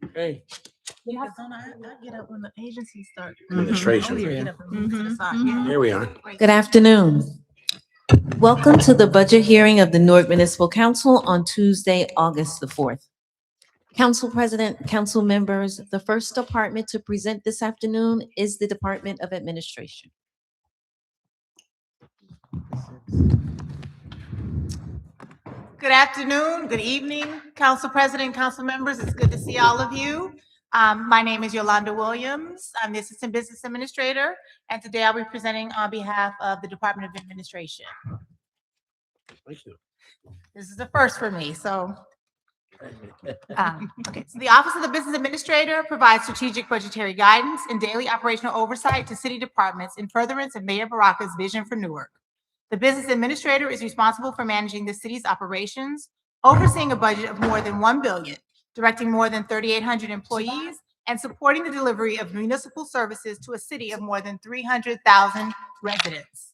Okay. Because don't I get up when the agencies start. Administration. Oh, yeah, get up and move to the side. Yeah. Here we are. Good afternoon. Welcome to the budget hearing of the Newark Municipal Council on Tuesday, August the 4th. Council President, council members, the first department to present this afternoon is the Department of Administration. Good afternoon, good evening, Council President, council members. It's good to see all of you. My name is Yolanda Williams. I'm the Assistant Business Administrator, and today I'll be presenting on behalf of the Department of Administration. Thank you. This is the first for me, so. Okay, so the Office of the Business Administrator provides strategic budgetary guidance and daily operational oversight to city departments in furtherance of Mayor Baraka's vision for Newark. The Business Administrator is responsible for managing the city's operations, overseeing a budget of more than $1 billion, directing more than 3,800 employees, and supporting the delivery of municipal services to a city of more than 300,000 residents.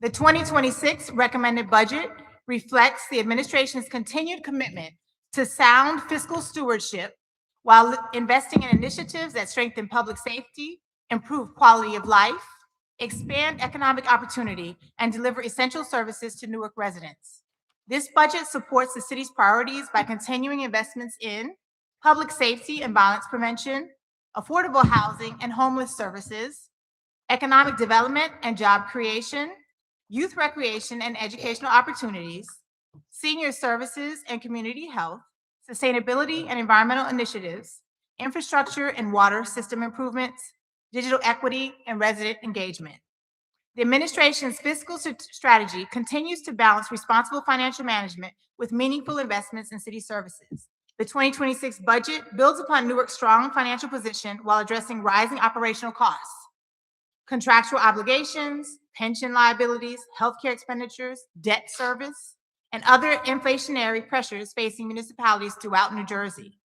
The 2026 recommended budget reflects the administration's continued commitment to sound fiscal stewardship while investing in initiatives that strengthen public safety, improve quality of life, expand economic opportunity, and deliver essential services to Newark residents. This budget supports the city's priorities by continuing investments in public safety and violence prevention, affordable housing and homeless services, economic development and job creation, youth recreation and educational opportunities, senior services and community health, sustainability and environmental initiatives, infrastructure and water system improvements, digital equity, and resident engagement. The administration's fiscal strategy continues to balance responsible financial management with meaningful investments in city services. The 2026 budget builds upon Newark's strong financial position while addressing rising operational costs, contractual obligations, pension liabilities, healthcare expenditures, debt service, and other inflationary pressures facing municipalities throughout New Jersey.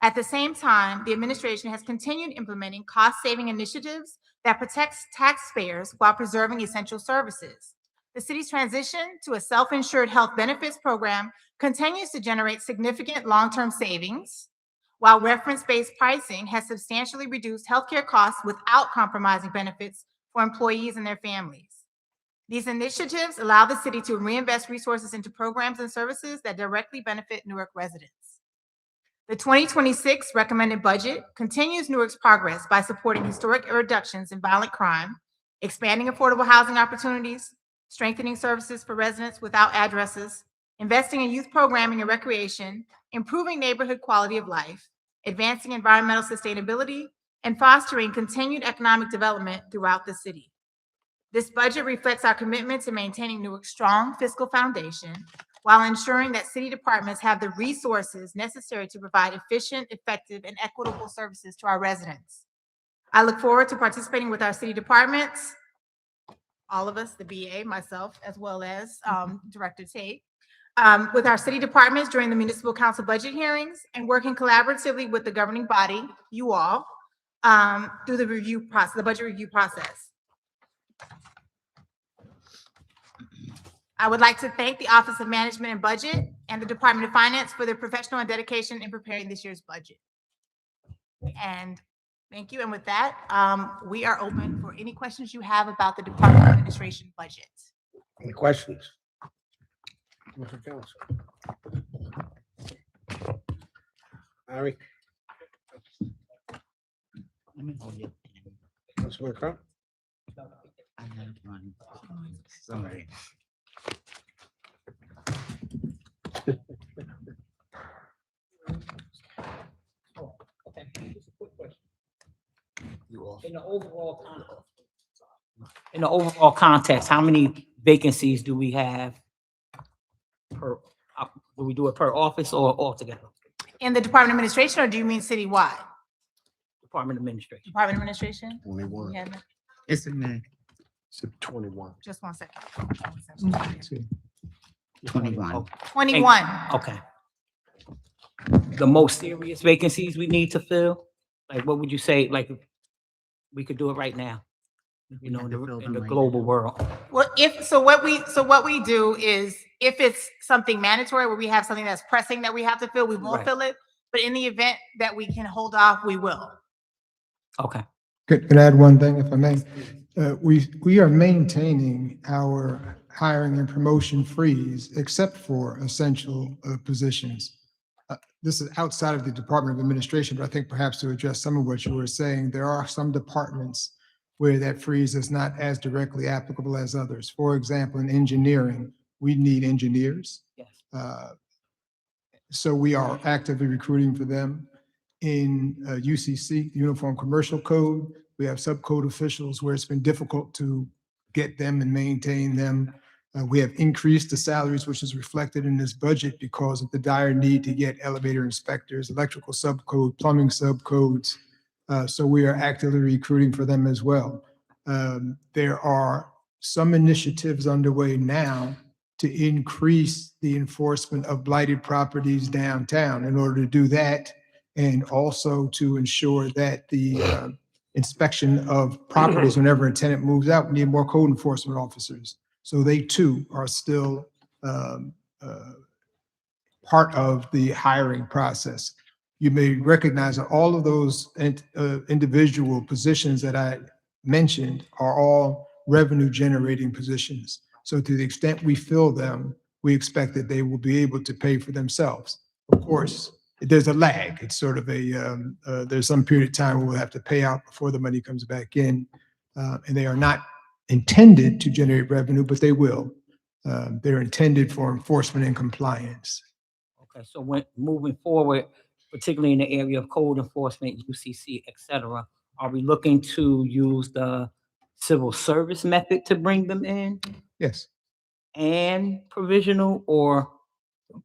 At the same time, the administration has continued implementing cost-saving initiatives that protects taxpayers while preserving essential services. The city's transition to a self-insured health benefits program continues to generate significant long-term savings, while reference-based pricing has substantially reduced healthcare costs without compromising benefits for employees and their families. These initiatives allow the city to reinvest resources into programs and services that directly benefit Newark residents. The 2026 recommended budget continues Newark's progress by supporting historic reductions in violent crime, expanding affordable housing opportunities, strengthening services for residents without addresses, investing in youth programming and recreation, improving neighborhood quality of life, advancing environmental sustainability, and fostering continued economic development throughout the city. This budget reflects our commitment to maintaining Newark's strong fiscal foundation while ensuring that city departments have the resources necessary to provide efficient, effective, and equitable services to our residents. I look forward to participating with our city departments, all of us, the BA, myself, as well as Director Tate, with our city departments during the municipal council budget hearings and working collaboratively with the governing body, you all, through the review process, the budget review process. I would like to thank the Office of Management and Budget and the Department of Finance for their professional and dedication in preparing this year's budget. And thank you. And with that, we are open for any questions you have about the Department of Administration budget. Any questions? Mr. Council. Larry? Councilman Crowe? Sorry. In the overall context, how many vacancies do we have per, do we do it per office or altogether? In the Department of Administration, or do you mean citywide? Department Administration. Department of Administration? 21. Yeah, It's in there. It's 21. just 1 second. 21. 21. Okay. The most serious vacancies we need to fill, like what would you say, like we could do it right now? You know, in the global world. Well, what we do is if it's something mandatory where we have something that's pressing that we have to fill, we will Right. fill it. but in the event that we can hold off, we will. Okay, Could I add one thing, if I may? We are maintaining our hiring and promotion freeze except for essential positions. This is outside of the Department of Administration, but I think perhaps to address some of what you were saying, there are some departments where that freeze is not as directly applicable as others. For example, in engineering, we need engineers. yes. So we are actively recruiting for them. In UCC, Uniform Commercial Code, we have subcode officials where it's been difficult to get them and maintain them. We have increased the salaries, which is reflected in this budget because of the dire need to get elevator inspectors, electrical subcode, plumbing subcodes. So we are actively recruiting for them as well. There are some initiatives underway now to increase the enforcement of blighted properties downtown. In order to do that, and also to ensure that the inspection of properties, whenever a tenant moves out, we need more code enforcement officers. So they too are still part of the hiring process. You may recognize that all of those individual positions that I mentioned are all revenue generating positions. So to the extent we fill them, we expect that they will be able to pay for themselves. Of course, there's a lag. It's sort of there's some period of time where we'll have to pay out before the money comes back in. And they are not intended to generate revenue, but they will. They're intended for enforcement and compliance. Okay, so when moving forward, particularly in the area of code enforcement, UCC, et cetera, are we looking to use the civil service method to bring them in Yes. and provisional, or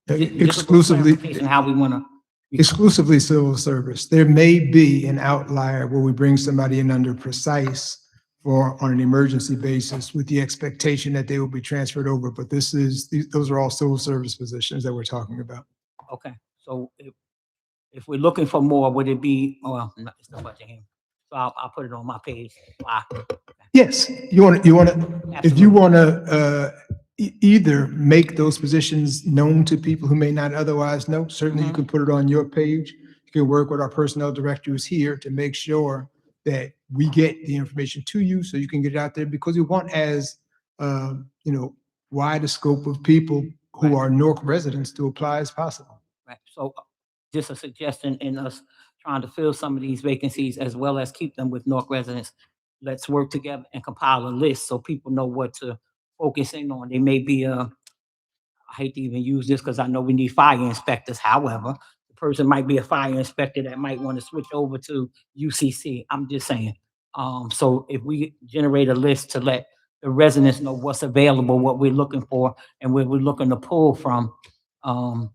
Exclusively, how we want to? exclusively civil service. There may be an outlier where we bring somebody in under precise or on an emergency basis with the expectation that they will be transferred over. But those are all civil service positions that we're talking about. Okay, so if we're looking for more, would it be, well, no, it's not budget here. So I'll put it on my page. Why? Yes, if you want to either make those positions known to people who may not otherwise know, certainly you can put it on your page. You can work with our personnel director who's here to make sure that we get the information to you so you can get it out there, because we want as, wide a scope of people who are Newark residents to apply as possible. Right, so just a suggestion in us trying to fill some of these vacancies as well as keep them with Newark residents. Let's work together and compile a list so people know what to focus in on. They may be, I hate to even use this because I know we need fire inspectors. However, the person might be a fire inspector that might want to switch over to UCC. I'm just saying. So if we generate a list to let the residents know what's available, what we're looking for, and where we're looking to pull from,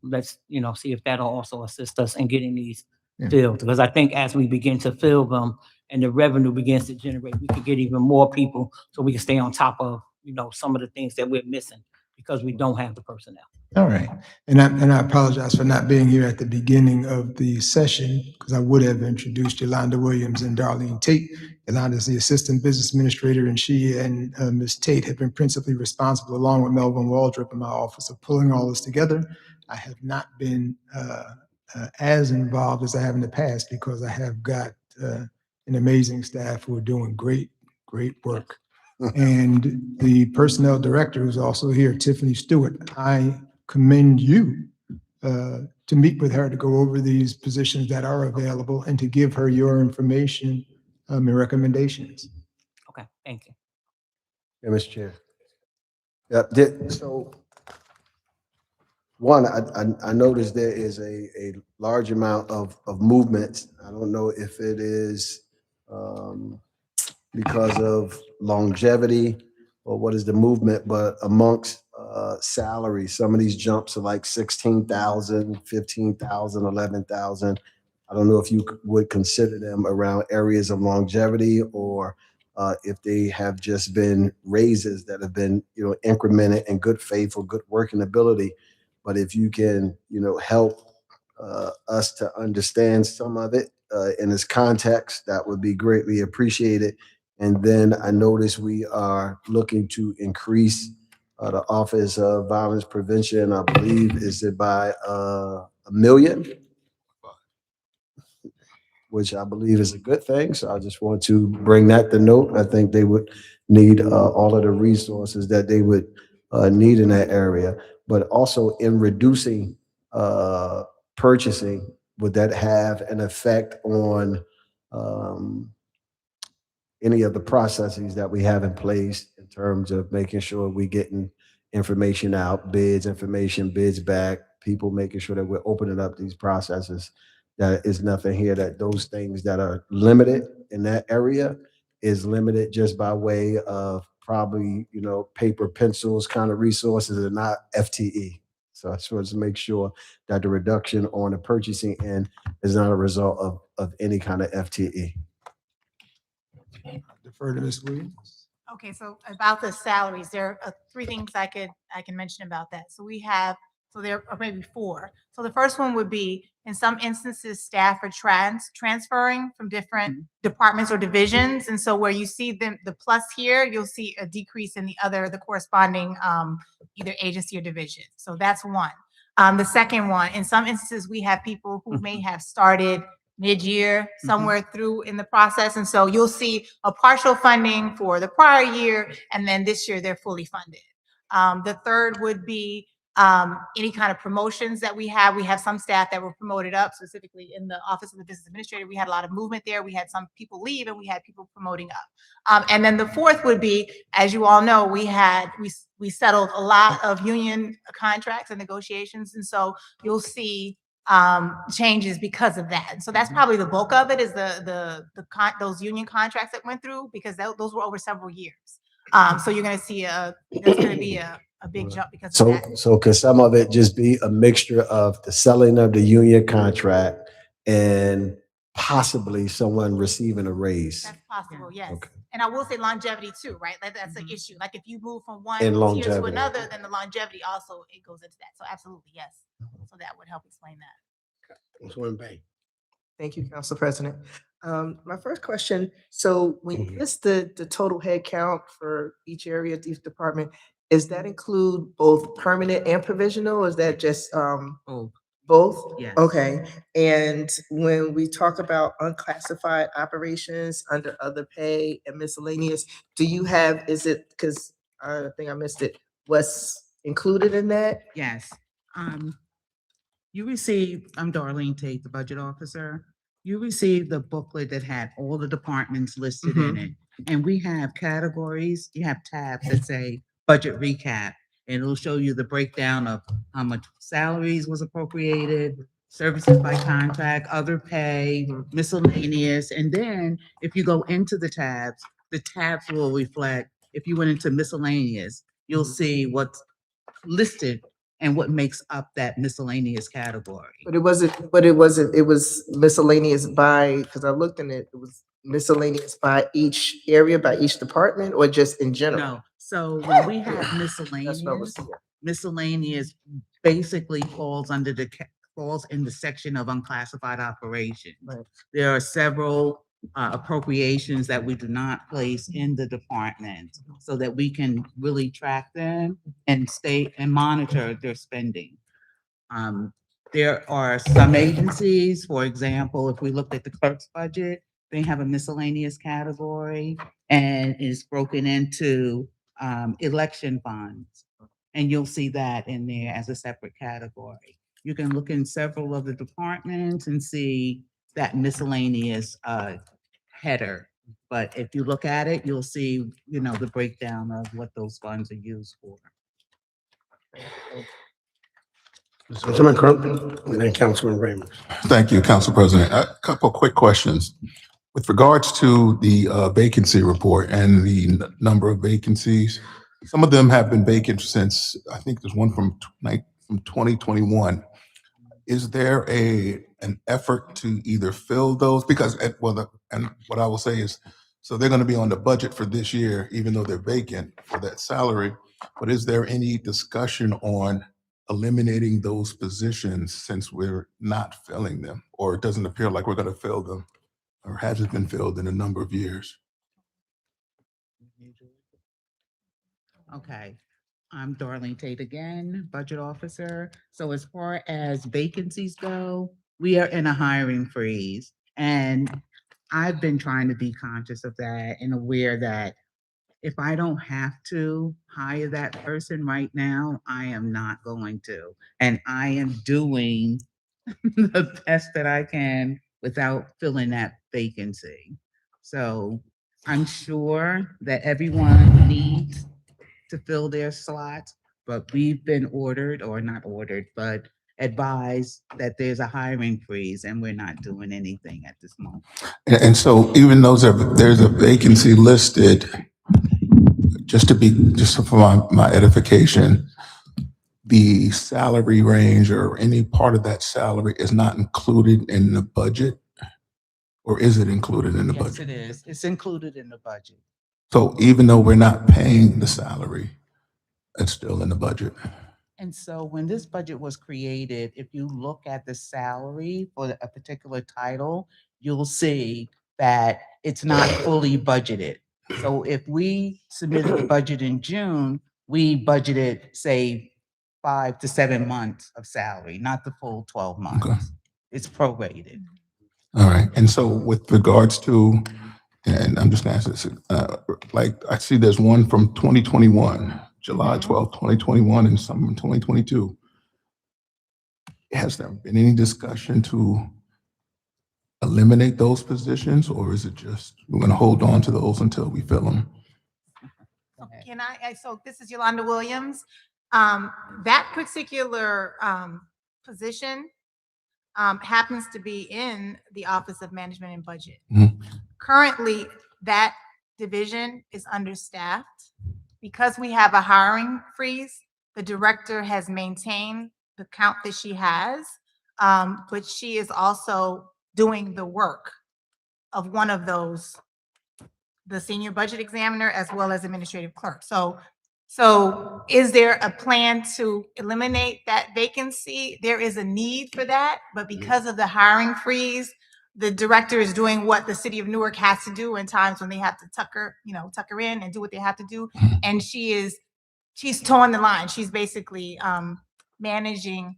let's, see if that'll also assist us in getting these filled. Because I think as we begin to fill them and the revenue begins to generate, we could get even more people so we can stay on top of, some of the things that we're missing because we don't have the personnel. All right. And I apologize for not being here at the beginning of the session because I would have introduced Yolanda Williams and Darlene Tate. Yolanda is the Assistant Business Administrator, and she and Ms. Tate have been principally responsible, along with Melvin Waldrop in my office, of pulling all this together. I have not been as involved as I have in the past because I have got an amazing staff who are doing great work. And the personnel director, who's also here, Tiffany Stewart, I commend you to meet with her to go over these positions that are available and to give her your information and recommendations. Okay, thank you. Yeah, Mr. Chair. Yeah, so one, I noticed there is a large amount of movement. I don't know if it is because of longevity or what is the movement, but amongst salaries, some of these jumps are like 16,000, 15,000, 11,000. I don't know if you would consider them around areas of longevity or if they have just been raises that have been, incremented in good faith or good working ability. But if you can, help us to understand some of it in its context, that would be greatly appreciated. And then I notice we are looking to increase the Office of Violence Prevention. I believe, is it by $1 million? which I believe is a good thing. So I just want to bring that to note. I think they would need all of the resources that they would need in that area. But also in reducing purchasing, would that have an effect on um, any of the processes that we have in place in terms of making sure we getting information out, bids, information, bids back, people making sure that we're opening up these processes? That is nothing here, that those things that are limited in that area is limited just by way of probably, paper, pencils kind of resources and not FTE. So I just wanted to make sure that the reduction on the purchasing end is not a result of any kind of FTE. Defer to Ms. Williams. Okay, so about the salaries, there are three things I can mention about that. So there are maybe four. So the first one would be, in some instances, staff are transferring from different departments or divisions. And so where you see the plus here, you'll see a decrease in the corresponding either agency or division. So that's one. The second one, in some instances, we have people who may have started mid-year, somewhere through in the process. And so you'll see a partial funding for the prior year, and then this year they're fully funded. The third would be any kind of promotions that we have. We have some staff that were promoted up, specifically in the Office of the Business Administrator. We had a lot of movement there. We had some people leave, and we had people promoting up. And then the fourth would be, as you all know, we settled a lot of union contracts and negotiations, and so you'll see changes because of that. So that's probably the bulk of it, is those union contracts that went through, because those were over several years. So you're going to see there's going to be a big jump because of So, that. so could some of it just be a mixture of the selling of the union contract and possibly someone receiving a raise? That's possible, yes. Okay. And I will say longevity too, right? Like that's an issue. Like if you move from one And tier to longevity. another, then the longevity also, it goes into that. So absolutely, yes. So that would help explain that. Councilwoman Bay. Thank you, Council President. My first question, so when you list the total head count for each area, each department, does that include both permanent and provisional, or is that just Oh, both? yes. Okay, and when we talk about unclassified operations under other pay and miscellaneous, is it, because I think I missed it, what's included in that? Yes. You received, I'm Darlene Tate, the budget officer. You received the booklet that had all the departments listed in it. And we have categories, you have tabs that say budget recap, and it'll show you the breakdown of how much salaries was appropriated, services by contract, other pay, miscellaneous. And then if you go into the tabs will reflect, if you went into miscellaneous, you'll see what's listed and what makes up that miscellaneous category. It was miscellaneous by, because I looked in it, it was miscellaneous by each area, by each department, or just in general? No, so when we have That's what I was miscellaneous, seeing. miscellaneous basically falls under falls in the section of unclassified operations. Right. There are several appropriations that we do not place in the department so that we can really track them and stay and monitor their spending. There are some agencies, for example, if we looked at the clerk's budget, they have a miscellaneous category and is broken into election funds. And you'll see that in there as a separate category. You can look in several of the departments and see that miscellaneous header. But if you look at it, you'll see, the breakdown of what those funds are used for. Councilman Crump, and then Councilman Raymond. Thank you, Council President. A couple of quick questions. With regards to the vacancy report and the number of vacancies, some of them have been vacant since, I think there's one from 2021. Is there an effort to either fill those? Because, and what I will say is, so they're going to be on the budget for this year, even though they're vacant for that salary. But is there any discussion on eliminating those positions since we're not filling them, or it doesn't appear like we're going to fill them, or hasn't been filled in a number of years? Okay, I'm Darlene Tate again, budget officer. So as far as vacancies go, we are in a hiring freeze. And I've been trying to be conscious of that and aware that if I don't have to hire that person right now, I am not going to. And I am doing the best that I can without filling that vacancy. So I'm sure that everyone needs to fill their slots, but we've been ordered, or not ordered, but advised that there's a hiring freeze and we're not doing anything at this moment. And so even though there's a vacancy listed, just for my edification, the salary range or any part of that salary is not included in the budget? Or is it included in the Yes, budget? it is. It's included in the budget. So even though we're not paying the salary, it's still in the budget? And so when this budget was created, if you look at the salary for a particular title, you'll see that it's not fully budgeted. So if we submitted the budget in June, we budgeted, say, 5 to 7 months of salary, not the full 12 Okay. months. It's prorated. All right. And so with regards to, and I'm just gonna ask this, like, I see there's one from 2021, July 12th, 2021, and some in 2022. Has there been any discussion to eliminate those positions, or is it just, we're gonna hold on to those until we fill them? So can so this is Yolanda Williams. That particular position happens to be in the Office of Management and Budget. Mhm. Currently, that division is understaffed. Because we have a hiring freeze, the director has maintained the count that she has, but she is also doing the work of one of those, the senior budget examiner as well as administrative clerk. So is there a plan to eliminate that vacancy? There is a need for that, but because of the hiring freeze, the director is doing what the city of Newark has to do in times when they have to tuck her in and do what they have to do. And she's towing the line. She's basically managing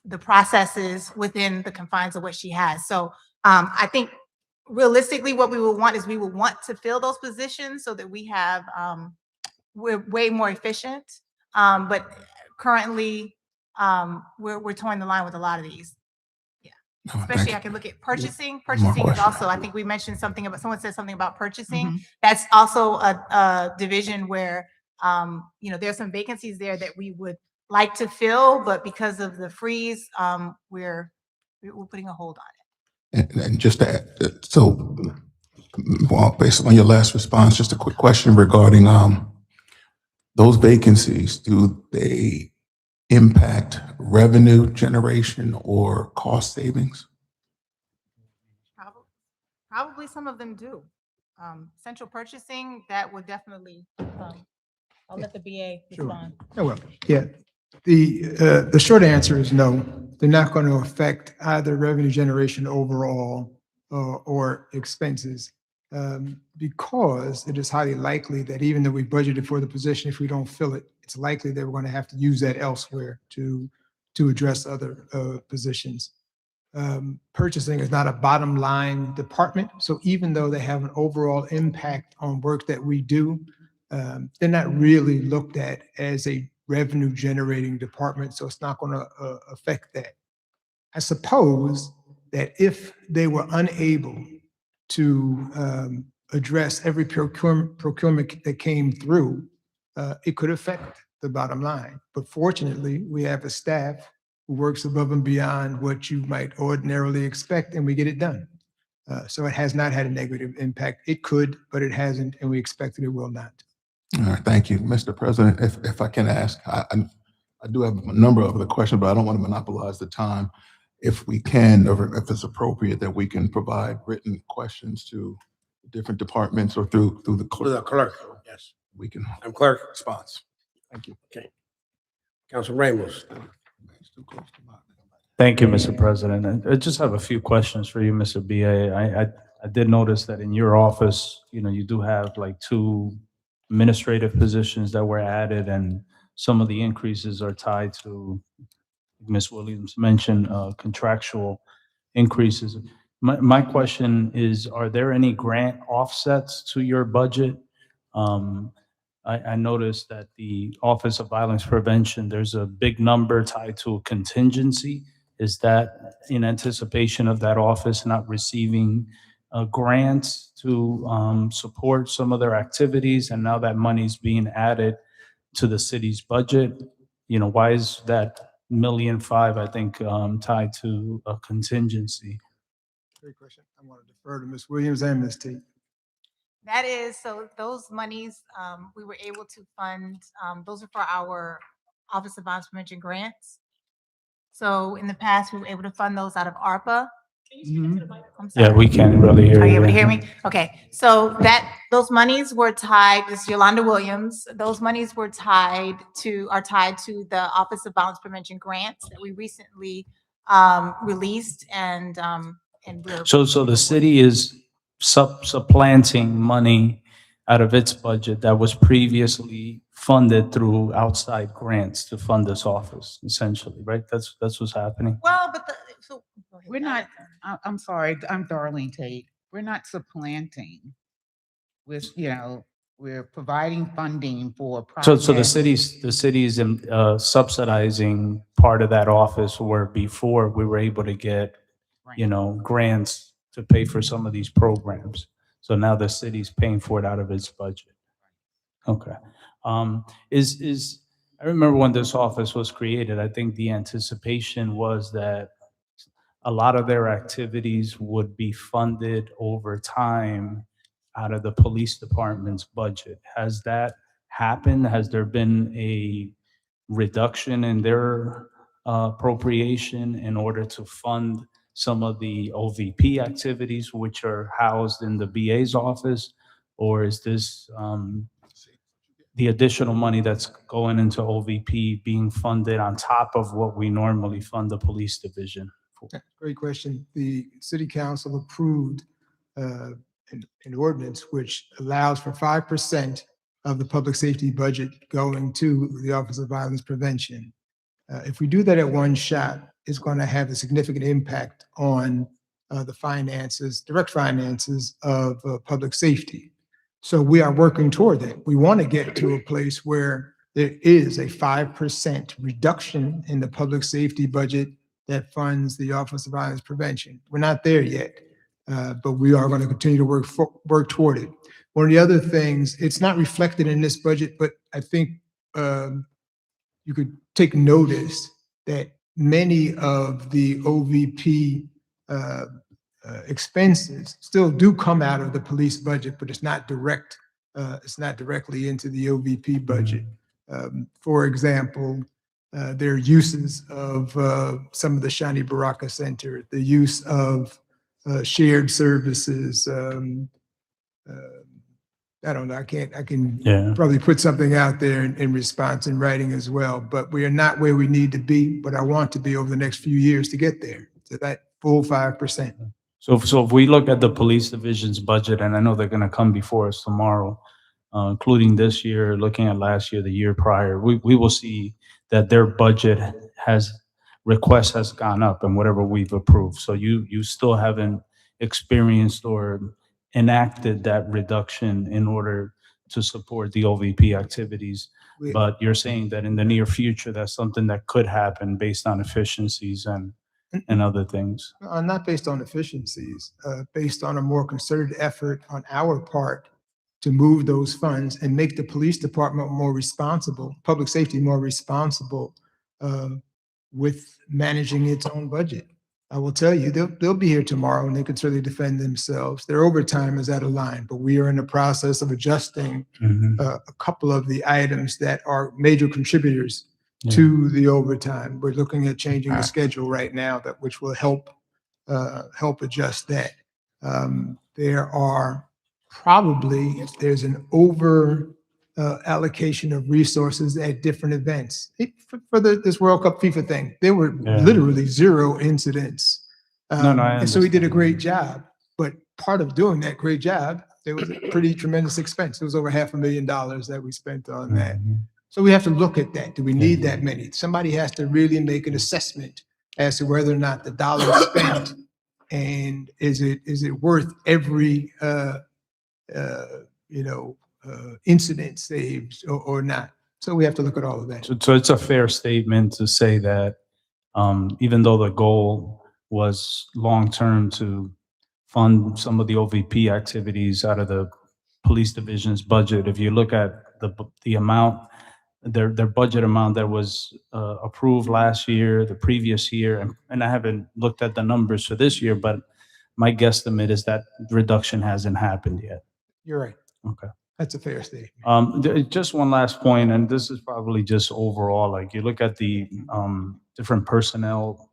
the processes within the confines of what she has. So I think realistically, what we would want is we would want to fill those positions so that we have, we're way more efficient. But currently, we're towing the line with a lot of these. All right, Especially, thank I you. can look at purchasing. more Purchasing is question. also, I think we mentioned something about, someone said something about purchasing. Mhm. That's also a division where, there's some vacancies there that we would like to fill, but because of the freeze, we're putting a hold on it. And just to add, so, well, based on your last response, just a quick question regarding those vacancies. Do they impact revenue generation or cost savings? Probably some of them do. Central purchasing, that would definitely, I'll let the BA Sure. respond. Oh, well, yeah. The short answer is no. They're not going to affect either revenue generation overall or expenses, because it is highly likely that even though we budgeted for the position, if we don't fill it, it's likely that we're going to have to use that elsewhere to address other positions. Purchasing is not a bottom line department, so even though they have an overall impact on work that we do, they're not really looked at as a revenue generating department, so it's not going to affect that. I suppose that if they were unable to address every procurement that came through, it could affect the bottom line. But fortunately, we have a staff who works above and beyond what you might ordinarily expect, and we get it done. So it has not had a negative impact. It could, but it hasn't, and we expect that it will not. All right, thank you. Mr. President, if I can ask, I do have a number of other questions, but I don't want to monopolize the time. If we can, or if it's appropriate, that we can provide written questions to different departments or through the To the clerk, clerk, yes. we can I'm clerk. response. Thank you. Okay. Council Ramos. Thank you, Mr. President. I just have a few questions for you, Mr. BA. I did notice that in your office, you do have like 2 administrative positions that were added, and some of the increases are tied to, Ms. Williams mentioned, contractual increases. My question is, are there any grant offsets to your budget? I noticed that the Office of Violence Prevention, there's a big number tied to a contingency. Is that in anticipation of that office not receiving grants to support some of their activities? And now that money's being added to the city's budget, why is that $1.5 million, I think, tied to a contingency? Great question. I want to defer to Ms. Williams and Ms. Tate. That is, so those monies, we were able to fund, those are for our Office of Violence Prevention grants. So in the past, we were able to fund those out of ARPA. I'm Yeah, sorry. we can't really hear Are you you. able to hear me? Okay, so those monies were tied, this is Yolanda Williams, those monies are tied to the Office of Violence Prevention grants that we recently released and we're. So the city is supplanting money out of its budget that was previously funded through outside grants to fund this office, essentially, right? That's what's happening. Well, but so. go ahead. We're not, I'm sorry, I'm Darlene Tate. We're not supplanting with, we're providing funding for So projects. the city's subsidizing part of that office where before we were able to get, grants to pay for some of these programs. So now the city's paying for it out of its budget. Okay. I remember when this office was created, I think the anticipation was that a lot of their activities would be funded over time out of the police department's budget. Has that happened? Has there been a reduction in their appropriation in order to fund some of the OVP activities which are housed in the BA's office? Or is this the additional money that's going into OVP being funded on top of what we normally fund the police division for? Great question. The city council approved an ordinance which allows for 5% of the public safety budget going to the Office of Violence Prevention. If we do that at one shot, it's going to have a significant impact on the finances, direct finances of public safety. So we are working toward that. We want to get to a place where there is a 5% reduction in the public safety budget that funds the Office of Violence Prevention. We're not there yet, but we are going to continue to work toward it. One of the other things, it's not reflected in this budget, but I think you could take notice that many of the OVP expenses still do come out of the police budget, but it's not direct. It's not directly into the OVP budget. For example, their uses of some of the Shani Baraka Center, the use of shared services. I don't know. I can probably put something out there in response in writing as well, but we are not where we need to be, but I want to be over the next few years to get there. So that full 5%. So if we look at the police division's budget, and I know they're going to come before us tomorrow, including this year, looking at last year, the year prior, we will see that their budget request has gone up and whatever we've approved. So you still haven't experienced or enacted that reduction in order to support the OVP activities. But you're saying that in the near future, that's something that could happen based on efficiencies and other things. Not based on efficiencies, based on a more concerted effort on our part to move those funds and make the police department more responsible, public safety more responsible with managing its own budget. I will tell you, they'll be here tomorrow and they can certainly defend themselves. Their overtime is out of line, but we are in the process of adjusting a couple of the items that are major contributors to the overtime. We're looking at changing the schedule right now, which will help adjust that. There are probably, there's an over allocation of resources at different events. For this World Cup FIFA thing, there were literally 0 incidents. And so we did a great job. But part of doing that great job, there was a pretty tremendous expense. It was over $500,000 that we spent on that. So we have to look at that. Do we need that many? Somebody has to really make an assessment as to whether or not the dollars spent And is it worth every, incident saved or not? So we have to look at all of that. So it's a fair statement to say that even though the goal was long-term to fund some of the OVP activities out of the police division's budget, if you look at the amount, their budget amount that was approved last year, the previous year, and I haven't looked at the numbers for this year, but my guesstimate is that reduction hasn't happened yet. You're right. Okay. That's a fair statement. Just one last point, and this is probably just overall, like you look at the different personnel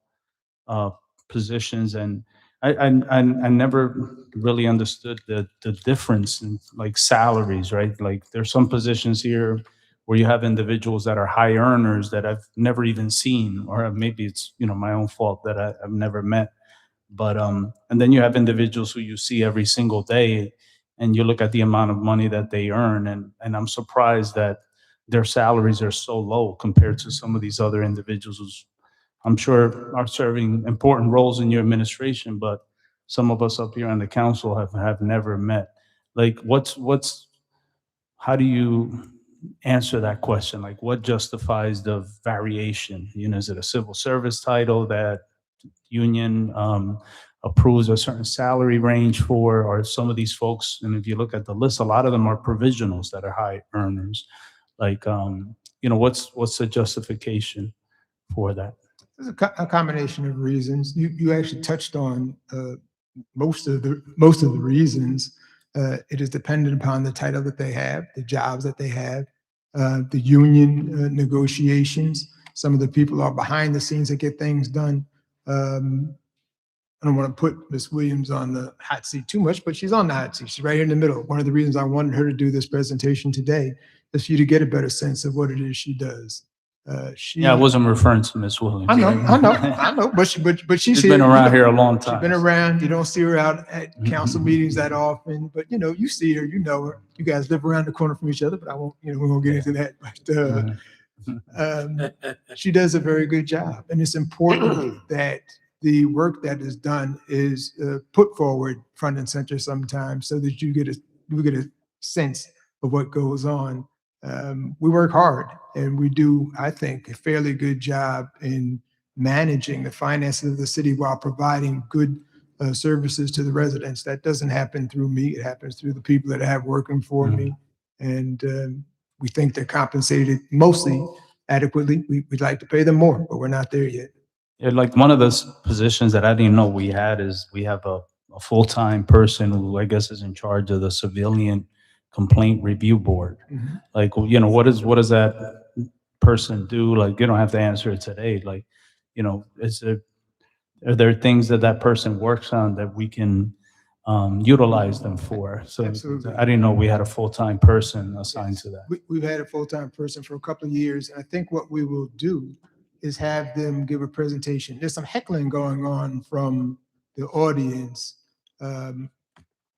positions, and I never really understood the difference in like salaries, right? Like there's some positions here where you have individuals that are high earners that I've never even seen, or maybe it's, my own fault that I've never met. But and then you have individuals who you see every single day, and you look at the amount of money that they earn, and I'm surprised that their salaries are so low compared to some of these other individuals who's, I'm sure, are serving important roles in your administration, but some of us up here on the council have never met. Like, how do you answer that question? Like, what justifies the variation? Is it a civil service title that union approves a certain salary range for, or some of these folks, and if you look at the list, a lot of them are provisionals that are high earners. Like, what's the justification for that? There's a combination of reasons. You actually touched on most of the reasons. It is dependent upon the title that they have, the jobs that they have, the union negotiations. Some of the people are behind the scenes that get things done. I don't want to put Ms. Williams on the hot seat too much, but she's on the hot seat. She's right here in the middle. One of the reasons I wanted her to do this presentation today is for you to get a better sense of what it is she does. Yeah, I wasn't referring to Ms. Williams. I know, but she's She's been around here a long time. She's been around. You don't see her out at council meetings that often, but you see her, you know her. You guys live around the corner from each other, but I won't, we won't get into that. But she does a very good job, and it's important that the work that is done is put forward front and center sometimes, so that you get a sense of what goes on. We work hard, and we do, I think, a fairly good job in managing the finances of the city while providing good services to the residents. That doesn't happen through me. It happens through the people that I have working for me. And we think they're compensated mostly adequately. We'd like to pay them more, but we're not there yet. Yeah, like one of those positions that I didn't know we had is we have a full-time person who I guess is in charge of the civilian complaint review board. Like, what does that person do? Like, you don't have to answer it today. Like, are there things that person works on that we can utilize them for? So Absolutely. I didn't know we had a full-time person assigned to that. We've had a full-time person for a couple of years. I think what we will do is have them give a presentation. There's some heckling going on from the audience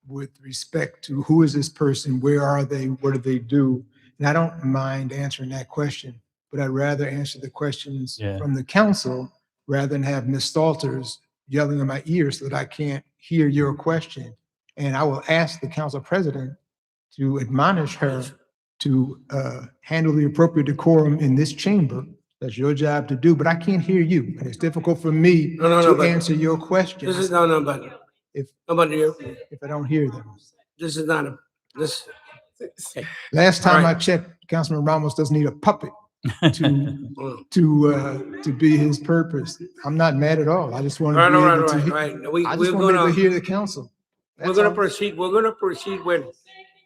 with respect to who is this person, where are they, what do they do? And I don't mind answering that question, but I'd rather answer the questions from the council rather than have Ms. Stalters yelling in my ear so that I can't hear your question. And I will ask the council president to admonish her to handle the appropriate decorum in this chamber. That's your job to do, but I can't hear you. And it's difficult for me to answer your questions. This is but if if I don't hear them. this is not Last time I checked, Councilman Ramos doesn't need a puppet to be his purpose. I'm not mad at all. I just want to be able to hear. I just want to be able to hear the council. We're gonna proceed. We're gonna proceed with.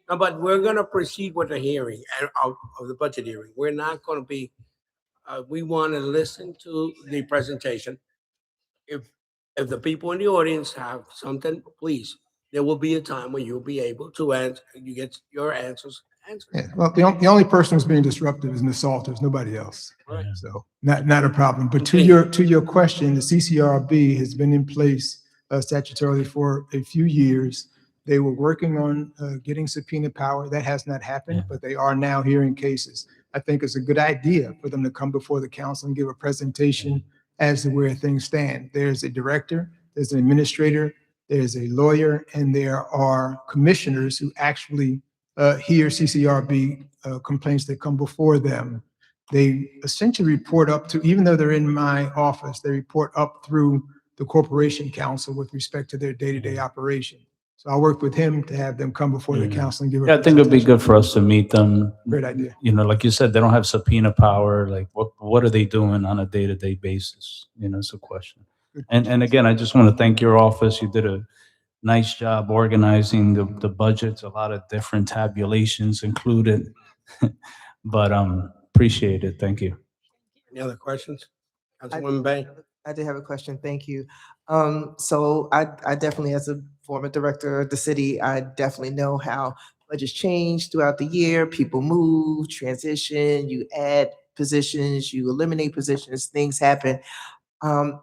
No, but we're gonna proceed with the hearing of the budget hearing. We're not gonna be. We want to listen to the presentation. If the people in the audience have something, please, there will be a time when you'll be able to answer. You get your answers answered. Yeah, well, the only person who's being disruptive is Ms. Salters, nobody else. Right. So not a problem. But to your question, the CCRB has been in place statutorily for a few years. They were working on getting subpoena power. That has not happened, but they are now hearing cases. I think it's a good idea for them to come before the council and give a presentation as to where things stand. There's a director there's an administrator, there's a lawyer, and there are commissioners who actually hear CCRB complaints that come before them. They essentially report up to, even though they're in my office, they report up through the corporation council with respect to their day-to-day operation. So I'll work with him to have them come before the council and give. Yeah, I think it'd be good for us to meet them. Great idea. You know, like you said, they don't have subpoena power. Like, what are they doing on a day-to-day basis? You know, it's a question. And again, I just want to thank your office. You did a nice job organizing the budgets, a lot of different tabulations included. But appreciate it. Thank you. Any other questions? Councilwoman Bay? I did have a question. Thank you. So I definitely, as a former director of the city, I definitely know how budgets change throughout the year. People move, transition, you add positions, you eliminate positions, things happen.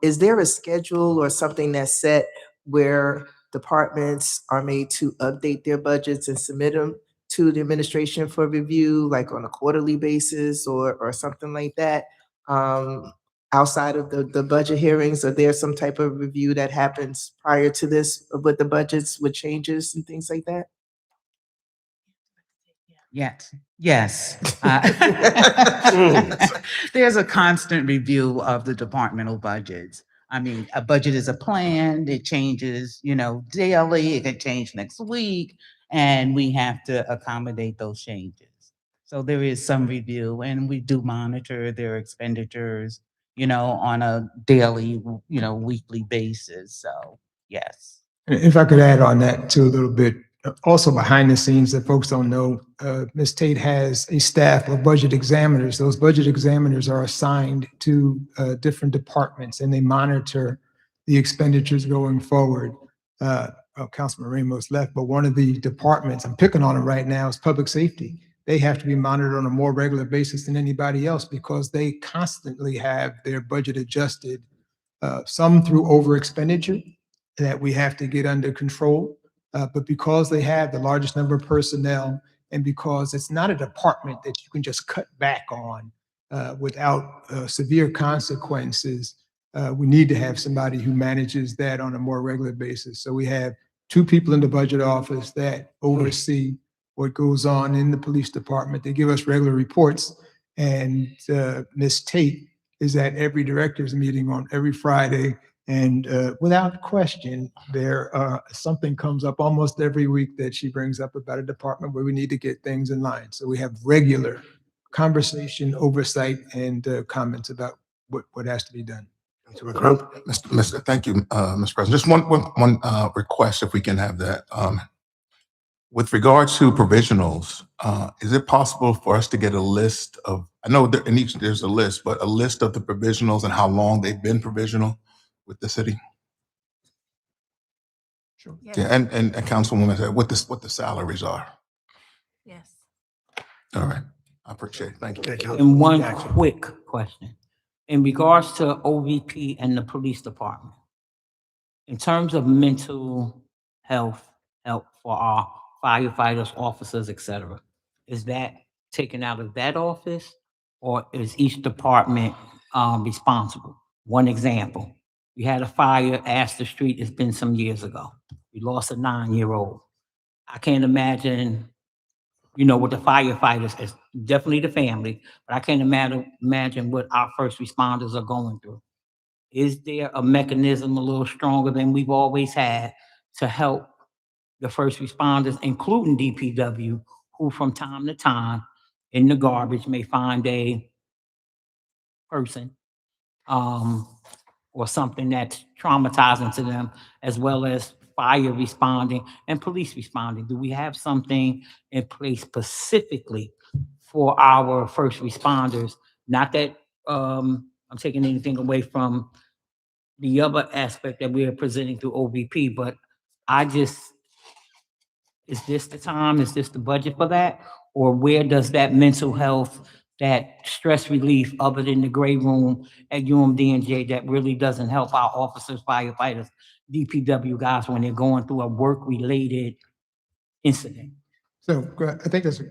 Is there a schedule or something that's set where departments are made to update their budgets and submit them to the administration for review, like on a quarterly basis or something like that? Outside of the budget hearings, or there's some type of review that happens prior to this with the budgets, with changes and things like that? Yes. There's a constant review of the departmental budgets. I mean, a budget is a plan, it changes, daily, it can change next week, and we have to accommodate those changes. So there is some review, and we do monitor their expenditures, on a daily, weekly basis. So, yes. If I could add on that too a little bit, also behind the scenes that folks don't know, Ms. Tate has a staff of budget examiners. Those budget examiners are assigned to different departments, and they monitor the expenditures going forward. Councilman Ramos left, but one of the departments, I'm picking on it right now, is public safety. They have to be monitored on a more regular basis than anybody else because they constantly have their budget adjusted, some through over expenditure that we have to get under control. But because they have the largest number of personnel, and because it's not a department that you can just cut back on without severe consequences, we need to have somebody who manages that on a more regular basis. So we have 2 people in the budget office that oversee what goes on in the police department. They give us regular reports, and Ms. Tate is at every director's meeting on every Friday. And without question, something comes up almost every week that she brings up about a department where we need to get things in line. So we have regular conversation, oversight, and comments about what has to be done. Councilman Crump? Thank you, Mr. President. Just one request, if we can have that. With regards to provisionals, is it possible for us to get a list of, I know that in each there's a list, but a list of the provisionals and how long they've been provisional with the city? Sure. Yeah, and Councilwoman said what the salaries are. Yes. All right, I appreciate it. Thank you. And one quick question. In regards to OVP and the police department, in terms of mental health help for our firefighters, officers, et cetera, is that taken out of that office, or is each department responsible? One example, we had a fire at Astor Street, it's been some years ago. We lost a 9-year-old. I can't imagine, with the firefighters, it's definitely the family, but I can't imagine what our first responders are going through. Is there a mechanism a little stronger than we've always had to help the first responders, including DPW, who from time to time in the garbage may find a person or something that's traumatizing to them, as well as fire responding and police responding? Do we have something in place specifically for our first responders? Not that I'm taking anything away from the other aspect that we are presenting through OVP, but is this the time? Is this the budget for that? Or where does that mental health, that stress relief, other than the gray room at UMDNJ, that really doesn't help our officers, firefighters, DPW guys when they're going through a work-related incident? So I think that's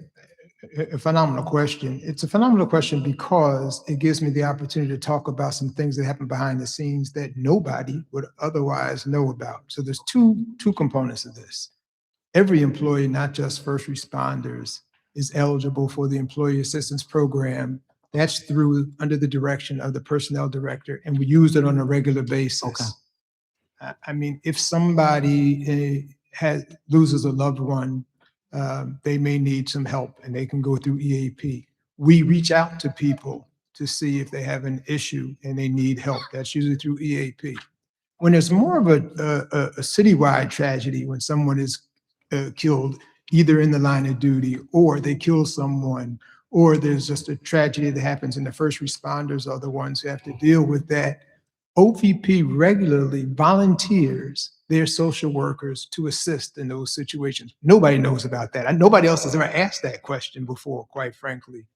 a phenomenal question. It's a phenomenal question because it gives me the opportunity to talk about some things that happen behind the scenes that nobody would otherwise know about. So there's two components of this. Every employee, not just first responders, is eligible for the Employee Assistance Program. That's through, under the direction of the Personnel Director, and we use it on a regular basis. Okay. I mean, if somebody loses a loved one, they may need some help and they can go through EAP. We reach out to people to see if they have an issue and they need help. That's usually through EAP. When there's more of a citywide tragedy, when someone is killed either in the line of duty or they kill someone, or there's just a tragedy that happens and the first responders are the ones who have to deal with that, OVP regularly volunteers their social workers to assist in those situations. Nobody knows about that. Nobody else has ever asked that question before, quite frankly.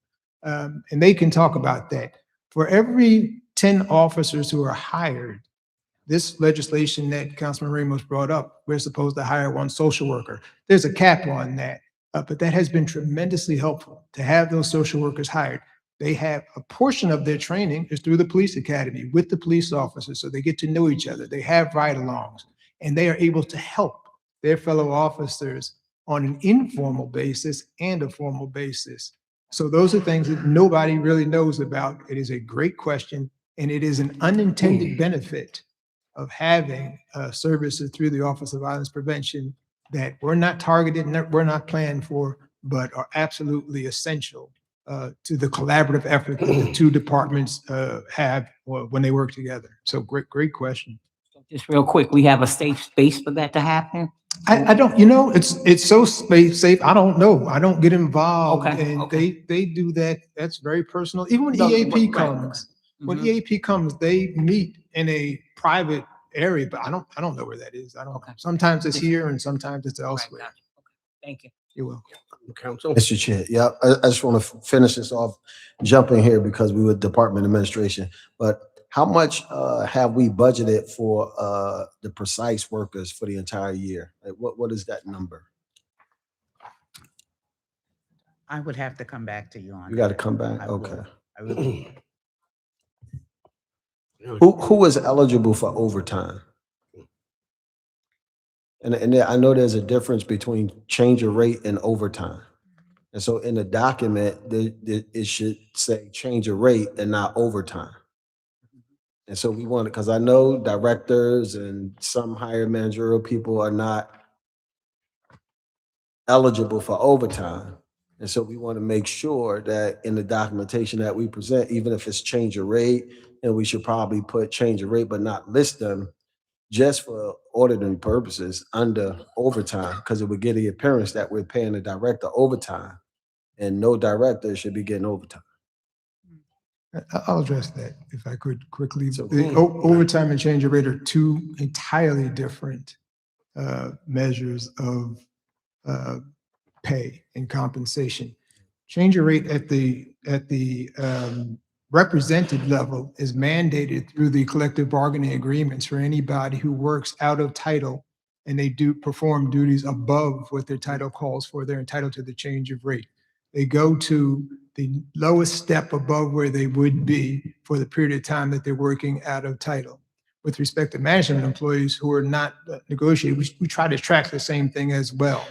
And they can talk about that. For every 10 officers who are hired, this legislation that Councilman Ramos brought up, we're supposed to hire one social worker. There's a cap on that, but that has been tremendously helpful to have those social workers hired. They have a portion of their training is through the police academy with the police officers, so they get to know each other. They have ride-alongs, and they are able to help their fellow officers on an informal basis and a formal basis. So those are things that nobody really knows about. It is a great question, and it is an unintended benefit of having services through the Office of Violence Prevention that we're not targeted, we're not planned for, but are absolutely essential to the collaborative effort that the two departments have when they work together. So great question. Just real quick, we have a safe space for that to happen? I don't, it's so safe. I don't know. I don't get involved. Okay, And okay. they do that. That's very personal. Even when No, EAP right, comes, when Mhm. EAP comes, they meet in a private area, but I don't know where that is. I don't know. Okay. Sometimes it's here and sometimes it's Right, elsewhere. gotcha. Okay. Thank you. You're welcome. Council? Mr. Chair, yeah, I just want to finish this off, jumping here because we were Department Administration. But how much have we budgeted for the precise workers for the entire year? Like, what is that number? I would have to come back to you on You got to that. come back? I will. Okay. I will. Who is eligible for overtime? And I know there's a difference between change of rate and overtime. And so in the document, it should say change of rate and not overtime. And so we want it, because I know directors and some higher managerial people are not eligible for overtime. And so we want to make sure that in the documentation that we present, even if it's change of rate, and we should probably put change of rate, but not list them just for auditing purposes under overtime, because it would give the appearance that we're paying the director overtime, and no director should be getting overtime. I'll address that if I could quickly. So- The overtime and change of rate are two entirely different measures of pay and compensation. Change of rate at the represented level is mandated through the collective bargaining agreements for anybody who works out of title and they do perform duties above what their title calls for. They're entitled to the change of rate. They go to the lowest step above where they would be for the period of time that they're working out of title. With respect to management employees who are not negotiated, we try to track the same thing as well.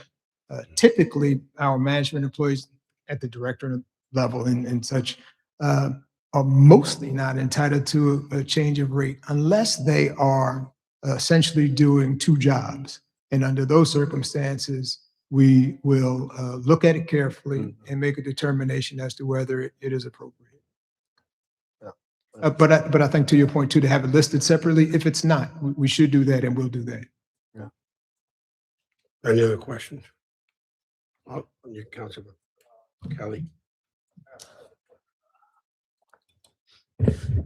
Typically, our management employees at the director level and such are mostly not entitled to a change of rate unless they are essentially doing two jobs. And under those circumstances, we will look at it carefully and make a determination as to whether it is appropriate. But I think to your point too, to have it listed separately, if it's not, we should do that and we'll do that. Any other questions? Oh, your Councilman Kelly.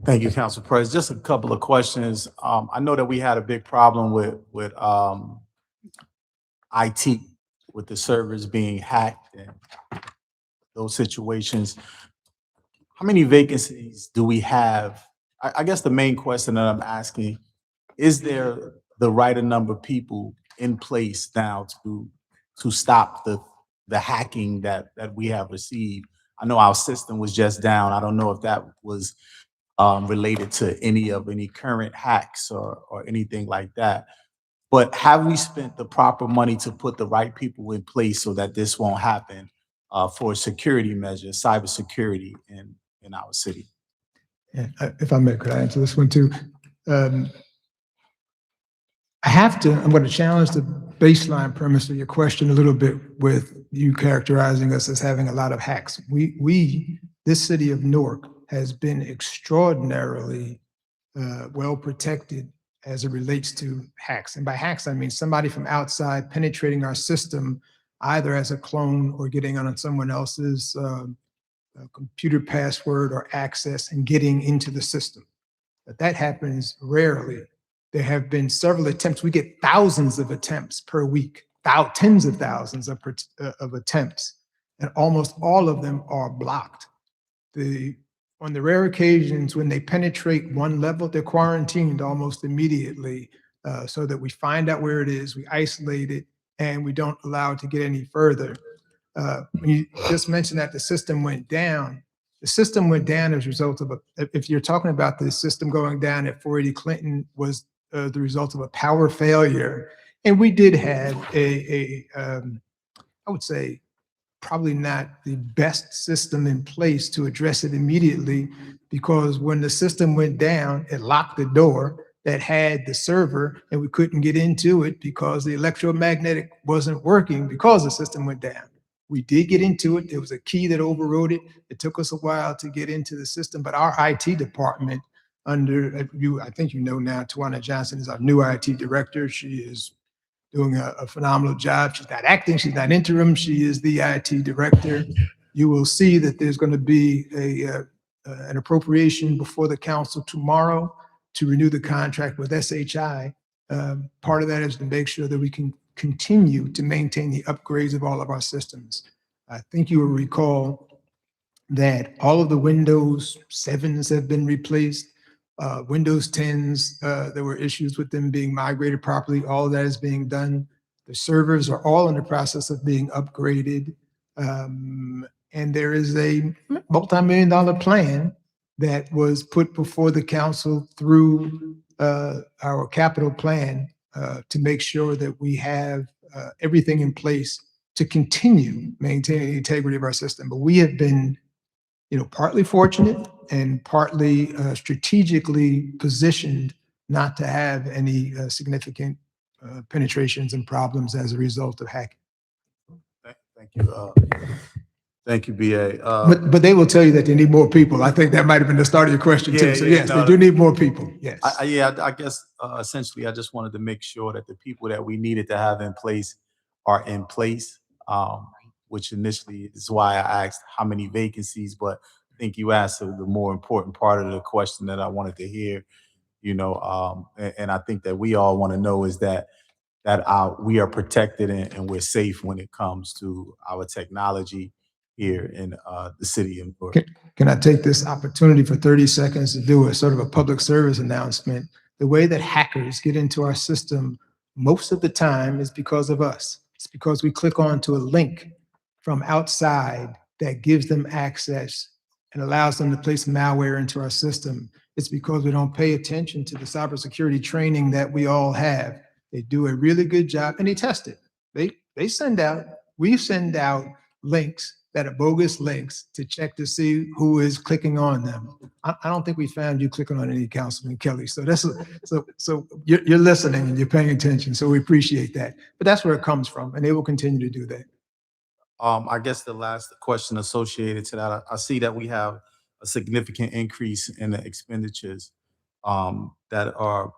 Thank you, Council President. Just a couple of questions. I know that we had a big problem with IT, with the servers being hacked and those situations. How many vacancies do we have? I guess the main question that I'm asking, is there the right number of people in place now to stop the hacking that we have received. I know our system was just down. I don't know if that was related to any current hacks or anything like that. But have we spent the proper money to put the right people in place so that this won't happen for security measures, cybersecurity in our city? And if I may, could I answer this one too? I'm going to challenge the baseline premise of your question a little bit with you characterizing us as having a lot of hacks. This city of Newark has been extraordinarily well protected as it relates to hacks. And by hacks, I mean somebody from outside penetrating our system, either as a clone or getting on someone else's computer password or access and getting into the system. But that happens rarely. There have been several attempts. We get thousands of attempts per week, tens of thousands of attempts, and almost all of them are blocked. On the rare occasions when they penetrate one level, they're quarantined almost immediately so that we find out where it is, we isolate it, and we don't allow it to get any further. When you just mentioned that the system went down as a result of if you're talking about the system going down at 480 Clinton was the result of a power failure. And we did have I would say, probably not the best system in place to address it immediately, because when the system went down, it locked the door that had the server and we couldn't get into it because the electromagnetic wasn't working because the system went down. We did get into it. There was a key that overrode it. It took us a while to get into the system, but our IT department under you, I think you know now, Tawana Johnson is our new IT director. She is doing a phenomenal job. She's not acting, she's not interim, she is the IT director. You will see that there's going to be an appropriation before the council tomorrow to renew the contract with SHI. Part of that is to make sure that we can continue to maintain the upgrades of all of our systems. I think you will recall that all of the Windows 7s have been replaced. Windows 10s, there were issues with them being migrated properly. All of that is being done. The servers are all in the process of being upgraded. And there is a multi-million-dollar plan that was put before the council through our capital plan to make sure that we have everything in place to continue maintaining the integrity of our system. But we have been partly fortunate and partly strategically positioned not to have any significant penetrations and problems as a result of hacking. Thank you. Thank you, BA. But they will tell you that they need more people. I think that might have been the start of your question too. So yes, they do need more people. Yes. I guess essentially I just wanted to make sure that the people that we needed to have in place are in place, which initially is why I asked how many vacancies, but I think you asked the more important part of the question that I wanted to hear, and I think that we all want to know is that we are protected and we're safe when it comes to our technology here in the city of Newark. Can I take this opportunity for 30 seconds to do a sort of a public service announcement? The way that hackers get into our system most of the time is because of us. It's because we click on to a link from outside that gives them access and allows them to place malware into our system. It's because we don't pay attention to the cybersecurity training that we all have. They do a really good job and they test it. We send out links that are bogus links to check to see who is clicking on them. I don't think we found you clicking on any, Councilman Kelly. So so you're listening and you're paying attention. So we appreciate that. But that's where it comes from, and they will continue to do that. I guess the last question associated to that, I see that we have a significant increase in the expenditures that are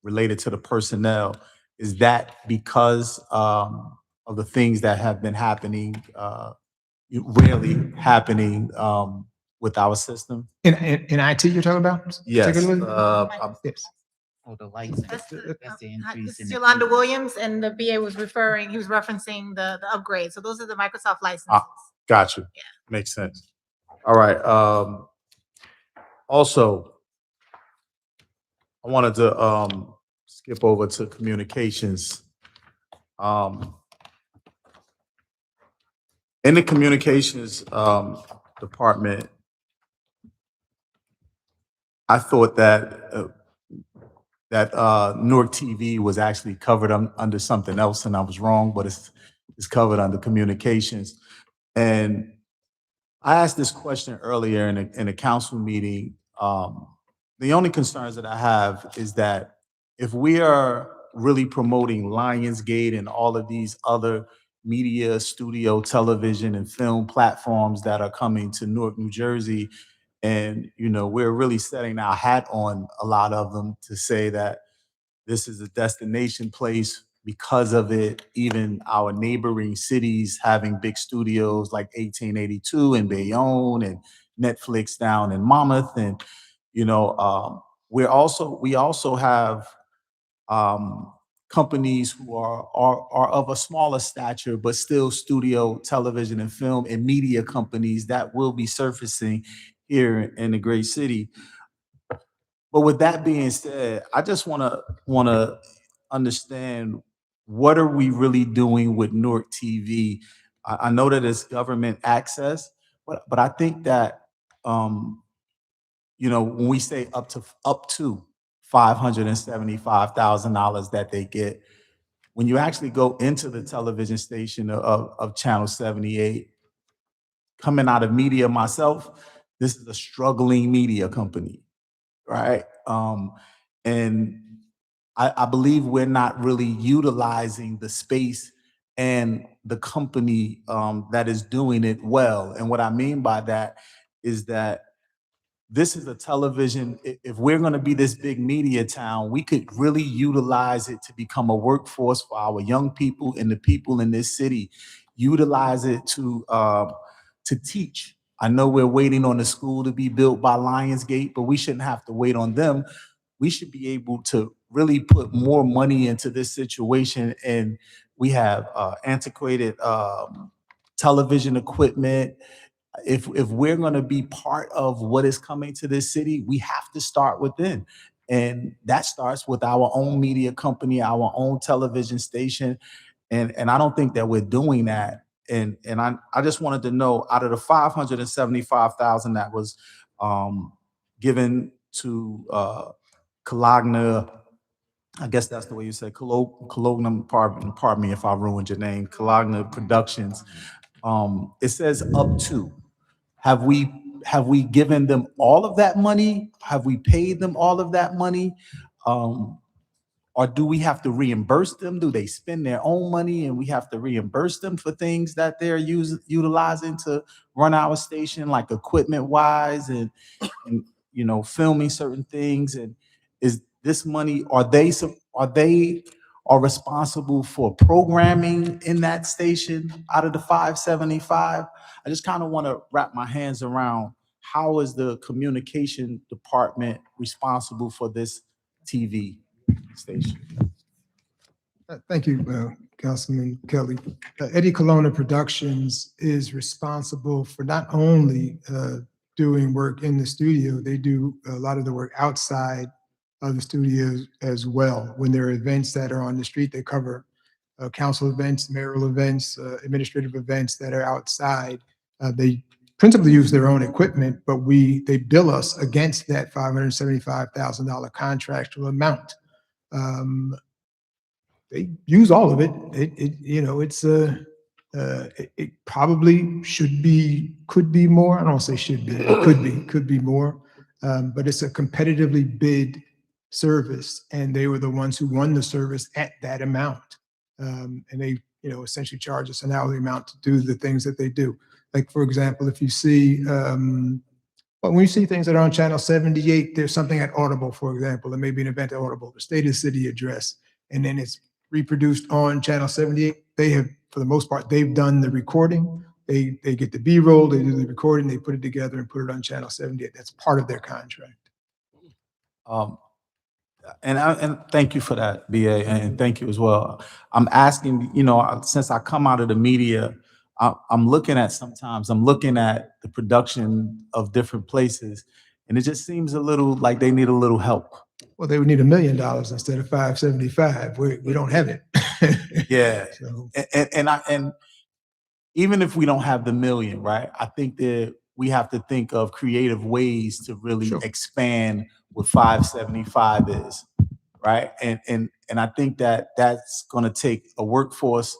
related to the personnel. Is that because of the things that have been happening, rarely happening with our system? In IT, you're talking about? Yes. Yes. Oh, the lights. That's the increase this in is the- Yolanda Williams, and the BA was referencing the upgrade. So those are the Microsoft licenses. Got you. Yeah. Makes sense. All right. Also, I wanted to skip over to communications. In the communications department, I thought that Newark TV was actually covered under something else, and I was wrong, but it's covered under communications. And I asked this question earlier in a council meeting. The only concerns that I have is that if we are really promoting Lionsgate and all of these other media, studio, television, and film platforms that are coming to Newark, New Jersey, and we're really setting our hat on a lot of them to say that this is a destination place because of it. Even our neighboring cities having big studios like 1882 in Bayonne and Netflix down in Monmouth, and we also have companies who are of a smaller stature, but still studio, television, and film and media companies that will be surfacing here in the great city. But with that being said, I just wanna understand, what are we really doing with Newark TV? I know that it's government access, but I think that when we say up to $575,000 that they get, when you actually go into the television station of Channel 78, coming out of media myself, this is a struggling media company, right? And I believe we're not really utilizing the space and the company that is doing it well. And what I mean by that is that this is a television. If we're going to be this big media town, we could really utilize it to become a workforce for our young people and the people in this city. Utilize it to teach. I know we're waiting on the school to be built by Lionsgate, but we shouldn't have to wait on them. We should be able to really put more money into this situation. And we have antiquated television equipment. If we're going to be part of what is coming to this city, we have to start within. And that starts with our own media company, our own television station. And I don't think that we're doing that. And I just wanted to know, out of the 575,000 that was given to Cologna, I guess that's the way you say, Cologna, pardon me if I ruined your name, Cologna Productions. It says up to. Have we given them all of that money? Have we paid them all of that money? Or do we have to reimburse them? Do they spend their own money and we have to reimburse them for things that they're utilizing to run our station, like equipment wise and filming certain things? And is this money, are they responsible for programming in that station out of the 575? I just kind of want to wrap my hands around, how is the communication department responsible for this TV station? Thank you, Councilman Kelly. Eddie Colonna Productions is responsible for not only doing work in the studio, they do a lot of the work outside of the studios as well. When there are events that are on the street, they cover council events, mayoral events, administrative events that are outside. They principally use their own equipment, but they bill us against that $575,000 contractual amount. They use all of it. It probably could be more. I don't say should be, it could be more. But it's a competitively bid service, and they were the ones who won the service at that amount. And they, essentially charge us an hourly amount to do the things that they do. Like, for example, if you see, when you see things that are on Channel 78, there's something at Audible, for example, there may be an event at Audible, the State of the City address, and then it's reproduced on Channel 78. They have, for the most part, they've done the recording. They get the B-roll, they do the recording, they put it together and put it on Channel 78. That's part of their contract. And thank you for that, BA, and thank you as well. I'm asking, since I come out of the media, I'm looking at the production of different places, and it just seems a little like they need a little help. Well, they would need $1 million instead of 575. We don't have it. Yeah. So, even if we don't have the million, right? I think that we have to think of creative ways to really Sure. expand what 575 is, right? And I think that that's going to take a workforce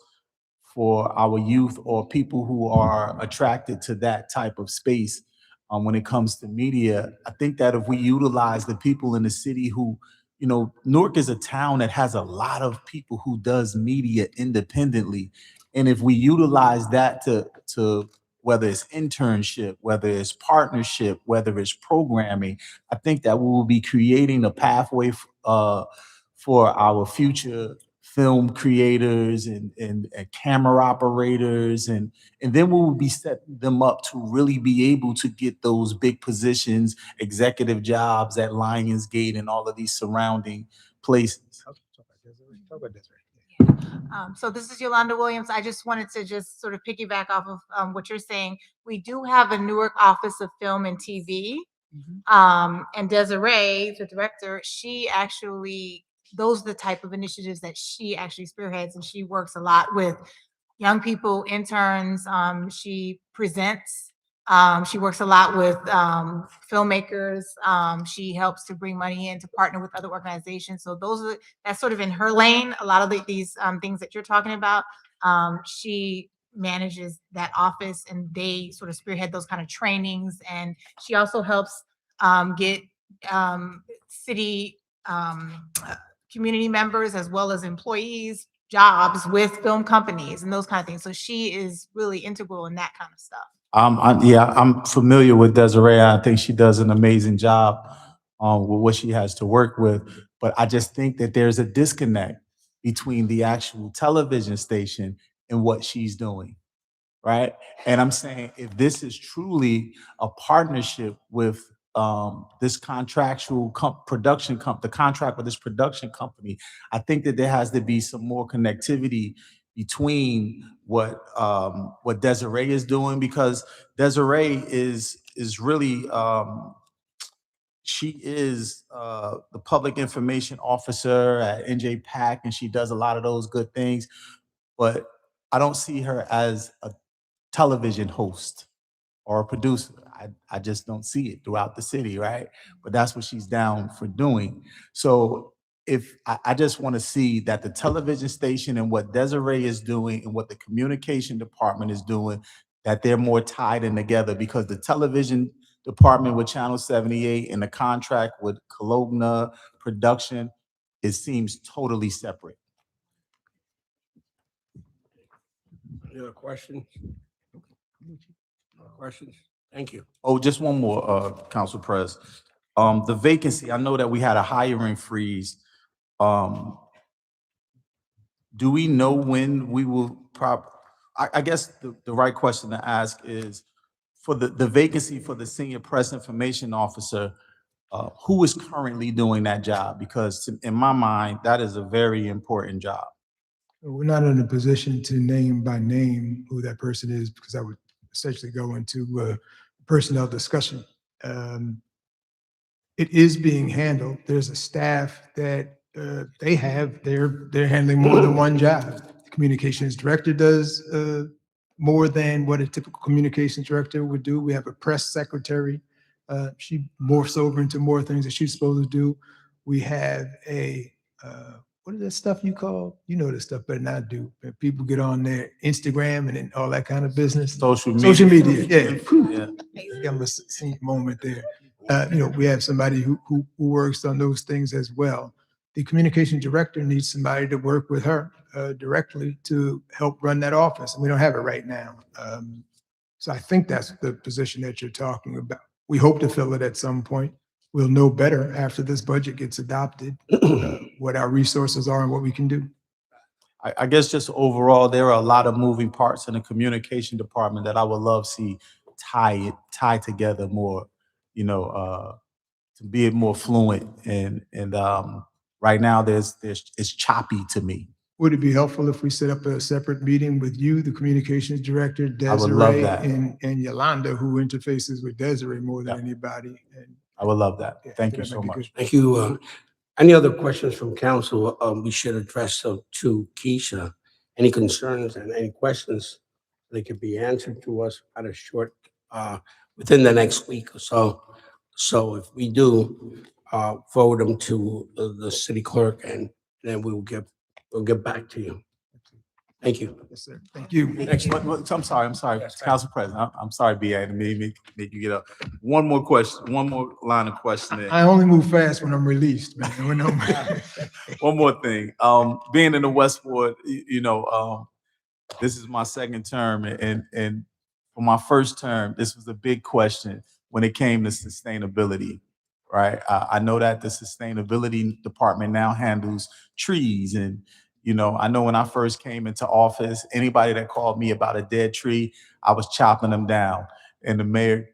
for our youth or people who are attracted to that type of space. When it comes to media, I think that if we utilize the people in the city who, Newark is a town that has a lot of people who does media independently. And if we utilize that to whether it's internship, whether it's partnership, whether it's programming, I think that we will be creating a pathway for our future film creators and camera operators, and then we will be setting them up to really be able to get those big positions, executive jobs at Lionsgate and all of these surrounding places. So this is Yolanda Williams. I just wanted to just sort of piggyback off of what you're saying. We do have a Newark Office of Film and TV. And Desiree, the director, she actually, those are the type of initiatives that she actually spearheads, and she works a lot with young people, interns. She presents. She works a lot with filmmakers. She helps to bring money in to partner with other organizations. So that's sort of in her lane. A lot of these things that you're talking about, she manages that office, and they sort of spearhead those kind of trainings. And she also helps get city community members as well as employees jobs with film companies and those kind of things. So she is really integral in that kind of stuff. I'm familiar with Desiree. I think she does an amazing job with what she has to work with. But I just think that there's a disconnect between the actual television station and what she's doing, right? And I'm saying if this is truly a partnership with this contractual the contract with this production company, I think that there has to be some more connectivity between what Desiree is doing, because Desiree is really she is the public information officer at NJPAC, and she does a lot of those good things. But I don't see her as a television host or a producer. I just don't see it throughout the city, right? But that's what she's down for doing. So if I just want to see that the television station and what Desiree is doing and what the communication department is doing, that they're more tied in together, because the television department with Channel 78 and the contract with Cologna Production, it seems totally separate. Any other questions? More questions? Thank you. Oh, just one more, Council Pres. The vacancy, I know that we had a hiring freeze. Do we know when we will I guess the right question to ask is, for the vacancy for the senior press information officer, who is currently doing that job? Because in my mind, that is a very important job. We're not in a position to name by name who that person is, because I would essentially go into personnel discussion. It is being handled. There's a staff that they're handling more than one job. The communications director does more than what a typical communications director would do. We have a press secretary. She morphs over into more things that she's supposed to do. We have a what is that stuff you call? You know this stuff better than I do. People get on their Instagram and all that kind of business. Social media. Social media, yeah. Yeah. Give them a scene moment there. We have somebody who works on those things as well. The communication director needs somebody to work with her directly to help run that office, and we don't have it right now. So I think that's the position that you're talking about. We hope to fill it at some point. We'll know better after this budget gets adopted, what our resources are and what we can do. I guess just overall, there are a lot of moving parts in the communication department that I would love to see tie together more, to be it more fluent. And right now it's choppy to me. Would it be helpful if we set up a separate meeting with you, the communications director, I would love Desiree, that. and Yolanda, who interfaces with Desiree more than anybody? And I would love that. yeah, Thank you that so might be much. good. Thank you. Any other questions from council? We should address to Keisha. Any concerns and any questions They could be answered to us at a short, within the next week or so. So if we do, forward them to the city clerk, and then we'll get back to you. Thank you. Yes, sir. Thank you. Next. I'm sorry, Council President, I'm sorry, BA, to make you get up. One more question, one more line of questioning. I only move fast when I'm released, man. When I'm- One more thing, being in the West Ward, this is my second term, and for my first term, this was a big question when it came to sustainability, right? I know that the sustainability department now handles trees, and I know when I first came into office, anybody that called me about a dead tree, I was chopping them down. And the mayor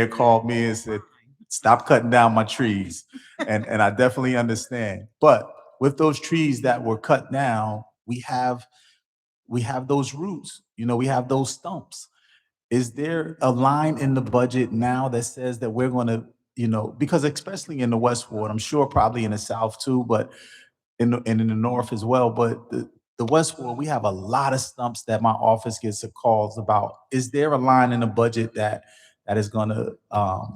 called me and said, "Stop cutting down my trees." And I definitely understand. But with those trees that were cut down, we have those roots, we have those stumps. Is there a line in the budget now that says that we're gonna, because especially in the West Ward, I'm sure probably in the South too, but in the North as well, but the West Ward, we have a lot of stumps that my office gets calls about. Is there a line in the budget that is gonna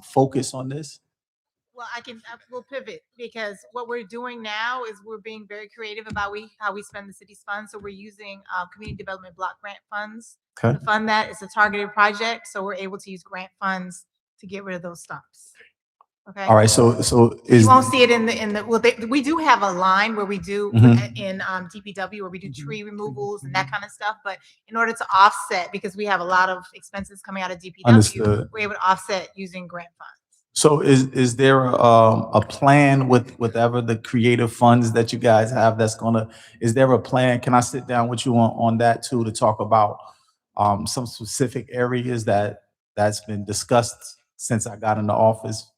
focus on this? Well, we'll pivot, because what we're doing now is we're being very creative about how we spend the city's funds. So we're using community development block grant funds Okay. to fund that. It's a targeted project, so we're able to use grant funds to get rid of those stumps. Okay. All right, so is. You won't see it in the, well, we do have a line where we do Mhm. in DPW, where we do tree removals and that kind of stuff. But in order to offset, because we have a lot of expenses coming out of DPW, Understood. we're able to offset using grant funds. So is there a plan with whatever the creative funds that you guys have is there a plan? Can I sit down with you on that too, to talk about some specific areas that's been discussed since I got into office,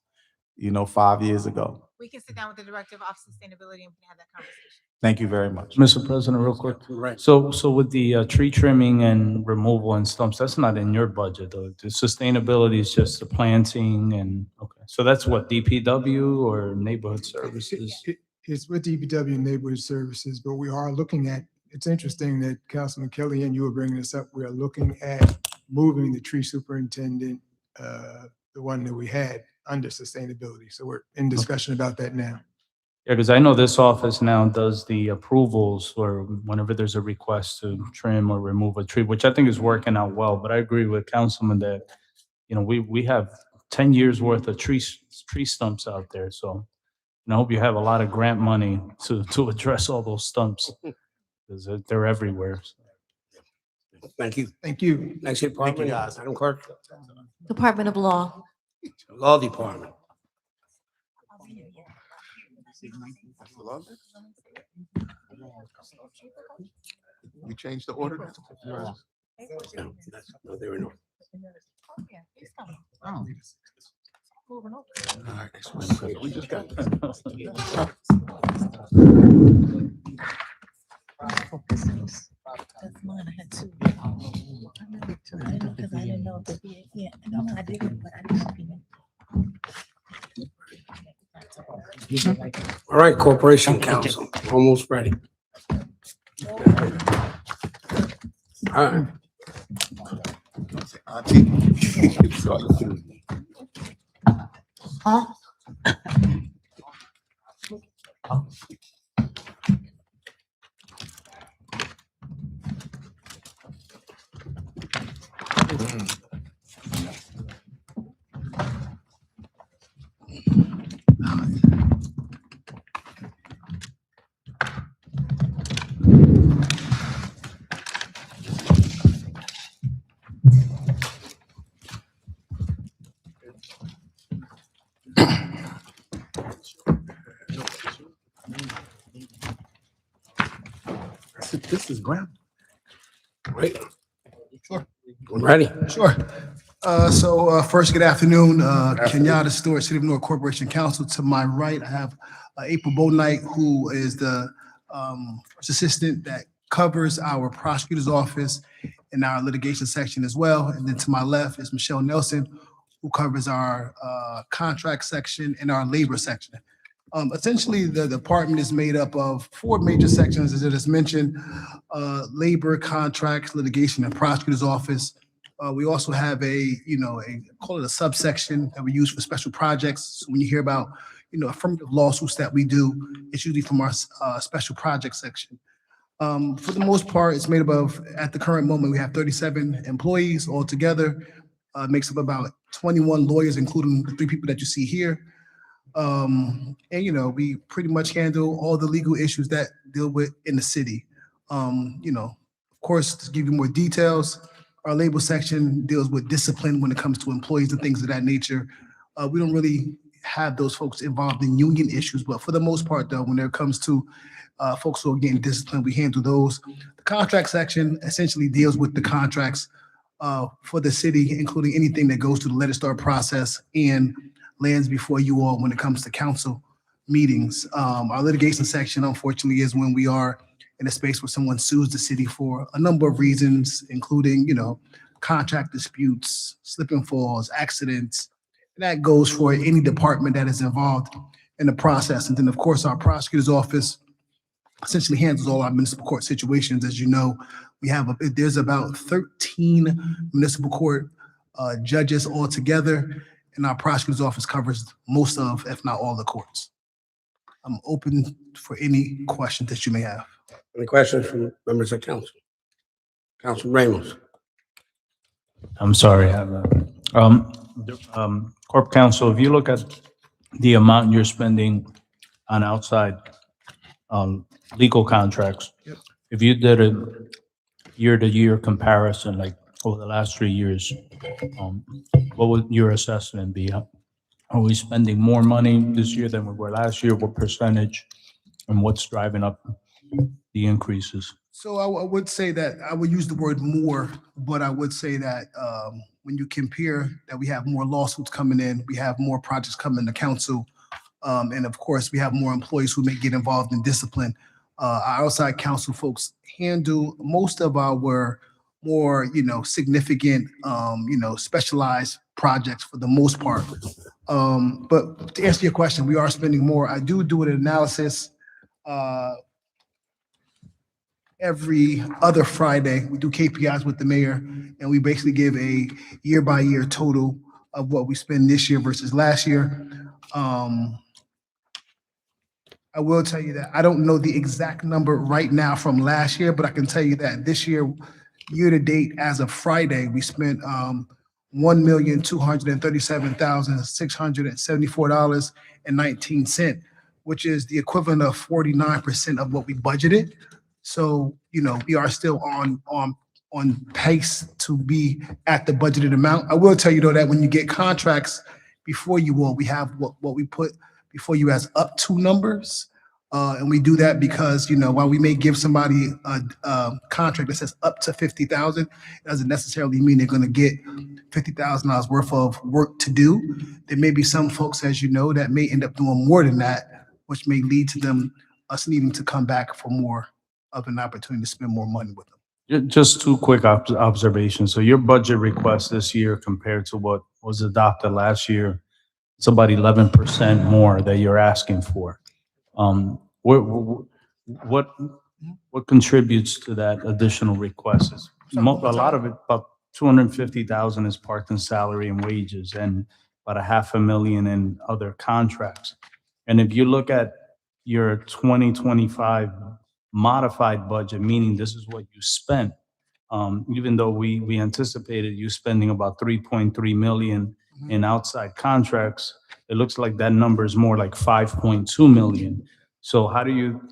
5 years ago? We can sit down with the Director of Office of Sustainability and we can have that conversation. Thank you very much. Mr. President, real quick. Right. So with the tree trimming and removal and stumps, that's not in your budget, though. The sustainability is just the planting and, okay. So that's what, DPW or neighborhood services? It's with DPW and Neighborhood Services, but we are looking at, it's interesting that Councilman Kelly and you were bringing this up. We are looking at moving the tree superintendent, the one that we had, under sustainability. So we're in discussion about that now. Yeah, because I know this office now does the approvals or whenever there's a request to trim or remove a tree, which I think is working out well. But I agree with Councilman that, we have 10 years worth of tree stumps out there. So I hope you have a lot of grant money to address all those stumps, because they're everywhere. Thank you. Thank you. Next department, Madam Clerk. Department of Law. Law Department. We changed the order? No, there were no. Oh. All right, we just got. That's mine. I had two. I didn't know, because I didn't know if the yeah, no, I didn't, but I didn't. All right, Corporation Council, almost ready. All right. Huh? This is ground. Right. Sure. I'm ready. Sure. First, good afternoon, Kenyatta Stewart, City of Newark Corporation Council. To my right, I have April Bownight, who is the first assistant that covers our prosecutor's office in our litigation section as well. And then to my left is Michelle Nelson, who covers our contract section and our labor section. Essentially, the department is made up of four major sections, as it is mentioned, labor, contracts, litigation, and prosecutor's office. We also have call it a subsection that we use for special projects. So when you hear about, affirmative lawsuits that we do, it's usually from our special project section. For the most part, it's made up of, at the current moment, we have 37 employees altogether. Makes up about 21 lawyers, including the three people that you see here. We pretty much handle all the legal issues that deal with in the city. Of course, to give you more details, our labor section deals with discipline when it comes to employees and things of that nature. We don't really have those folks involved in union issues, but for the most part, though, when it comes to folks who are getting disciplined, we handle those. The contract section essentially deals with the contracts for the city, including anything that goes through the let it start process and lands before you all when it comes to council meetings. Our litigation section, unfortunately, is when we are in a space where someone sues the city for a number of reasons, including, contract disputes, slip and falls, accidents. That goes for any department that is involved in the process. And then, of course, our prosecutor's office essentially handles all our municipal court situations. As you know, there's about 13 municipal court judges altogether, and our prosecutor's office covers most of, if not all, the courts. I'm open for any questions that you may have. Any questions from members of council? Councilman Ramos. I'm sorry, I have Corp Counsel, if you look at the amount you're spending on outside legal contracts, Yep. if you did a year-to-year comparison, like over the last 3 years, what would your assessment be? Are we spending more money this year than we were last year? What percentage? And what's driving up the increases? So I would say that I would use the word more, but I would say that when you compare that we have more lawsuits coming in, we have more projects coming to council, and of course, we have more employees who may get involved in discipline. Our outside counsel folks handle most of our more, significant, specialized projects for the most part. But to answer your question, we are spending more. I do an analysis every other Friday. We do KPIs with the mayor, and we basically give a year-by-year total of what we spend this year versus last year. I will tell you that I don't know the exact number right now from last year, but I can tell you that this year, year-to-date, as of Friday, we spent $1,237,674.19, which is the equivalent of 49% of what we budgeted. So, we are still on pace to be at the budgeted amount. I will tell you, though, that when you get contracts before you all, we have what we put before you as up to numbers. And we do that because, while we may give somebody a contract that says up to 50,000, it doesn't necessarily mean they're going to get $50,000 worth of work to do. There may be some folks, as you know, that may end up doing more than that, which may lead to us needing to come back for more of an opportunity to spend more money with them. Just two quick observations. So your budget request this year compared to what was adopted last year, it's about 11% more that you're asking for. What contributes to that additional request? A lot of it, about 250,000 is parked in salary and wages, and about $500,000 in other contracts. And if you look at your 2025 modified budget, meaning this is what you spent, even though we anticipated you spending about 3.3 million in outside contracts, it looks like that number is more like 5.2 million. So how do you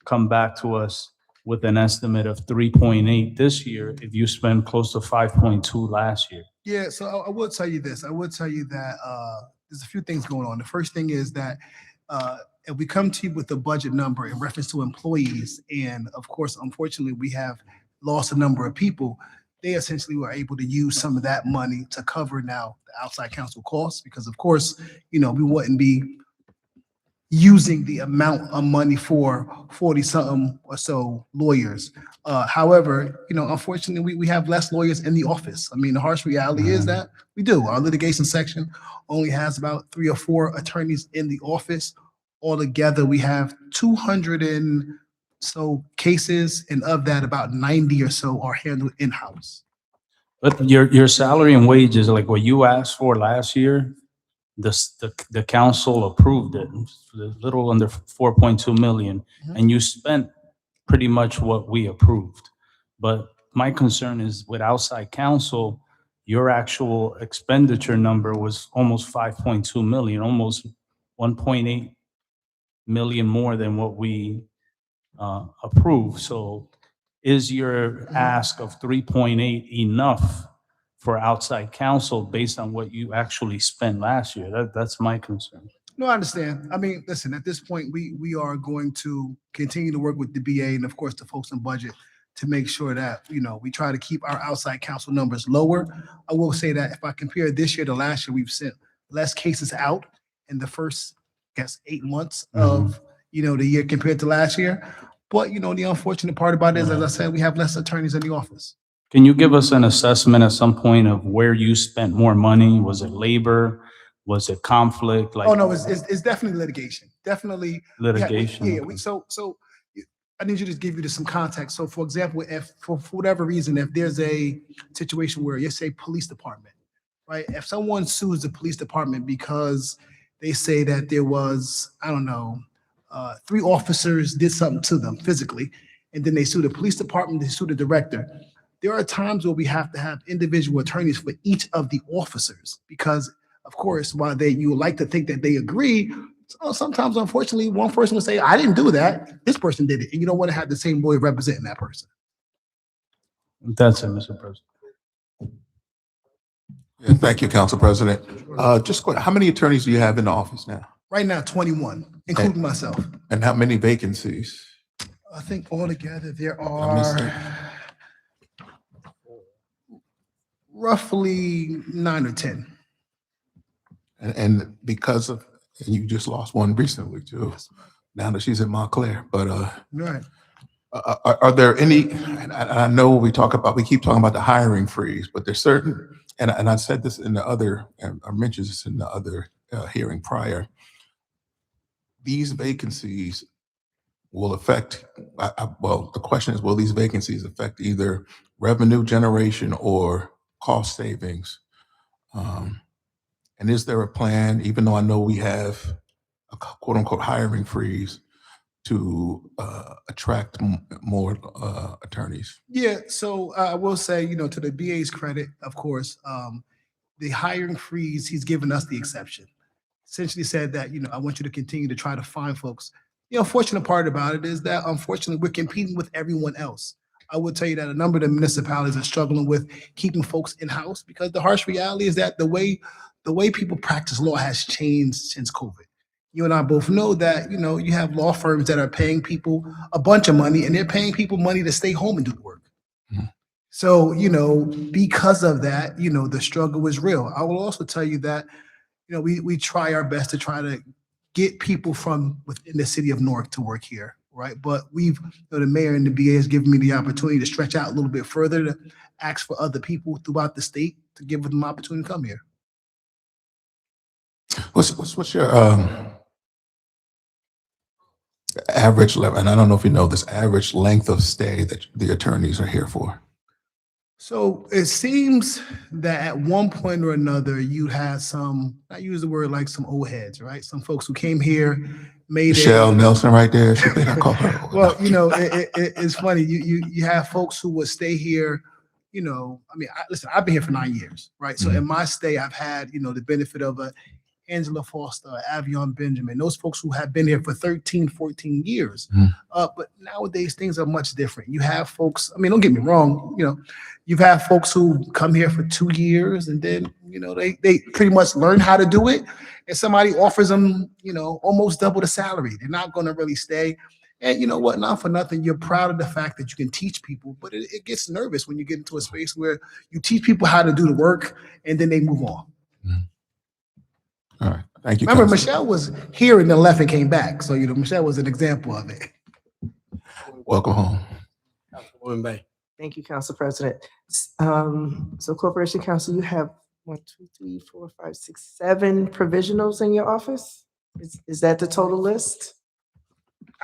come back to us with an estimate of 3.8 this year if you spent close to 5.2 last year? Yeah, so I will tell you this. I will tell you that there's a few things going on. The first thing is that if we come to you with a budget number in reference to employees, and of course, unfortunately, we have lost a number of people, they essentially were able to use some of that money to cover now the outside counsel costs, because of course, we wouldn't be using the amount of money for 40-something or so lawyers. However, unfortunately, we have less lawyers in the office. I mean, the harsh reality is that we do. Our litigation section only has about 3 or 4 attorneys in the office. altogether, we have 200 and so cases, and of that, about 90 or so are handled in-house. But your salary and wages, like what you asked for last year, the council approved it, a little under 4.2 million, and you spent pretty much what we approved. But my concern is with outside counsel, your actual expenditure number was almost 5.2 million, almost 1.8 million more than what we approved. So is your ask of 3.8 enough for outside counsel based on what you actually spent last year? That's my concern. No, I understand. I mean, listen, at this point, we are going to continue to work with the BA and of course the folks in budget to make sure that, we try to keep our outside counsel numbers lower. I will say that if I compare this year to last year, we've sent less cases out in the first, I guess, 8 months of, the year compared to last year. But, the unfortunate part about it is, as I said, we have less attorneys in the office. Can you give us an assessment at some point of where you spent more money? Was it labor? Was it conflict? Like, Oh, no, it's definitely litigation. Definitely. litigation? Yeah, Okay. so I need you to give you some context. So for example, if for whatever reason, if there's a situation where, let's say, police department, right? If someone sues the police department because they say that there was, I don't know, 3 officers did something to them physically, and then they sue the police department, they sue the director. There are times where we have to have individual attorneys for each of the officers because, of course, while you would like to think that they agree, sometimes, unfortunately, one person will say, I didn't do that. This person did it. And you don't want to have the same lawyer representing that person. That's it, Mr. President. Yeah, thank you, Council President. How many attorneys do you have in the office now? Right now, 21, including myself. And how many vacancies? I think altogether there I missed are roughly 9 or 10. And because of, and you just lost one recently too, now that she's in Montclair, but Right. are there any, and I know we keep talking about the hiring freeze, but there's certain, and I said this in the other, I mentioned this in the other hearing prior, these vacancies will affect, well, the question is, will these vacancies affect either revenue generation or cost savings? And is there a plan, even though I know we have a quote unquote hiring freeze, to attract more attorneys? Yeah, so I will say, to the BA's credit, of course, the hiring freeze, he's given us the exception. Essentially said that, I want you to continue to try to find folks. The unfortunate part about it is that unfortunately we're competing with everyone else. I will tell you that a number of the municipalities are struggling with keeping folks in-house because the harsh reality is that the way people practice law has changed since COVID. You and I both know that, you have law firms that are paying people a bunch of money and they're paying people money to stay home and do the work. So, because of that, the struggle is real. I will also tell you that, we try our best to try to get people from within the city of Newark to work here, right? But the mayor and the BA has given me the opportunity to stretch out a little bit further to ask for other people throughout the state to give them an opportunity to come here. What's your average level, and I don't know if you know this, average length of stay that the attorneys are here for? So it seems that at one point or another, you had some, I use the word like some old heads, right? Some folks who came here, made Michelle Nelson right there. She think I call her. Well, it's funny. You have folks who would stay here, listen, I've been here for 9 years, right? So in my stay, I've had, the benefit of Angela Foster, Avion Benjamin, those folks who have been here for 13, 14 years. But nowadays, things are much different. You have folks, don't get me wrong, you've had folks who come here for 2 years and then, they pretty much learn how to do it. And somebody offers them, almost double the salary. They're not going to really stay. And you know what, not for nothing, you're proud of the fact that you can teach people, but it gets nervous when you get into a space where you teach people how to do the work and then they move on. All right, thank you. Remember, Councilman. Michelle was here and then left and came back. So, Michelle was an example of it. Welcome home. Councilwoman Bay. Thank you, Council President. So Corporation Council, you have 1, 2, 3, 4, 5, 6, 7 provisionals in your office? Is that the total list?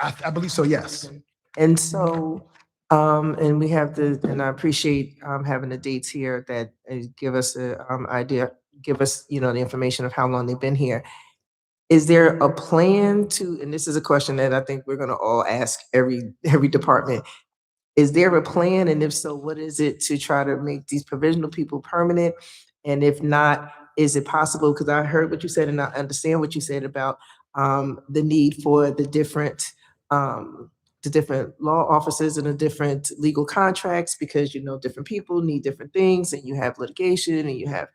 I believe so, yes. And so, and we have and I appreciate, having the dates here that give us a, idea, give us, the information of how long they've been here. Is there a plan to, and this is a question that I think we're gonna all ask every department. Is there a plan? And if so, what is it to try to make these provisional people permanent? And if not, is it possible? Because I heard what you said and I understand what you said about the need for the different law offices and the different legal contracts, because different people need different things, and you have litigation and you have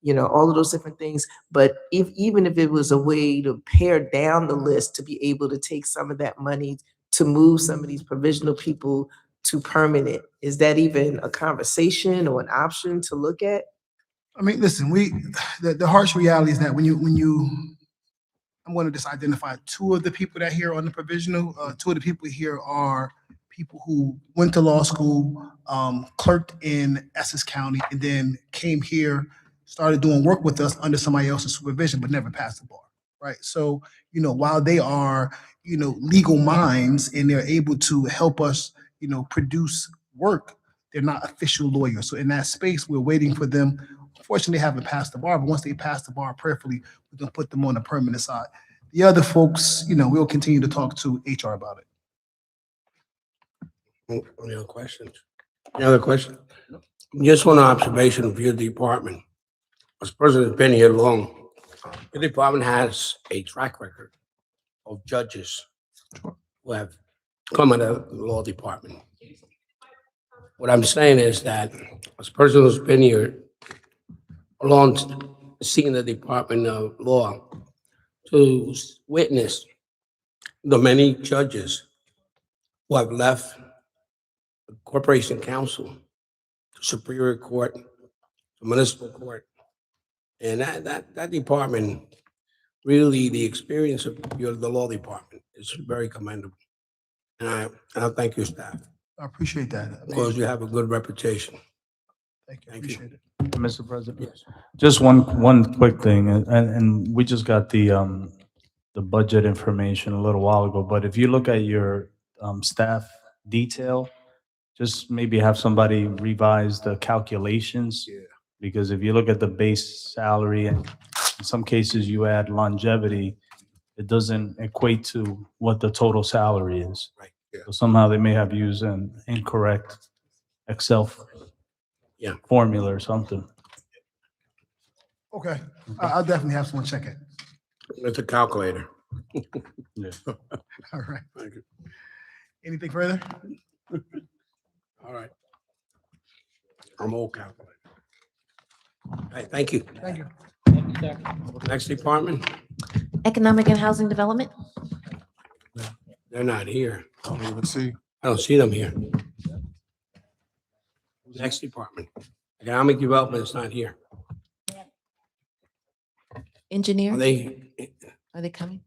all of those different things. But even if it was a way to pare down the list to be able to take some of that money to move some of these provisional people to permanent, is that even a conversation or an option to look at? I mean, listen, the harsh reality is that I'm going to just identify two of the people that here on the provisional. Two of the people here are people who went to law school, clerked in Essex County, and then came here, started doing work with us under somebody else's supervision, but never passed the bar, right? So, while they are, legal minds and they're able to help us, produce work, they're not official lawyers. So in that space, we're waiting for them. Unfortunately, they haven't passed the bar, but once they pass the bar prayerfully, we're gonna put them on the permanent side. The other folks, we'll continue to talk to HR about it. Any other questions? Any other questions? Just one observation of your department. As person has been here long, your department has a track record of judges who have come out of the law department. What I'm saying is that as a person who's been here along, seeing the Department of Law, to witness the many judges who have left the Corporation Council, Superior Court, the Municipal Court, and that department, really, the experience of the law department is very commendable. And I thank your staff I appreciate that. because you have a good reputation. Thank you. I Thank you. appreciate it. Mr. President, Yes. just one quick thing, and we just got the budget information a little while ago, but if you look at your staff detail, just maybe have somebody revise the calculations. Yeah. Because if you look at the base salary, and in some cases you add longevity, it doesn't equate to what the total salary is. Right. Yeah. So somehow they may have used an incorrect Excel Yeah. formula or something. Okay, I'll definitely have someone check it. It's a calculator. Yeah. All right. Thank you. Anything further? All right. I'm old calculator. All right, thank you. Thank you. Next department, Economic and Housing Development? they're not here. Don't even see. I don't see them here. Next department, Economic Development is not here. Engineer? Are they Are they coming?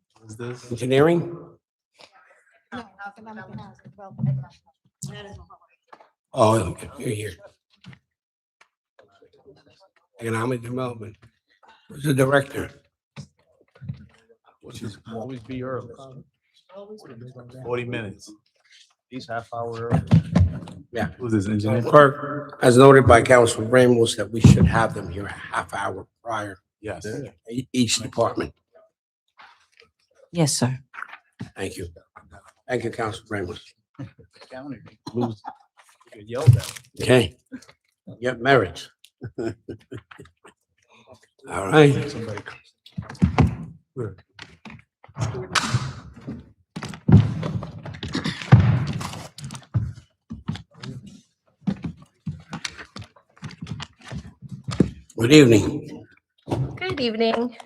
engineering? Oh, you're here. Economic Development. Who's the director? Always be early. 40 minutes. These half hour early. Yeah. Who's this engineer? Clerk, as noted by Councilman Ramos, that we should have them here a half hour prior, Yes. each department. Yes, sir. Thank you. Thank you, Councilman Ramos. County, lose, get yelled at. Okay. Get marriage. All right. Somebody- Good evening. Good evening,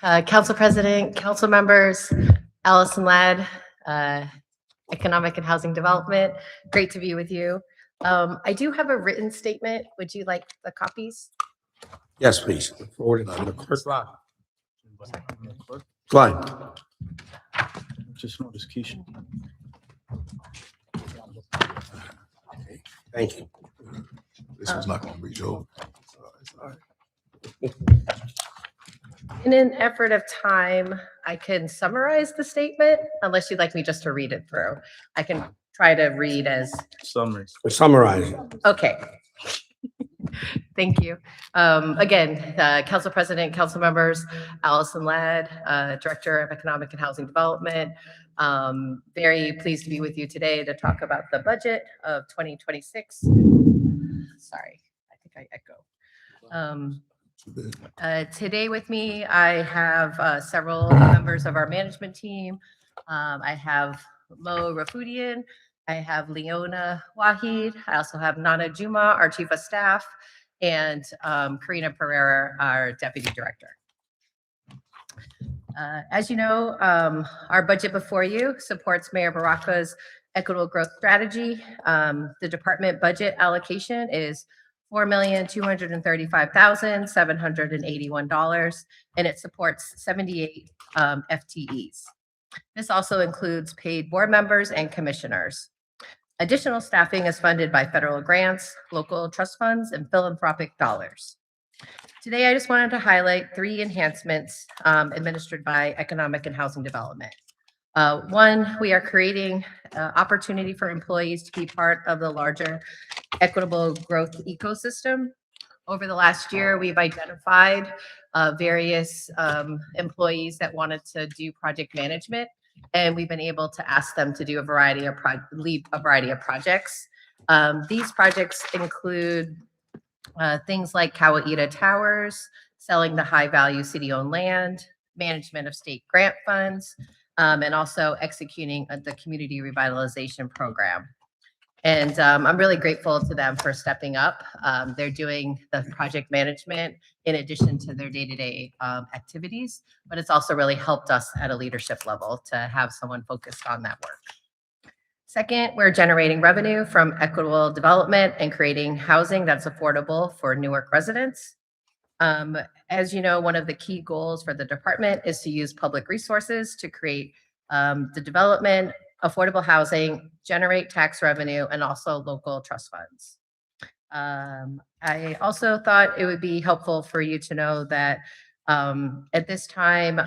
Council President, council members, Allison Ladd, Economic and Housing Development. Great to be with you. I do have a written statement. Would you like the copies? Yes, please. Forward it to the clerk. Slide. Just noticed Keisha. Thank you. This was not gonna reach over. In an effort of time, I can summarize the statement unless you'd like me just to read it through. I can try to read as, Summary. Summarize. okay. Thank you. Again, Council President, council members, Allison Ladd, Director of Economic and Housing Development. Very pleased to be with you today to talk about the budget of 2026. Sorry, I think I echo. Today with me, I have several members of our management team. I have Mo Rafudian, I have Leona Wahid, I also have Nana Juma, our Chief of Staff, and Karina Pereira, our Deputy Director. As you know, our budget before you supports Mayor Baraka's equitable growth strategy. The department budget allocation is $4,235,781, and it supports 78 FTEs. This also includes paid board members and commissioners. Additional staffing is funded by federal grants, local trust funds, and philanthropic dollars. Today, I just wanted to highlight 3 enhancements administered by Economic and Housing Development. One, we are creating opportunity for employees to be part of the larger equitable growth ecosystem. Over the last year, we've identified various employees that wanted to do project management, and we've been able to ask them to do lead a variety of projects. These projects include things like Kawaida Towers, selling the high-value city-owned land, management of state grant funds, and also executing the community revitalization program. And I'm really grateful to them for stepping up. They're doing the project management in addition to their day-to-day activities, but it's also really helped us at a leadership level to have someone focused on that work. Second, we're generating revenue from equitable development and creating housing that's affordable for Newark residents. As you know, one of the key goals for the department is to use public resources to create the development, affordable housing, generate tax revenue, and also local trust funds. I also thought it would be helpful for you to know that at this time,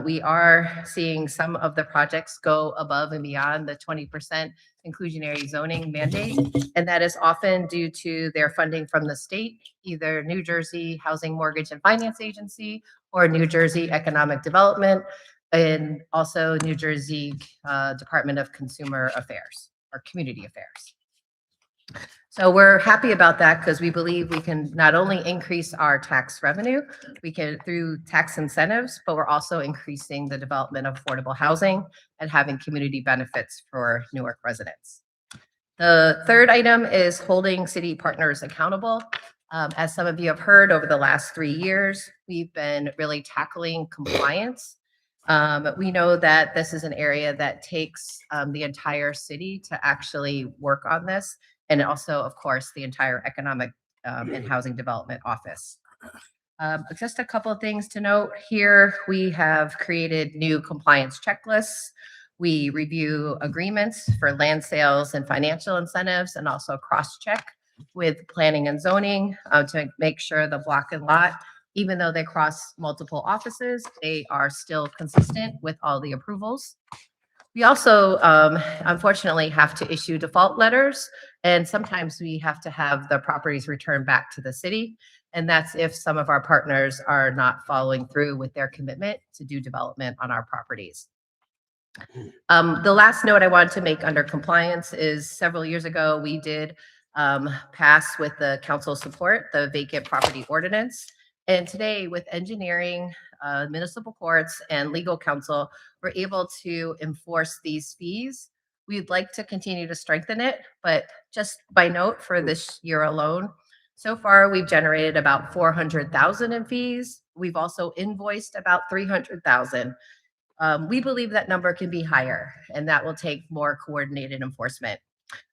we are seeing some of the projects go above and beyond the 20% inclusionary zoning mandate, and that is often due to their funding from the state, either New Jersey Housing Mortgage and Finance Agency or New Jersey Economic Development, and also New Jersey Department of Consumer Affairs or Community Affairs. So we're happy about that because we believe we can not only increase our tax revenue, we can through tax incentives, but we're also increasing the development of affordable housing and having community benefits for Newark residents. The third item is holding city partners accountable. As some of you have heard over the last 3 years, we've been really tackling compliance. We know that this is an area that takes the entire city to actually work on this, and also, of course, the entire Economic and Housing Development Office. Just a couple of things to note here. We have created new compliance checklists. We review agreements for land sales and financial incentives, and also cross-check with planning and zoning to make sure the block and lot, even though they cross multiple offices, they are still consistent with all the approvals. We also, unfortunately, have to issue default letters, and sometimes we have to have the properties returned back to the city, and that's if some of our partners are not following through with their commitment to do development on our properties. The last note I wanted to make under compliance is several years ago, we did pass with the council support, the vacant property ordinance. And today with engineering, municipal courts, and legal counsel, we're able to enforce these fees. We'd like to continue to strengthen it, but just by note for this year alone, so far we've generated about $400,000 in fees. We've also invoiced about $300,000. We believe that number can be higher, and that will take more coordinated enforcement.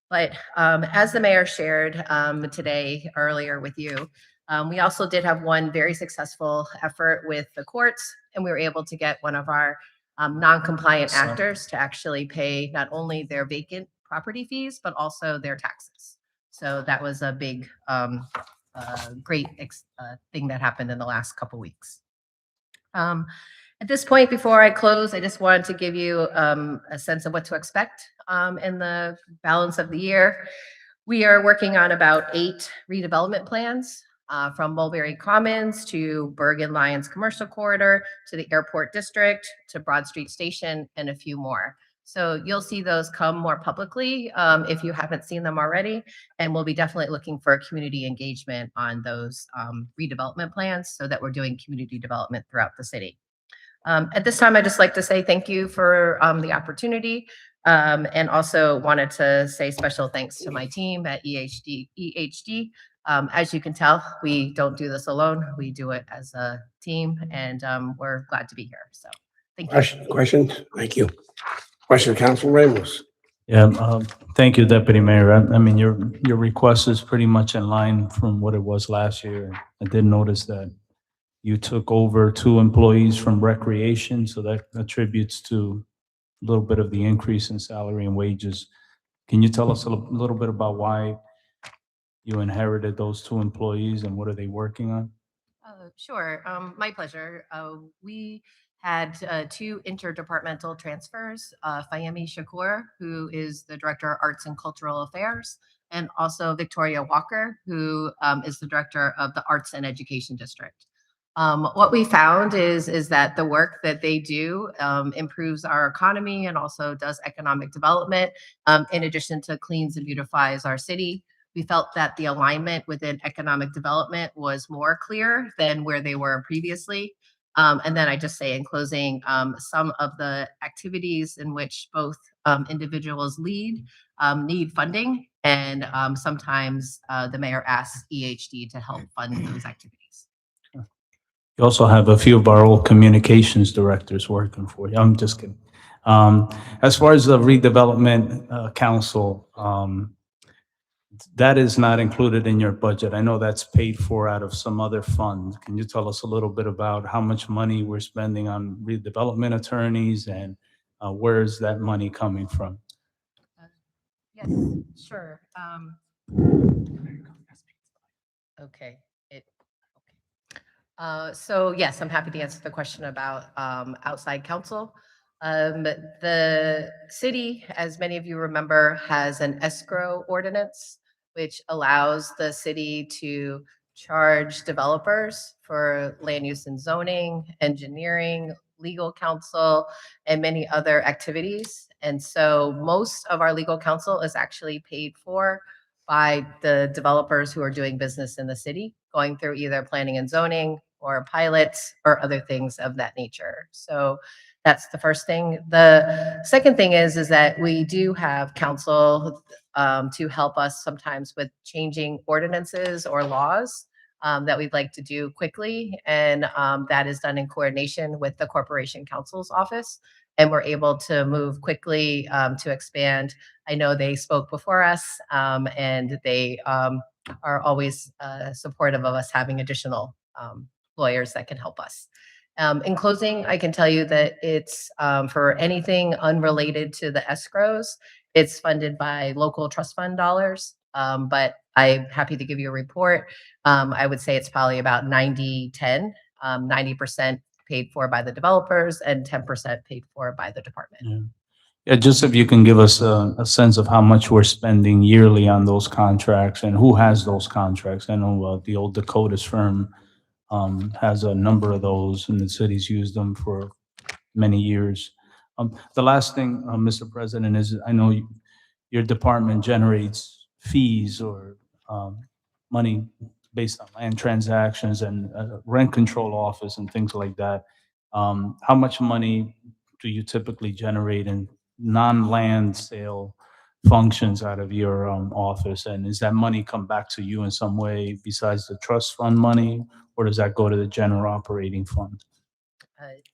But as the mayor shared today earlier with you, we also did have one very successful effort with the courts, and we were able to get one of our non-compliant actors to actually pay not only their vacant property fees, but also their taxes. So that was a big, great thing that happened in the last couple weeks. Um, At this point, before I close, I just wanted to give you a sense of what to expect in the balance of the year. We are working on about 8 redevelopment plans, from Mulberry Commons to Bergen Lions Commercial Corridor to the Airport District to Broad Street Station and a few more. So you'll see those come more publicly if you haven't seen them already. And we'll be definitely looking for community engagement on those redevelopment plans so that we're doing community development throughout the city. At this time, I'd just like to say thank you for the opportunity, and also wanted to say special thanks to my team at EHD. As you can tell, we don't do this alone. We do it as a team, and we're glad to be here. So thank you. Questions? Thank you. Question, Council Ramos. Yeah, thank you, Deputy Mayor. I mean, your request is pretty much in line from what it was last year. I did notice that you took over 2 employees from recreation, so that attributes to a little bit of the increase in salary and wages. Can you tell us a little bit about why you inherited those 2 employees and what are they working on? Sure, my pleasure. We had 2 interdepartmental transfers, Fayemi Shakur, who is the Director of Arts and Cultural Affairs, and also Victoria Walker, who is the Director of the Arts and Education District. What we found is that the work that they do improves our economy and also does economic development, in addition to cleans and beautifies our city. We felt that the alignment within economic development was more clear than where they were previously. And then I just say in closing, some of the activities in which both individuals lead need funding, and sometimes the mayor asks EHD to help fund those activities. You also have a few of our old communications directors working for you. I'm just kidding. As far as the redevelopment council, that is not included in your budget. I know that's paid for out of some other fund. Can you tell us a little bit about how much money we're spending on redevelopment attorneys and where is that money coming from? Yes, sure. Okay. So yes, I'm happy to answer the question about outside counsel. The city, as many of you remember, has an escrow ordinance, which allows the city to charge developers for land use and zoning, engineering, legal counsel, and many other activities. And so most of our legal counsel is actually paid for by the developers who are doing business in the city, going through either planning and zoning or pilots or other things of that nature. So that's the first thing. The second thing is that we do have counsel to help us sometimes with changing ordinances or laws that we'd like to do quickly. And that is done in coordination with the Corporation Counsel's Office. And we're able to move quickly to expand. I know they spoke before us, and they are always supportive of us having additional lawyers that can help us. In closing, I can tell you that it's for anything unrelated to the escrows, it's funded by local trust fund dollars. But I'm happy to give you a report. I would say it's probably about 90-10, 90% paid for by the developers and 10% paid for by the department. Yeah, just if you can give us a sense of how much we're spending yearly on those contracts and who has those contracts. I know the old Dakota's firm has a number of those and the city's used them for many years. The last thing, Mr. President, is I know your department generates fees or money based on land transactions and rent control office and things like that. How much money do you typically generate in non-land sale functions out of your office? And is that money come back to you in some way besides the trust fund money, or does that go to the general operating fund?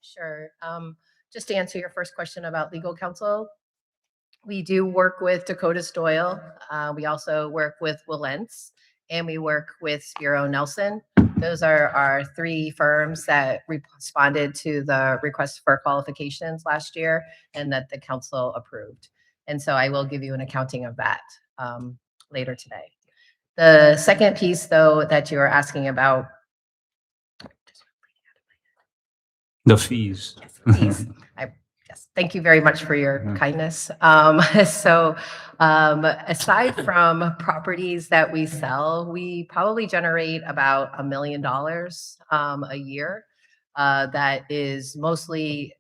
Sure. Just to answer your first question about legal counsel, we do work with Dakota Doyle. We also work with Willents, and we work with Spiro Nelson. Those are our 3 firms that responded to the request for qualifications last year and that the council approved. And so I will give you an accounting of that later today. The second piece, though, that you are asking about, The fees. Fees. Yes, thank you very much for your Mhm. kindness. Aside from properties that we sell, we probably generate about $1 million a year. That is mostly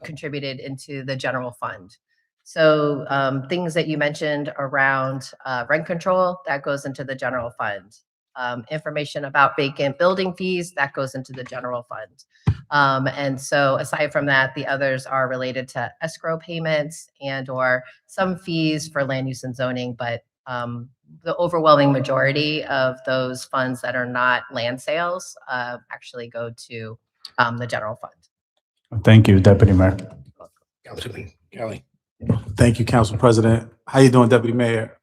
contributed into the general fund. So things that you mentioned around rent control, that goes into the general fund. Information about vacant building fees, that goes into the general fund. And so aside from that, the others are related to escrow payments and or some fees for land use and zoning, but the overwhelming majority of those funds that are not land sales actually go to the general fund. Thank you, Deputy Mayor. Councilman Kelly. Thank you, Council President. How you doing, Deputy Mayor?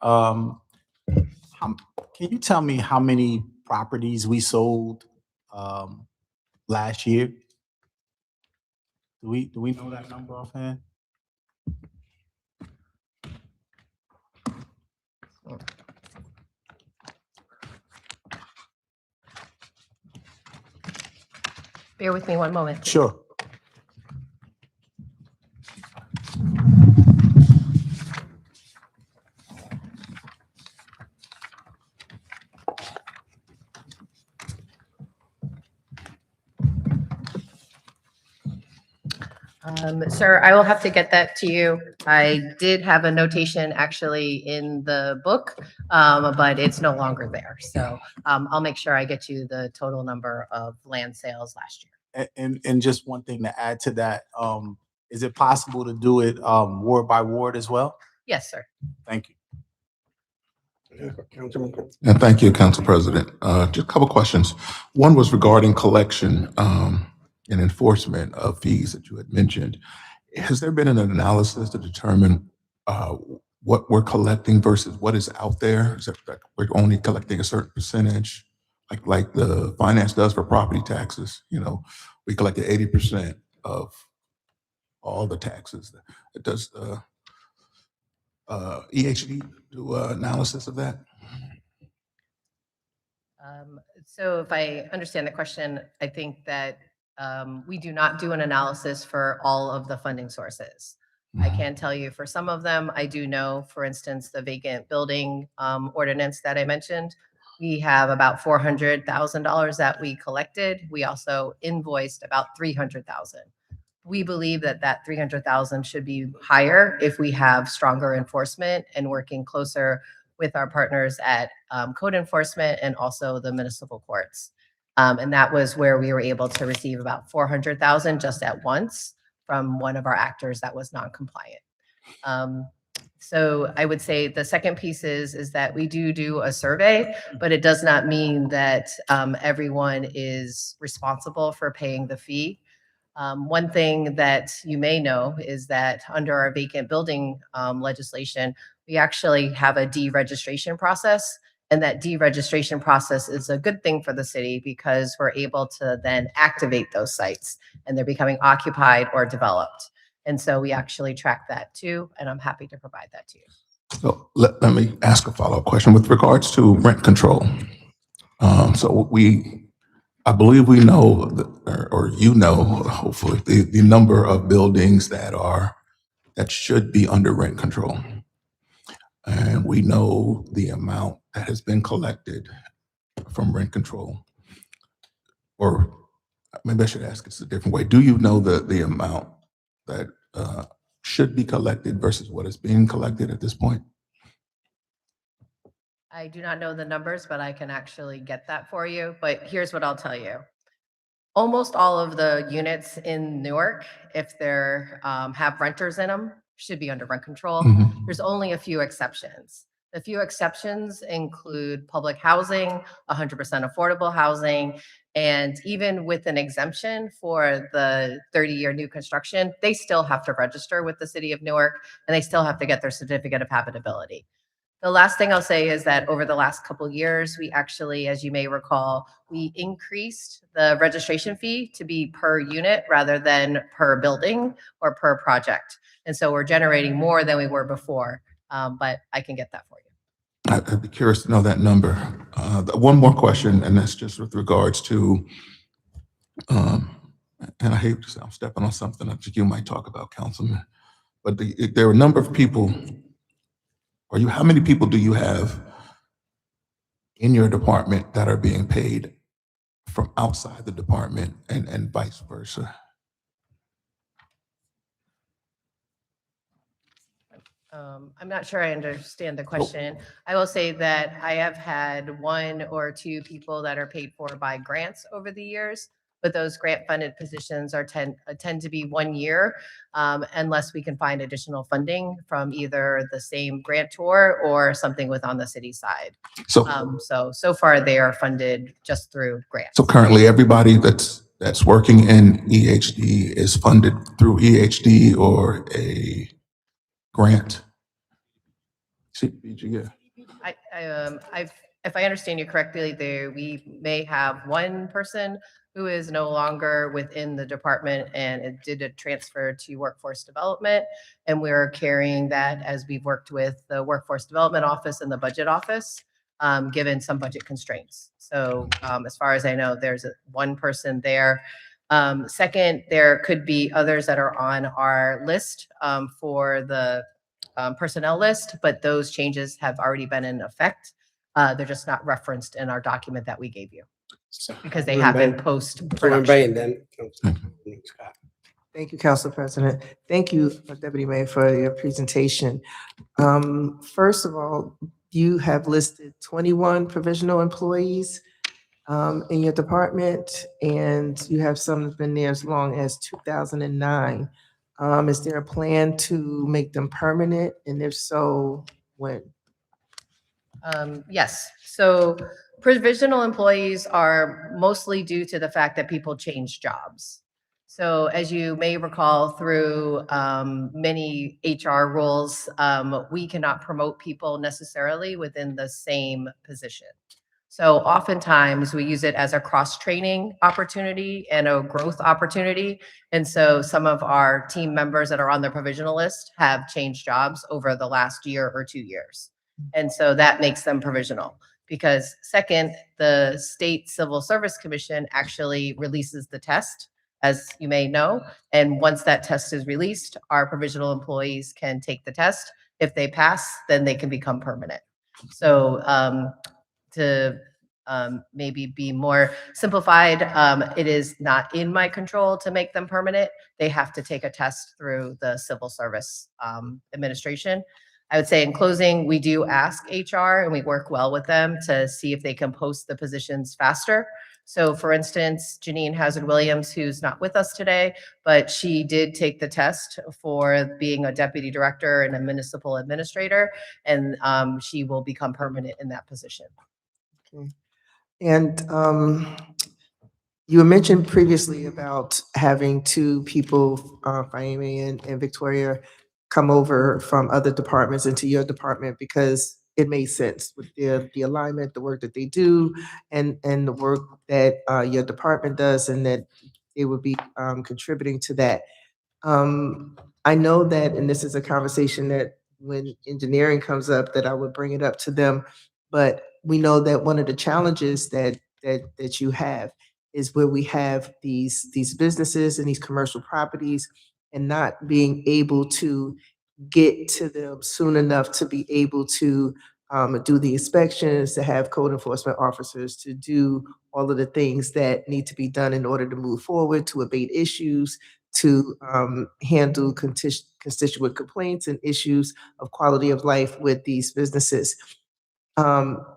Can you tell me how many properties we sold last year? Do we know that number offhand? Bear with me one moment. Sure. Sir, I will have to get that to you. I did have a notation actually in the book, but it's no longer there. So I'll make sure I get you the total number of land sales last year. And just one thing to add to that, is it possible to do it ward by ward as well? Yes, sir. Thank you. Councilman. And thank you, Council President. Just a couple questions. One was regarding collection and enforcement of fees that you had mentioned. Has there been an analysis to determine what we're collecting versus what is out there? Is it like we're only collecting a certain percentage, like the finance does for property taxes? You know, we collected 80% of all the taxes. Does EHD do analysis of that? So if I understand the question, I think that we do not do an analysis for all of the funding sources. I can tell you for some of them, I do know, for instance, the vacant building ordinance that I mentioned, we have about $400,000 that we collected. We also invoiced about $300,000. We believe that that $300,000 should be higher if we have stronger enforcement and working closer with our partners at code enforcement and also the municipal courts. And that was where we were able to receive about $400,000 just at once from one of our actors that was non-compliant. So I would say the second piece is that we do a survey, but it does not mean that everyone is responsible for paying the fee. One thing that you may know is that under our vacant building legislation, we actually have a deregistration process. And that deregistration process is a good thing for the city because we're able to then activate those sites and they're becoming occupied or developed. And so we actually track that too, and I'm happy to provide that to you. So let me ask a follow-up question with regards to rent control. I believe we know, or you know, hopefully, the number of buildings that should be under rent control. And we know the amount that has been collected from rent control. Or maybe I should ask this a different way. Do you know the amount that should be collected versus what is being collected at this point? I do not know the numbers, but I can actually get that for you. But here's what I'll tell you. Almost all of the units in Newark, if they're have renters in them, should be under rent control. There's only a few exceptions. The few exceptions include public housing, 100% affordable housing, and even with an exemption for the 30-year new construction, they still have to register with the city of Newark and they still have to get their certificate of habitability. The last thing I'll say is that over the last couple of years, we actually, as you may recall, we increased the registration fee to be per unit rather than per building or per project. And so we're generating more than we were before, but I can get that for you. I'd be curious to know that number. One more question, and that's just with regards to, and and I hate to say I'm stepping on something that you might talk about, Councilman, but there are a number of people, how many people do you have in your department that are being paid from outside the department and vice versa? I'm not sure I understand the question. I will say that I have had one or two people that are paid for by grants over the years, but those grant-funded positions tend to be 1 year, unless we can find additional funding from either the same grantor or something with on the city side. So, So far they are funded just through grants. so currently everybody that's working in EHD is funded through EHD or a grant? CDBG, yeah. If I understand you correctly, we may have one person who is no longer within the department and it did a transfer to workforce development. And we're carrying that as we've worked with the workforce development office and the budget office, given some budget constraints. So as far as I know, there's one person there. Second, there could be others that are on our list for the personnel list, but those changes have already been in effect. They're just not referenced in our document that we gave you because they happen post-production. Thank you, Council President. Thank you, Deputy Mayor, for your presentation. First of all, you have listed 21 provisional employees in your department, and you have some that's been there as long as 2009. Is there a plan to make them permanent? And if so, when? Yes, so provisional employees are mostly due to the fact that people change jobs. So as you may recall through many HR roles, we cannot promote people necessarily within the same position. So oftentimes we use it as a cross-training opportunity and a growth opportunity. And so some of our team members that are on the provisional list have changed jobs over the last year or 2 years. And so that makes them provisional. Because second, the State Civil Service Commission actually releases the test, as you may know. And once that test is released, our provisional employees can take the test. If they pass, then they can become permanent. So to maybe be more simplified, it is not in my control to make them permanent. They have to take a test through the Civil Service Administration. I would say in closing, we do ask HR and we work well with them to see if they can post the positions faster. So for instance, Janine Hazard-Williams, who's not with us today, but she did take the test for being a deputy director and a municipal administrator, and she will become permanent in that position. Okay. And you mentioned previously about having two people, Fahimi and Victoria, come over from other departments into your department because it made sense with the alignment, the work that they do, and the work that your department does, and that it would be contributing to that. I know that, and this is a conversation that when engineering comes up, that I would bring it up to them, but we know that one of the challenges that you have is where we have these businesses and these commercial properties and not being able to get to them soon enough to be able to do the inspections, to have code enforcement officers to do all of the things that need to be done in order to move forward, to abate issues, to handle constituent complaints and issues of quality of life with these businesses.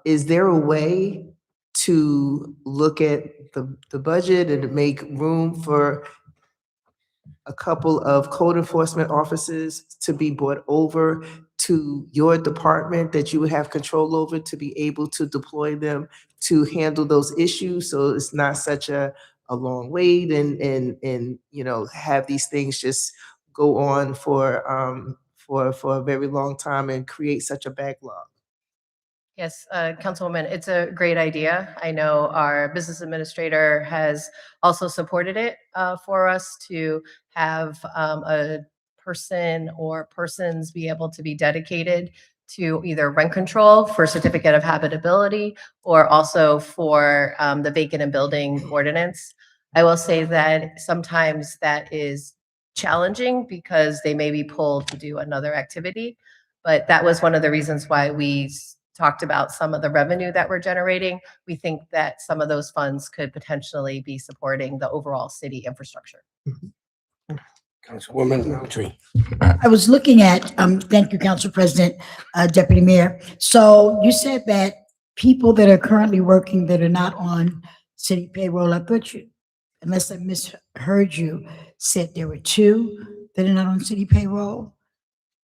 Is there a way to look at the budget and to make room for a couple of code enforcement officers to be brought over to your department that you would have control over, to be able to deploy them to handle those issues, so it's not such a long wait and you know, have these things just go on for a very long time and create such a backlog? Yes, Councilwoman, it's a great idea. I know our business administrator has also supported it for us to have a person or persons be able to be dedicated to either rent control for certificate of habitability or also for the vacant and building ordinance. I will say that sometimes that is challenging because they may be pulled to do another activity. But that was one of the reasons why we talked about some of the revenue that we're generating. We think that some of those funds could potentially be supporting the overall city infrastructure. Councilwoman Roundtree. I was looking at, thank you, Council President, Deputy Mayor. So you said that people that are currently working that are not on city payroll, I thought you, unless I misheard you, said there were 2 that are not on city payroll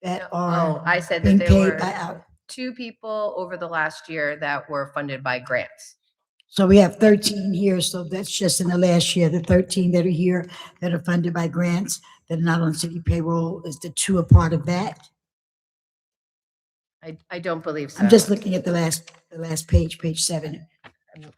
that Oh, are I said being that there paid by were out. 2 people over the last year that were funded by grants. So we have 13 here, so that's just in the last year, the 13 that are here that are funded by grants that are not on city payroll, is the 2 a part of that? I don't believe so. I'm just looking at the last page, page 7.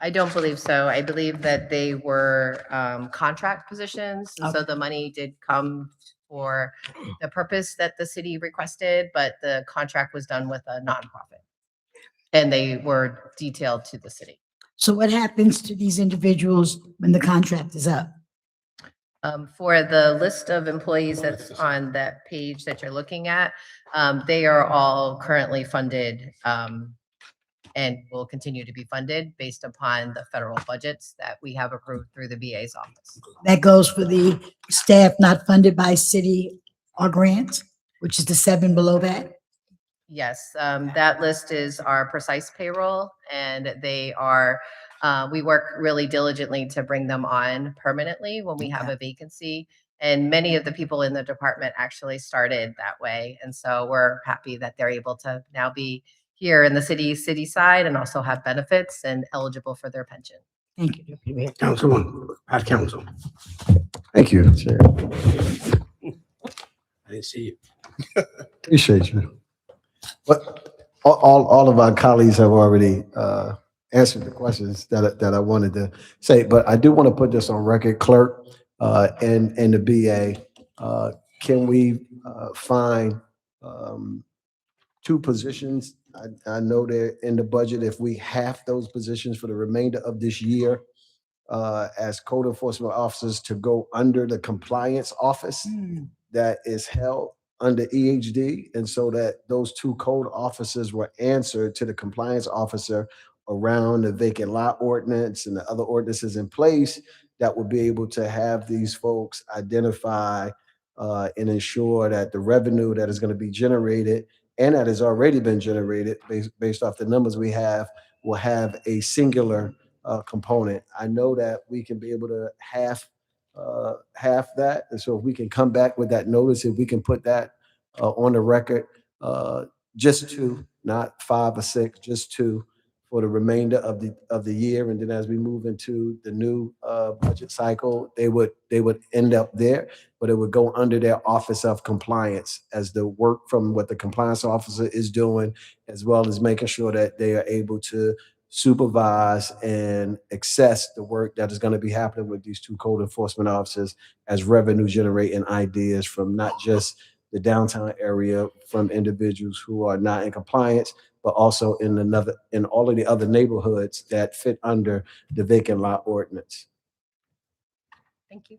I don't believe so. I believe that they were contract positions. And so Okay. the money did come for the purpose that the city requested, but the contract was done with a nonprofit. And they were detailed to the city. So what happens to these individuals when the contract is up? For the list of employees that's on that page that you're looking at, they are all currently funded and will continue to be funded based upon the federal budgets that we have approved through the VA's office. That goes for the staff not funded by city or grants, which is the 7 below that? Yes, that list is our precise payroll, and they are, we work really diligently to bring them on permanently when we have a vacancy. And many of the people in the department actually started that way. And so we're happy that they're able to now be here in the city side and also have benefits and eligible for their pension. Thank you, Deputy Mayor. Councilwoman, Council. Thank you, Chair. I didn't see you. Appreciate you. But all of our colleagues have already answered the questions that I wanted to say, but I do want to put this on record, clerk and the BA. Can we find 2 positions? I know they're in the budget. If we have those positions for the remainder of this year as code enforcement officers to go under the compliance office that is held under EHD, and so that those 2 code officers were answered to the compliance officer around the vacant lot ordinance and the other ordinances in place that would be able to have these folks identify and ensure that the revenue that is going to be generated and that has already been generated based off the numbers we have will have a singular component. I know that we can be able to half that. And so if we can come back with that notice, if we can put that on the record, just 2, not 5 or 6, just 2 for the remainder of the year. And then as we move into the new budget cycle, they would end up there, but it would go under their Office of Compliance as the work from what the compliance officer is doing, as well as making sure that they are able to supervise and assess the work that is going to be happening with these 2 code enforcement officers as revenue generating ideas from not just the downtown area from individuals who are not in compliance, but also in all of the other neighborhoods that fit under the vacant lot ordinance. Thank you.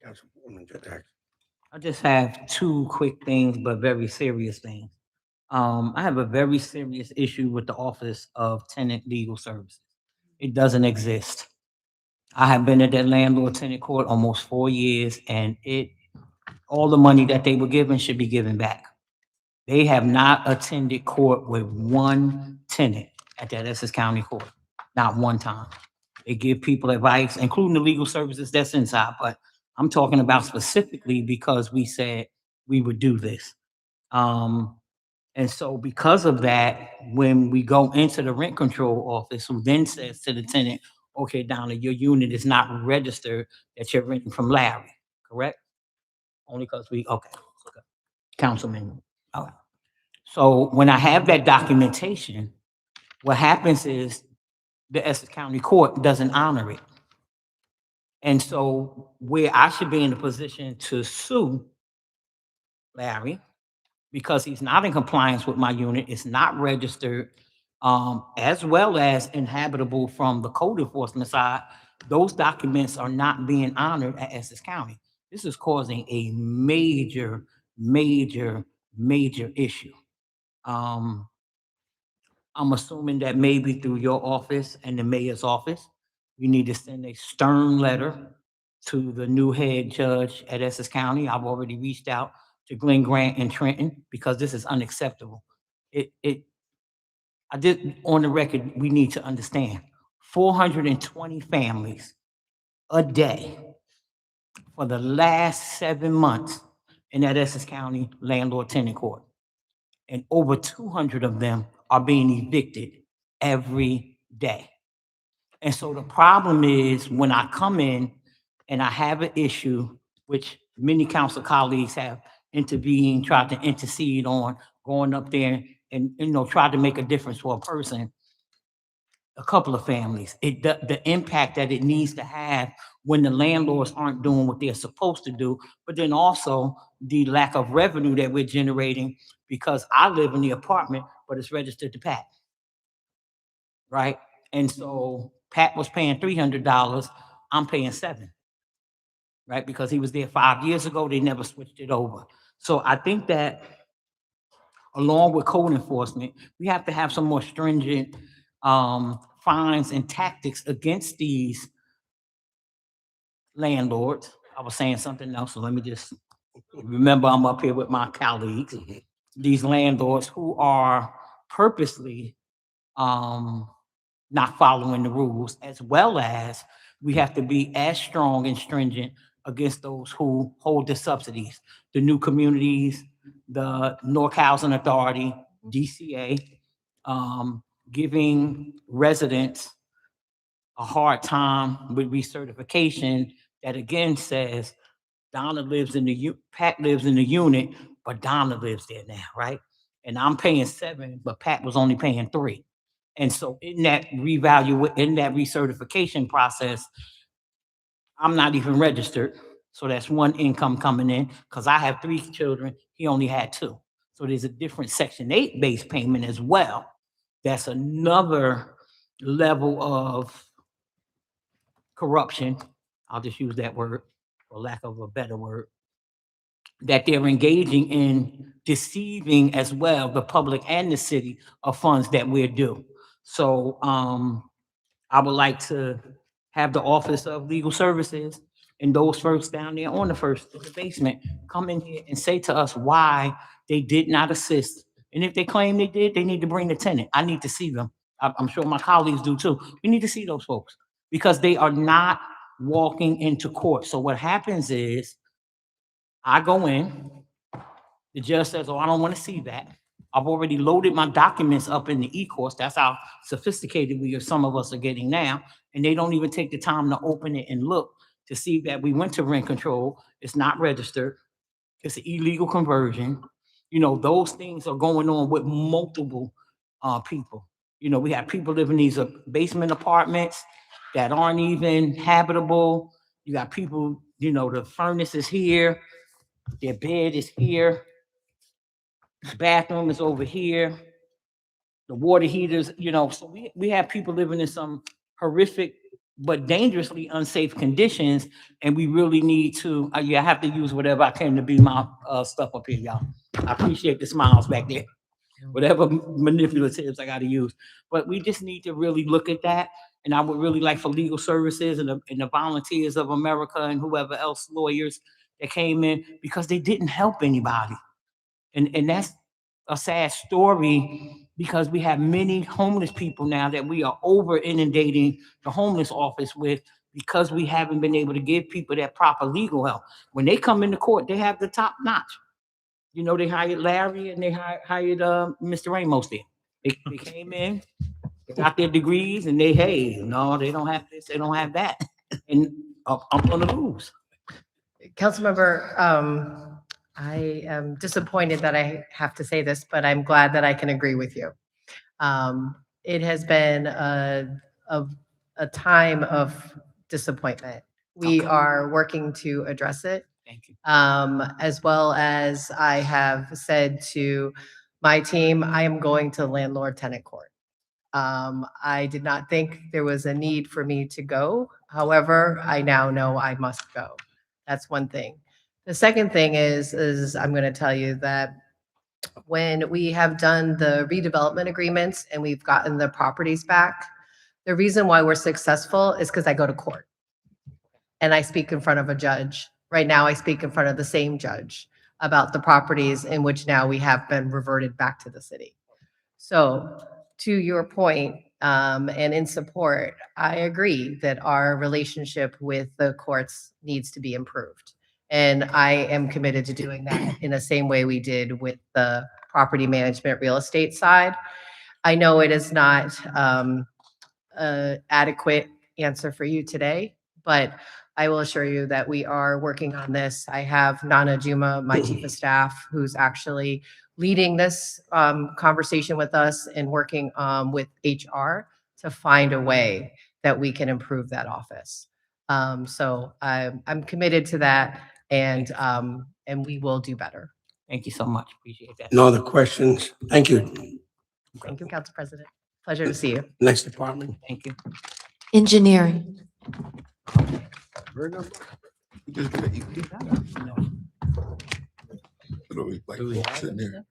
Councilwoman Jackson. I just have 2 quick things, but very serious things. I have a very serious issue with the Office of Tenant Legal Services. It doesn't exist. I have been at that landlord tenant court almost 4 years, and all the money that they were given should be given back. They have not attended court with 1 tenant at that Essex County Court, not 1 time. They give people advice, including the legal services that's inside, but I'm talking about specifically because we said we would do this. And so because of that, when we go into the rent control office, who then says to the tenant, okay, Donna, your unit is not registered that you're renting from Larry, correct? Only because okay. Councilman, all right. So when I have that documentation, what happens is the Essex County Court doesn't honor it. And so where I should be in a position to sue Larry, because he's not in compliance with my unit, it's not registered, as well as inhabitable from the code enforcement side, Those documents are not being honored at Essex County. This is causing a major, major, major issue. Um, I'm assuming that maybe through your office and the mayor's office, you need to send a stern letter to the new head judge at Essex County. I've already reached out to Glenn Grant and Trenton because this is unacceptable. I did, on the record, we need to understand, 420 families a day for the last 7 months in that Essex County landlord tenant court. And over 200 of them are being evicted every day. And so the problem is when I come in and I have an issue, which many council colleagues have intervened, tried to intercede on, going up there and, try to make a difference for a person, a couple of families, the impact that it needs to have when the landlords aren't doing what they're supposed to do, but then also the lack of revenue that we're generating because I live in the apartment, but it's registered to Pat, right? And so Pat was paying $300, I'm paying $7, right? Because he was there 5 years ago, they never switched it over. So I think that along with code enforcement, we have to have some more stringent fines and tactics against these landlords. I was saying something else, so let me just remember I'm up here with my colleagues. These landlords who are purposely not following the rules, as well as we have to be as strong and stringent against those who hold the subsidies, the new communities, the Newark Housing Authority, DCA, giving residents a hard time with recertification that again says Donna lives in the, Pat lives in the unit, but Donna lives there now, right? And I'm paying $7, but Pat was only paying $3. And so in that recertification process, I'm not even registered. So that's one income coming in because I have 3 children. He only had 2. So there's a different Section 8 based payment as well. That's another level of corruption. I'll just use that word for lack of a better word, that they're engaging in deceiving as well the public and the city of funds that we're due. So I would like to have the Office of Legal Services and those folks down there on the basement, come in here and say to us why they did not assist. And if they claim they did, they need to bring the tenant. I need to see them. I'm sure my colleagues do too. We need to see those folks because they are not walking into court. So what happens is I go in, the judge says, oh, I don't want to see that. I've already loaded my documents up in the e-course. That's how sophisticated some of us are getting now. And they don't even take the time to open it and look to see that we went to rent control. It's not registered. It's an illegal conversion. Those things are going on with multiple people. We have people living in these basement apartments that aren't even habitable. You got people, the furnace is here, their bed is here, the bathroom is over here, the water heaters, so we have people living in some horrific but dangerously unsafe conditions, and we really need to, I have to use whatever I can to be my stuff up here, y'all. I appreciate the smiles back there. Whatever manipulatives I gotta use. But we just need to really look at that, and I would really like for legal services and the Volunteers of America and whoever else, lawyers that came in, because they didn't help anybody. And that's a sad story because we have many homeless people now that we are over inundating the homeless office with because we haven't been able to give people that proper legal help. When they come into court, they have the top notch. They hired Larry and they hired Mr. Ramos there. They came in, they got their degrees, and hey, no, they don't have this, they don't have that. And I'm gonna lose. Councilmember, I am disappointed that I have to say this, but I'm glad that I can agree with you. It has been a time of disappointment. We are working to address it. Thank you. As well as I have said to my team, I am going to landlord tenant court. I did not think there was a need for me to go. However, I now know I must go. That's one thing. The second thing is I'm going to tell you that when we have done the redevelopment agreements and we've gotten the properties back, the reason why we're successful is because I go to court and I speak in front of a judge. Right now, I speak in front of the same judge about the properties in which now we have been reverted back to the city. So to your point, and in support, I agree that our relationship with the courts needs to be improved. And I am committed to doing that in the same way we did with the property management real estate side. I know it is not a adequate answer for you today, but I will assure you that we are working on this. I have Nana Juma, my chief of staff, who's actually leading this conversation with us and working with HR to find a way that we can improve that office. So I'm committed to that, and we will do better. Thank you so much. Appreciate that. No other questions? Thank you. Thank you, Council President. Pleasure to see you. Next department. Thank you. Engineering. We just gotta eat. Literally, like, sitting there.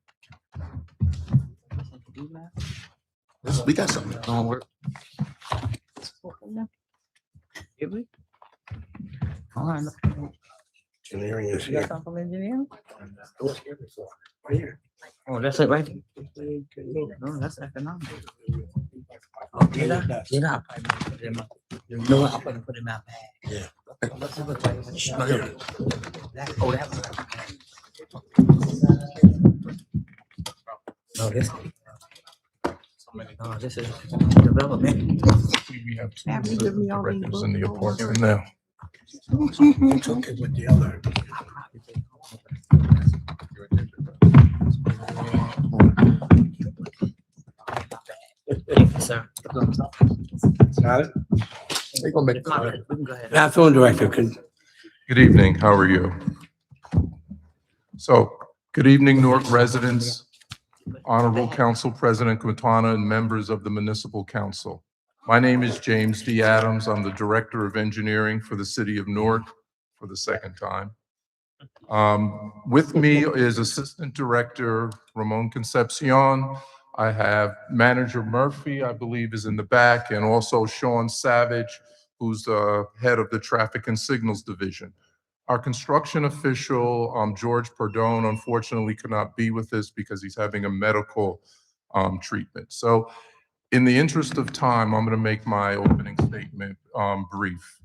We got something. Don't work. Did we? All right. Engineering is You got here. something from engineering? I was here before. Right here. Oh, that's it right there. No, that's economic. Oh, did I? Did I? You know what? I'm gonna put it in my bag. Yeah. What's it look like? That, oh, that was. No, this. No, this is development. We have two Have you given me all these directors in the books? apartment now. Took it with the other. Thank you, sir. Got it? They gonna make. We can go ahead. Bathroom director, Good evening, how are you? So, good evening, Newark residents, Honorable Council President Quintana, and members of the Municipal Council. My name is James D. Adams. I'm the Director of Engineering for the City of Newark for the second time. With me is Assistant Director Ramon Concepcion. I have Manager Murphy, I believe, is in the back, and also Sean Savage, who's the head of the Traffic and Signals Division. Our construction official, George Perdone, unfortunately could not be with us because he's having a medical treatment. So in the interest of time, I'm going to make my opening statement brief.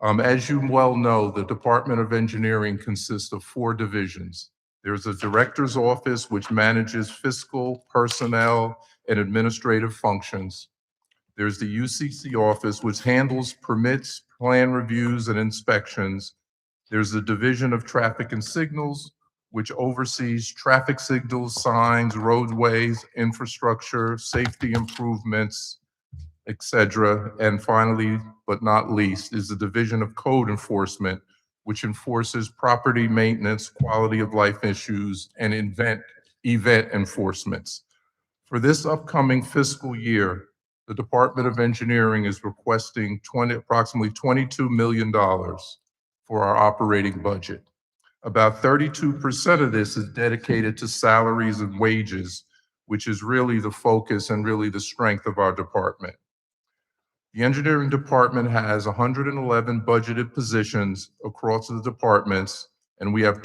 As you well know, the Department of Engineering consists of 4 divisions. There's a director's office, which manages fiscal, personnel, and administrative functions. There's the UCC office, which handles permits, plan reviews, and inspections. There's the Division of Traffic and Signals, which oversees traffic signals, signs, roadways, infrastructure, safety improvements, etc. And finally, but not least, is the Division of Code Enforcement, which enforces property maintenance, quality of life issues, and event enforcements. For this upcoming fiscal year, the Department of Engineering is requesting approximately $22 million for our operating budget. About 32% of this is dedicated to salaries and wages, which is really the focus and really the strength of our department. The engineering department has 111 budgeted positions across the departments, and we have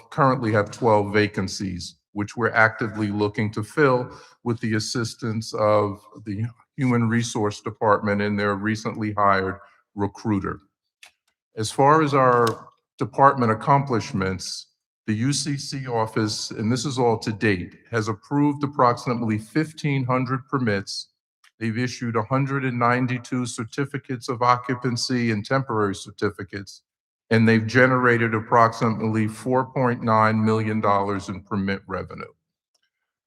currently have 12 vacancies, which we're actively looking to fill with the assistance of the Human Resource Department and their recently hired recruiter. As far as our department accomplishments, the UCC office, and this is all to date, has approved approximately 1,500 permits. They've issued 192 certificates of occupancy and temporary certificates, and they've generated approximately $4.9 million in permit revenue.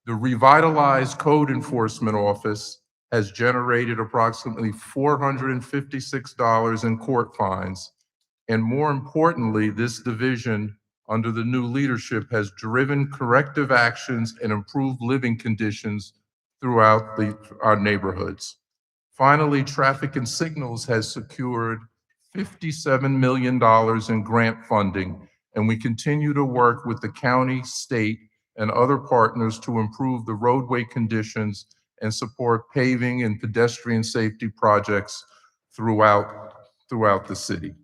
The revitalized Code Enforcement Office has generated approximately $456 in court fines. And more importantly, this division under the new leadership has driven corrective actions and improved living conditions throughout our neighborhoods. Finally, Traffic and Signals has secured $57 million in grant funding, and we continue to work with the county, state, and other partners to improve the roadway conditions and support paving and pedestrian safety projects throughout the city.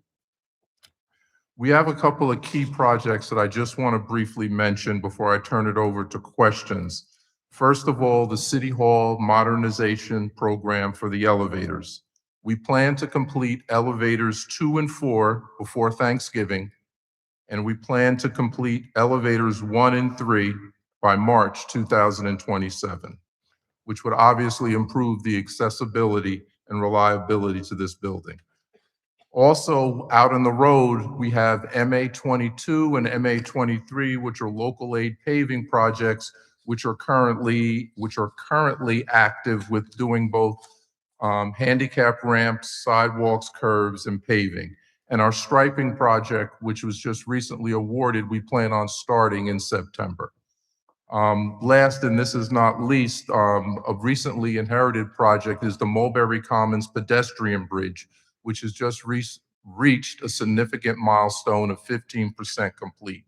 We have a couple of key projects that I just want to briefly mention before I turn it over to questions. First of all, the City Hall modernization program for the elevators. We plan to complete elevators 2 and 4 before Thanksgiving, and we plan to complete elevators 1 and 3 by March 2027, which would obviously improve the accessibility and reliability to this building. Also, out on the road, we have MA 22 and MA 23, which are local aid paving projects, which are currently active with doing both handicap ramps, sidewalks, curbs, and paving. And our striping project, which was just recently awarded, we plan on starting in September. Last, and this is not least, a recently inherited project is the Mulberry Commons pedestrian bridge, which has just reached a significant milestone of 15% complete.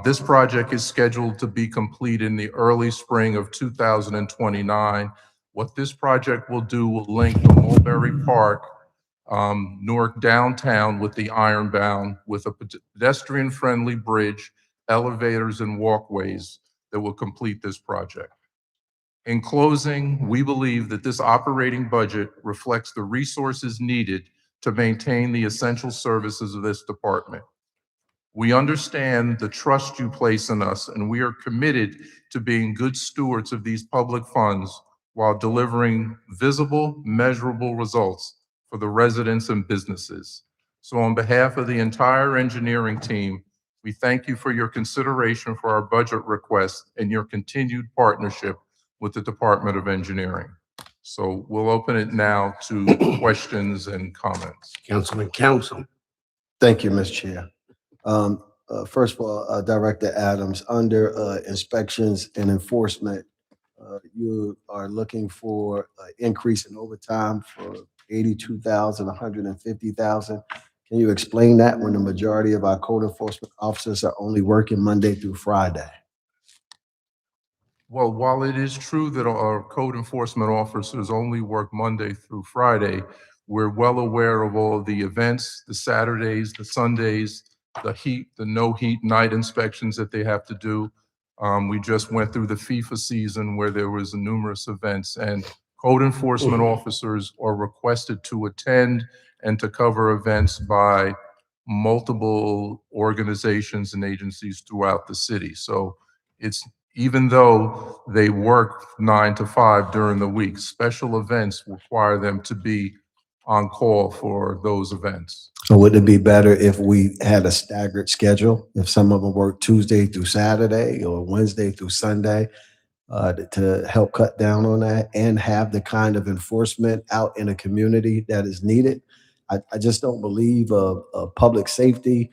This project is scheduled to be complete in the early spring of 2029. What this project will do will link the Mulberry Park, Newark downtown with the Ironbound with a pedestrian-friendly bridge, elevators, and walkways that will complete this project. In closing, we believe that this operating budget reflects the resources needed to maintain the essential services of this department. We understand the trust you place in us, and we are committed to being good stewards of these public funds while delivering visible, measurable results for the residents and businesses. So on behalf of the entire engineering team, we thank you for your consideration for our budget request and your continued partnership with the Department of Engineering. So we'll open it now to questions and comments. Councilman Council. Thank you, Ms. Chair. First of all, Director Adams, under inspections and enforcement, you are looking for an increase in overtime for 82,000, 150,000. Can you explain that when the majority of our code enforcement officers are only working Monday through Friday? Well, while it is true that our code enforcement officers only work Monday through Friday, we're well aware of all of the events, the Saturdays, the Sundays, the heat, the no heat night inspections that they have to do. We just went through the FIFA season where there was numerous events, and code enforcement officers are requested to attend and to cover events by multiple organizations and agencies throughout the city. So it's, even though they work 9 to 5 during the week, special events require them to be on call for those events. So would it be better if we had a staggered schedule? If some of them work Tuesday through Saturday or Wednesday through Sunday, to help cut down on that and have the kind of enforcement out in a community that is needed? I just don't believe public safety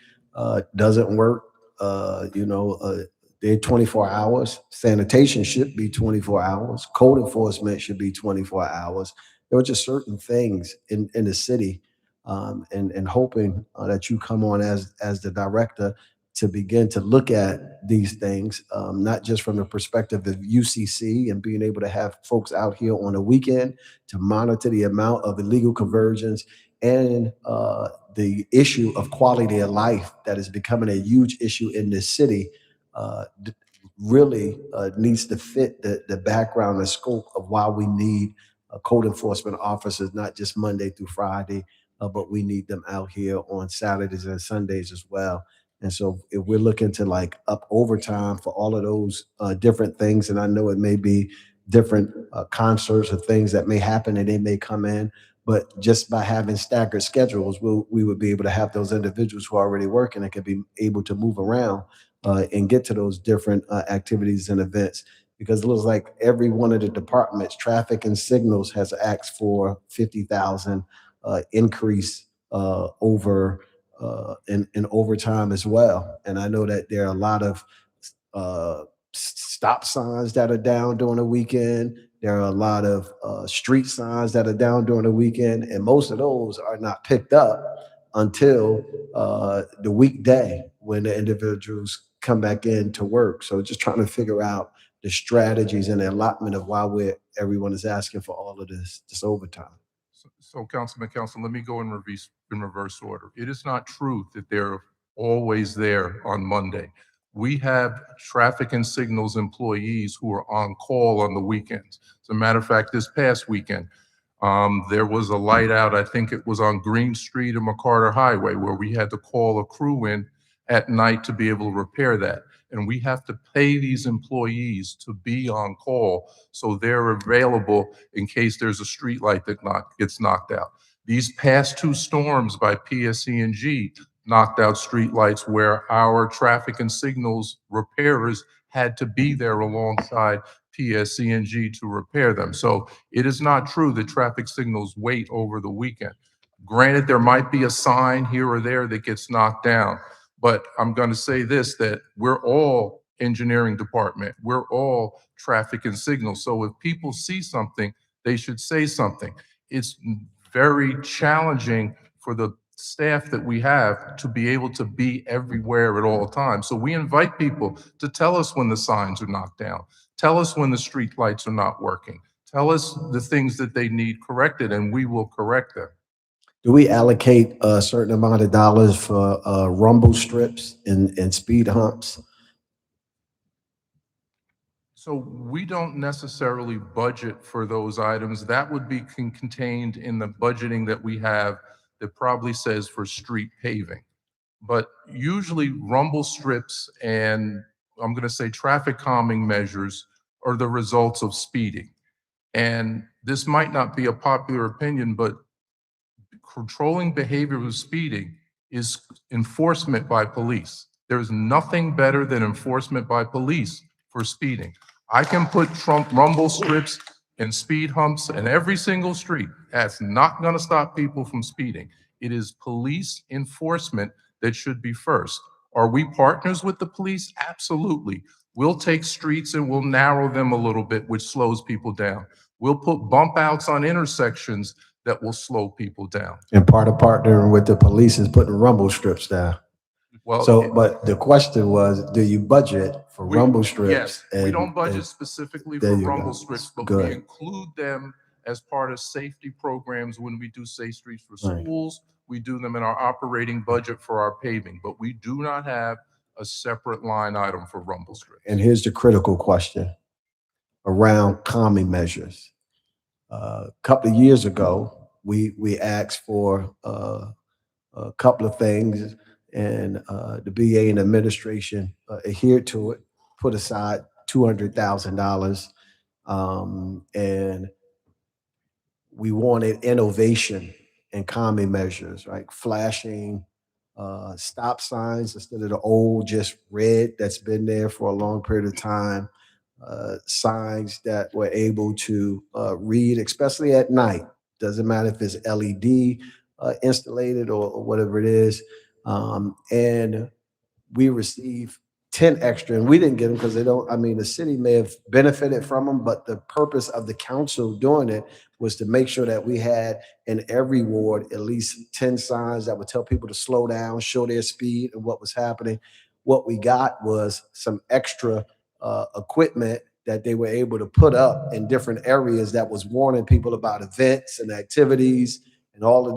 doesn't work. They're 24 hours. Sanitation should be 24 hours. Code enforcement should be 24 hours. There are just certain things in the city, and hoping that you come on as the director to begin to look at these things, not just from the perspective of UCC and being able to have folks out here on a weekend to monitor the amount of illegal conversions and the issue of quality of life that is becoming a huge issue in this city. Really needs to fit the background and scope of why we need code enforcement officers, not just Monday through Friday, but we need them out here on Saturdays and Sundays as well. And so if we're looking to like up overtime for all of those different things, and I know it may be different concerts or things that may happen and they may come in, but just by having staggered schedules, we would be able to have those individuals who are already working and can be able to move around and get to those different activities and events. Because it looks like every one of the departments, traffic and signals, has asked for 50,000 increase over in overtime as well. And I know that there are a lot of stop signs that are down during the weekend. There are a lot of street signs that are down during the weekend, and most of those are not picked up until the weekday when the individuals come back in to work. So just trying to figure out the strategies and the allotment of why everyone is asking for all of this overtime. So Councilman Council, let me go in reverse order. It is not true that they're always there on Monday. We have traffic and signals employees who are on call on the weekends. As a matter of fact, this past weekend, there was a light out, I think it was on Green Street and McCarter Highway, where we had to call a crew in at night to be able to repair that. And we have to pay these employees to be on call so they're available in case there's a street light that gets knocked out. These past two storms by PSE&G knocked out street lights where our traffic and signals repairers had to be there alongside PSE&G to repair them. So it is not true that traffic signals wait over the weekend. Granted, there might be a sign here or there that gets knocked down, but I'm going to say this, that we're all engineering department. We're all traffic and signals. So if people see something, they should say something. It's very challenging for the staff that we have to be able to be everywhere at all times. So we invite people to tell us when the signs are knocked down. Tell us when the street lights are not working. Tell us the things that they need corrected, and we will correct them. Do we allocate a certain amount of dollars for rumble strips and speed humps? So we don't necessarily budget for those items. That would be contained in the budgeting that we have that probably says for street paving. But usually rumble strips and I'm going to say traffic calming measures are the results of speeding. And this might not be a popular opinion, but controlling behavior with speeding is enforcement by police. There's nothing better than enforcement by police for speeding. I can put rumble strips and speed humps in every single street. That's not going to stop people from speeding. It is police enforcement that should be first. Are we partners with the police? Absolutely. We'll take streets and we'll narrow them a little bit, which slows people down. We'll put bump outs on intersections that will slow people down. And part of partnering with the police is putting rumble strips down. Well, So, but the question was, do you budget for rumble strips? Yes, we don't budget and specifically there for you rumble go. strips, but Good. we include them as part of safety programs when we do Safe Streets for Right. Schools. We do them in our operating budget for our paving, but we do not have a separate line item for rumble strips. And here's the critical question around calming measures. A couple of years ago, we asked for a couple of things, and the BA and administration adhered to it, put aside $200,000, and we wanted innovation and calming measures, like flashing stop signs instead of the old just red that's been there for a long period of time. Signs that were able to read, especially at night. Doesn't matter if it's LED installated or whatever it is. And we received 10 extra, and we didn't get them because they don't, I mean, the city may have benefited from them, but the purpose of the council doing it was to make sure that we had in every ward at least 10 signs that would tell people to slow down, show their speed and what was happening. What we got was some extra equipment that they were able to put up in different areas that was warning people about events and activities and all of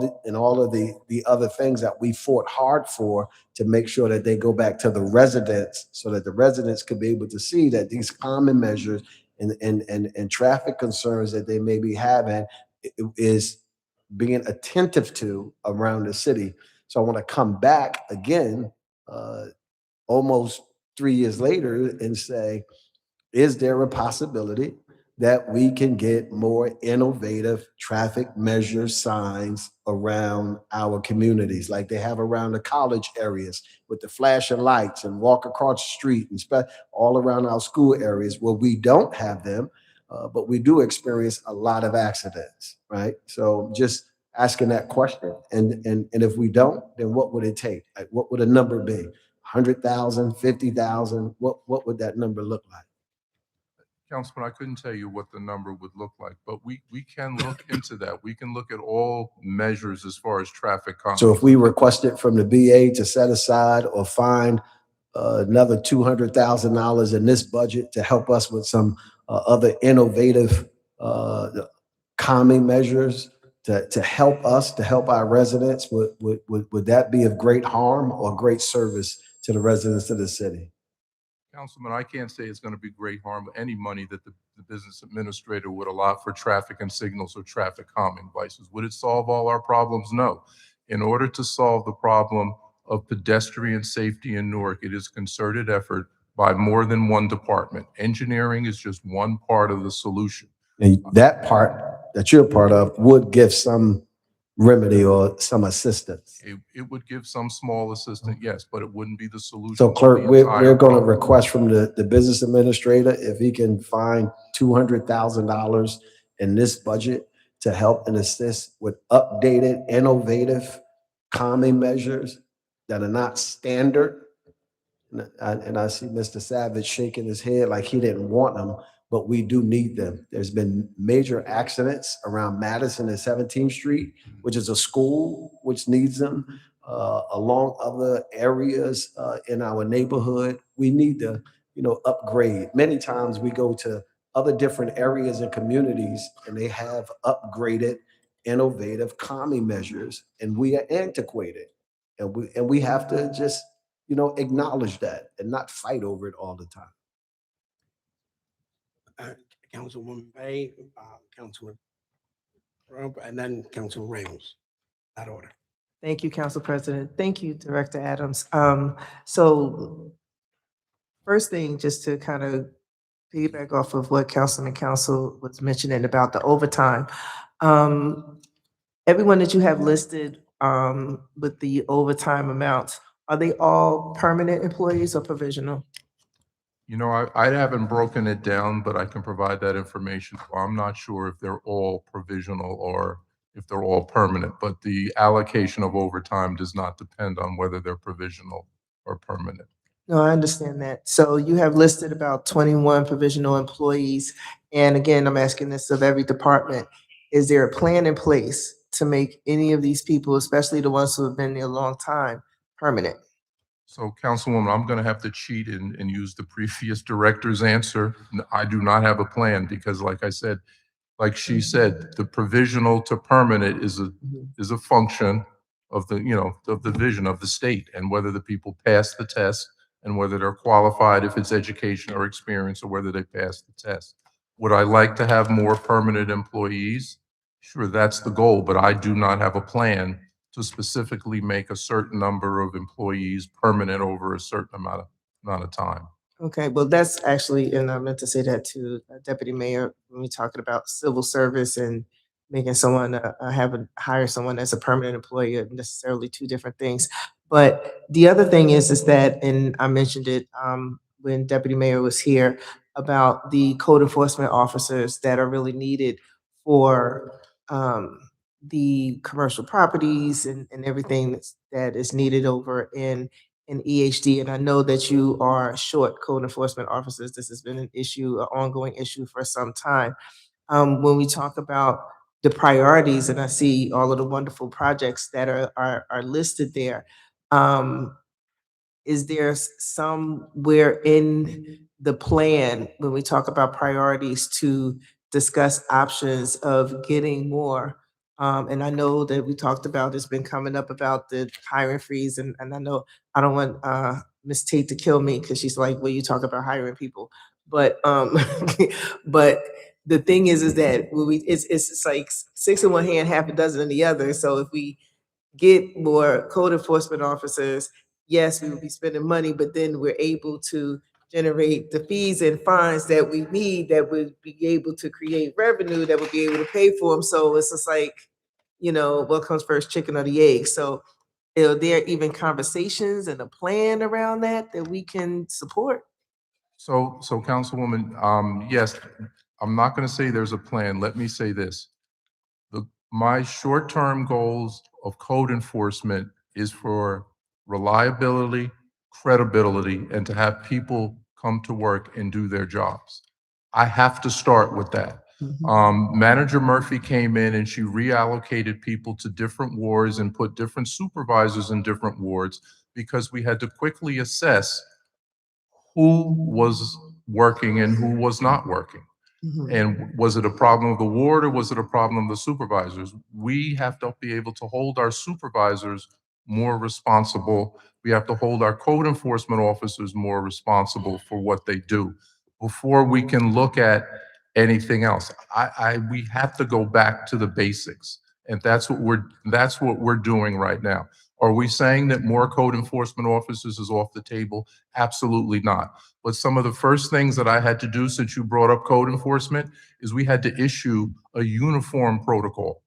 the other things that we fought hard for to make sure that they go back to the residents so that the residents could be able to see that these common measures and traffic concerns that they may be having is being attentive to around the city. So I want to come back again almost 3 years later and say, is there a possibility that we can get more innovative traffic measure signs around our communities like they have around the college areas with the flashing lights and walk across the street and all around our school areas where we don't have them, but we do experience a lot of accidents, right? So just asking that question. And if we don't, then what would it take? Like, what would a number be? 100,000, 50,000? What would that number look like? Councilman, I couldn't tell you what the number would look like, but we can look into that. We can look at all measures as far as traffic calming. So if we requested from the BA to set aside or find another $200,000 in this budget to help us with some other innovative calming measures to help us, to help our residents, would that be of great harm or great service to the residents of the city? Councilman, I can't say it's going to be great harm, but any money that the business administrator would allot for traffic and signals or traffic calming devices. Would it solve all our problems? No. In order to solve the problem of pedestrian safety in Newark, it is concerted effort by more than one department. Engineering is just one part of the solution. And that part that you're a part of would give some remedy or some assistance. It would give some small assistance, yes, but it wouldn't be the solution. So to clerk, the we're entire going to problem. request from the business administrator if he can find $200,000 in this budget to help and assist with updated, innovative calming measures that are not standard. And I see Mr. Savage shaking his head like he didn't want them, but we do need them. There's been major accidents around Madison and 17th Street, which is a school which needs them, along other areas in our neighborhood. We need to, upgrade. Many times we go to other different areas and communities and they have upgraded, innovative calming measures, and we are antiquated. And we have to just acknowledge that and not fight over it all the time. Councilwoman Bay, Councilman Trump, and then Councilman Ramos. That order. Thank you, Council President. Thank you, Director Adams. So first thing, just to kind of piggyback off of what Councilman Council was mentioning about the overtime. Everyone that you have listed with the overtime amounts, are they all permanent employees or provisional? I haven't broken it down, but I can provide that information. I'm not sure if they're all provisional or if they're all permanent, but the allocation of overtime does not depend on whether they're provisional or permanent. No, I understand that. So you have listed about 21 provisional employees. And again, I'm asking this of every department. Is there a plan in place to make any of these people, especially the ones who have been there a long time, permanent? So Councilwoman, I'm going to have to cheat and use the previous director's answer. I do not have a plan because like I said, like she said, the provisional to permanent is a function of the vision of the state and whether the people pass the test and whether they're qualified, if it's education or experience, or whether they pass the test. Would I like to have more permanent employees? Sure, that's the goal, but I do not have a plan to specifically make a certain number of employees permanent over a certain amount of time. Okay, well, that's actually, and I meant to say that to Deputy Mayor, when we're talking about civil service and making someone, hire someone as a permanent employee are necessarily two different things. But the other thing is that, and I mentioned it when Deputy Mayor was here, about the code enforcement officers that are really needed for the commercial properties and everything that is needed over in EHD. And I know that you are short code enforcement officers. This has been an issue, an ongoing issue for some time. When we talk about the priorities, and I see all of the wonderful projects that are listed there, is there somewhere in the plan when we talk about priorities to discuss options of getting more? And I know that we talked about, it's been coming up about the hiring freeze, and I know I don't want Ms. Tate to kill me because she's like, well, you talk about hiring people. But but the thing is that when it's like six in one hand, half a dozen in the other. So if we get more code enforcement officers, yes, we will be spending money, but then we're able to generate the fees and fines that we need that would be able to create revenue that would be able to pay for them. So it's just like, what comes first, chicken or the egg? So are there even conversations and a plan around that we can support? So Councilwoman, yes, I'm not going to say there's a plan. Let me say this. My short-term goals of code enforcement is for reliability, credibility, and to have people come to work and do their jobs. I have to start with that. Manager Murphy came in and she reallocated people to different wards and put different supervisors in different wards because we had to quickly assess who was working and who was not working. And was it a problem of the ward or was it a problem of the supervisors? We have to be able to hold our supervisors more responsible. We have to hold our code enforcement officers more responsible for what they do before we can look at anything else. We have to go back to the basics. And that's what we're doing right now. Are we saying that more code enforcement officers is off the table? Absolutely not. But some of the first things that I had to do since you brought up code enforcement is we had to issue a uniform protocol,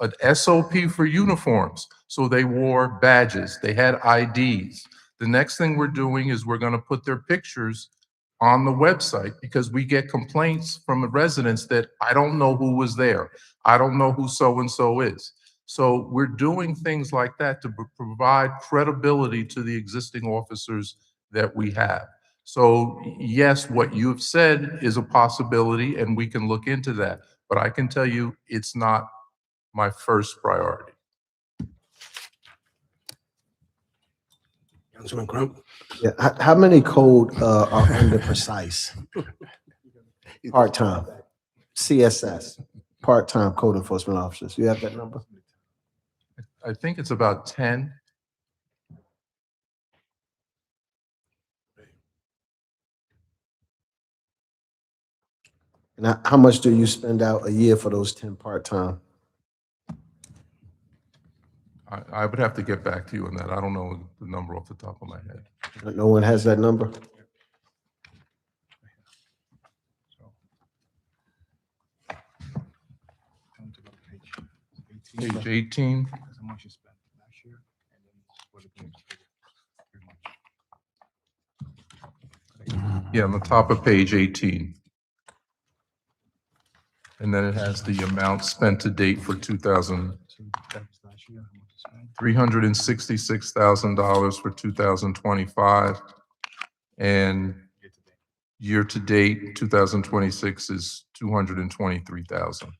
an SOP for uniforms. So they wore badges, they had IDs. The next thing we're doing is we're going to put their pictures on the website because we get complaints from the residents that I don't know who was there. I don't know who so-and-so is. So we're doing things like that to provide credibility to the existing officers that we have. So yes, what you've said is a possibility and we can look into that, but I can tell you it's not my first priority. Councilman Crump? Yeah, how many code are under precise? Part-time, CSS, part-time code enforcement officers. You have that number? I think it's about 10. And how much do you spend out a year for those 10 part-time? I would have to get back to you on that. I don't know the number off the top of my head. No one has that number? Page 18. Yeah, on the top of page 18. And then it has the amount spent to date for $366,000 for 2025. And year to date, 2026 is 223,000.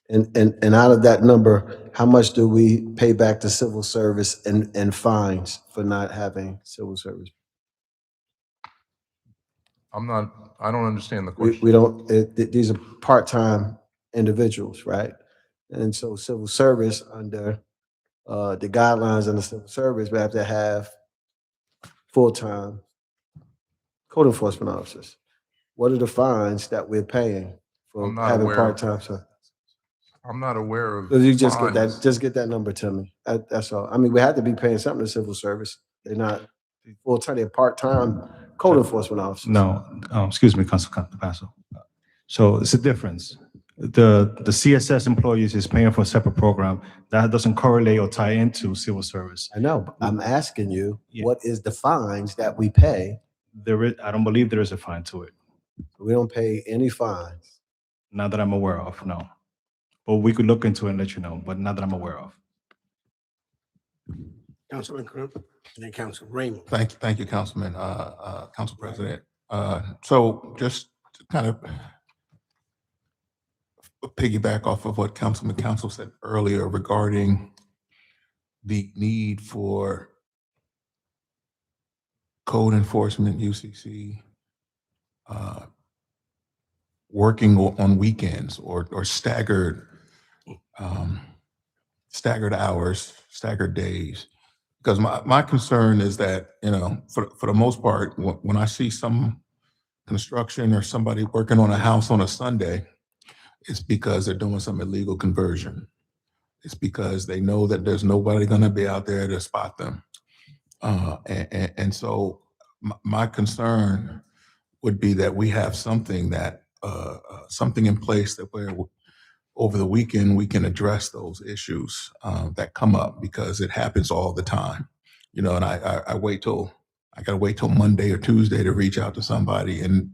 And out of that number, how much do we pay back to civil service and fines for not having civil service? I don't understand the We question. don't, these are part-time individuals, right? And so civil service under the guidelines under civil service, we have to have full-time code enforcement officers. What are the fines that we're paying for I'm not having aware. part-time? I'm not aware of. So you just get fines. that, just get that number to me. That's all. I mean, we have to be paying something to civil service. They're not full-time, they're part-time code enforcement officers. No, excuse me, Council Paso. So it's a difference. The CSS employees is paying for a separate program that doesn't correlate or tie into civil service. I know, but I'm asking you, Yeah. what is the fines that we pay? I don't believe there is a fine to it, We don't pay any fines. not that I'm aware of, no. But we could look into it and let you know, but not that I'm aware of. Councilman Crump, and then Councilman Raymond. Thank you, Councilman, Council President. So just to kind of piggyback off of what Councilman Council said earlier regarding the need for code enforcement, UCC, working on weekends or staggered hours, staggered days. Because my concern is that, for the most part, when I see some construction or somebody working on a house on a Sunday, it's because they're doing some illegal conversion. It's because they know that there's nobody going to be out there to spot them. And so my concern would be that we have something in place that where over the weekend we can address those issues that come up, because it happens all the time. And I gotta wait till Monday or Tuesday to reach out to somebody, and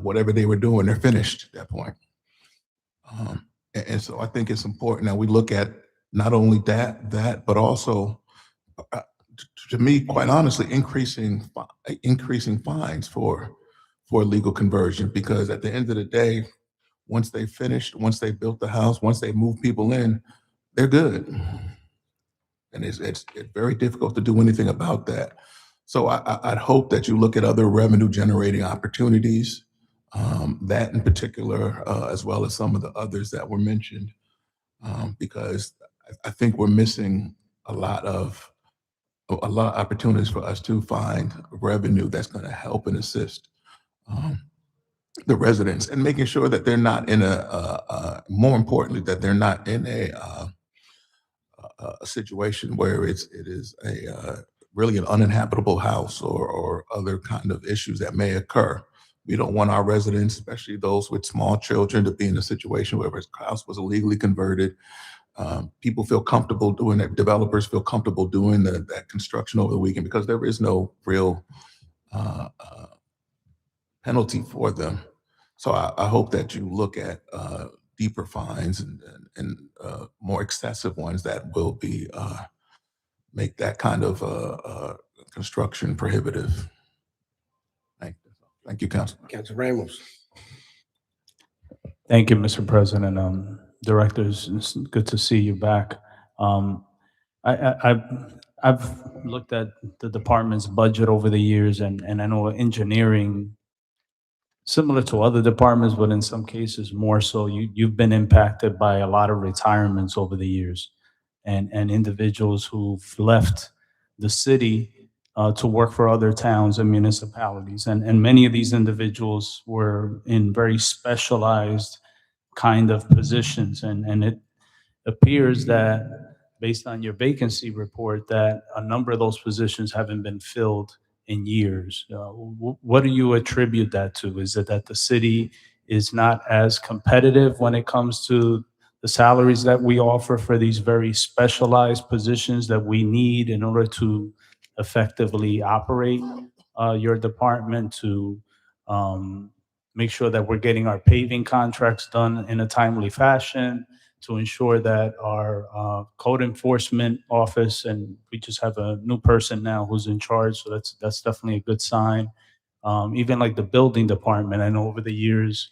whatever they were doing, they're finished at that point. And so I think it's important that we look at not only that, but also, to me, quite honestly, increasing fines for for legal conversion, because at the end of the day, once they finished, once they built the house, once they move people in, they're good. And it's very difficult to do anything about that. So I'd hope that you look at other revenue generating opportunities, that in particular, as well as some of the others that were mentioned, because I think we're missing a lot of opportunities for us to find revenue that's going to help and assist the residents, and making sure that they're not in more importantly, that they're not in a situation where it is really an uninhabitable house or other kind of issues that may occur. We don't want our residents, especially those with small children, to be in a situation where his house was illegally converted. People feel comfortable doing it. Developers feel comfortable doing that construction over the weekend because there is no real penalty for them. So I hope that you look at deeper fines and more excessive ones that will be make that kind of construction prohibitive. Thank you, Council. Council Ramos. Thank you, Mr. President. Directors, it's good to see you back. I've looked at the department's budget over the years, and I know engineering, similar to other departments, but in some cases more so, you've been impacted by a lot of retirements over the years, and individuals who've left the city to work for other towns and municipalities. And many of these individuals were in very specialized kind of positions. And it appears that, based on your vacancy report, that a number of those positions haven't been filled in years. What do you attribute that to? Is it that the city is not as competitive when it comes to the salaries that we offer for these very specialized positions that we need in order to effectively operate your department, to make sure that we're getting our paving contracts done in a timely fashion, to ensure that our code enforcement office, and we just have a new person now who's in charge, so that's definitely a good sign. Even like the building department, I know over the years,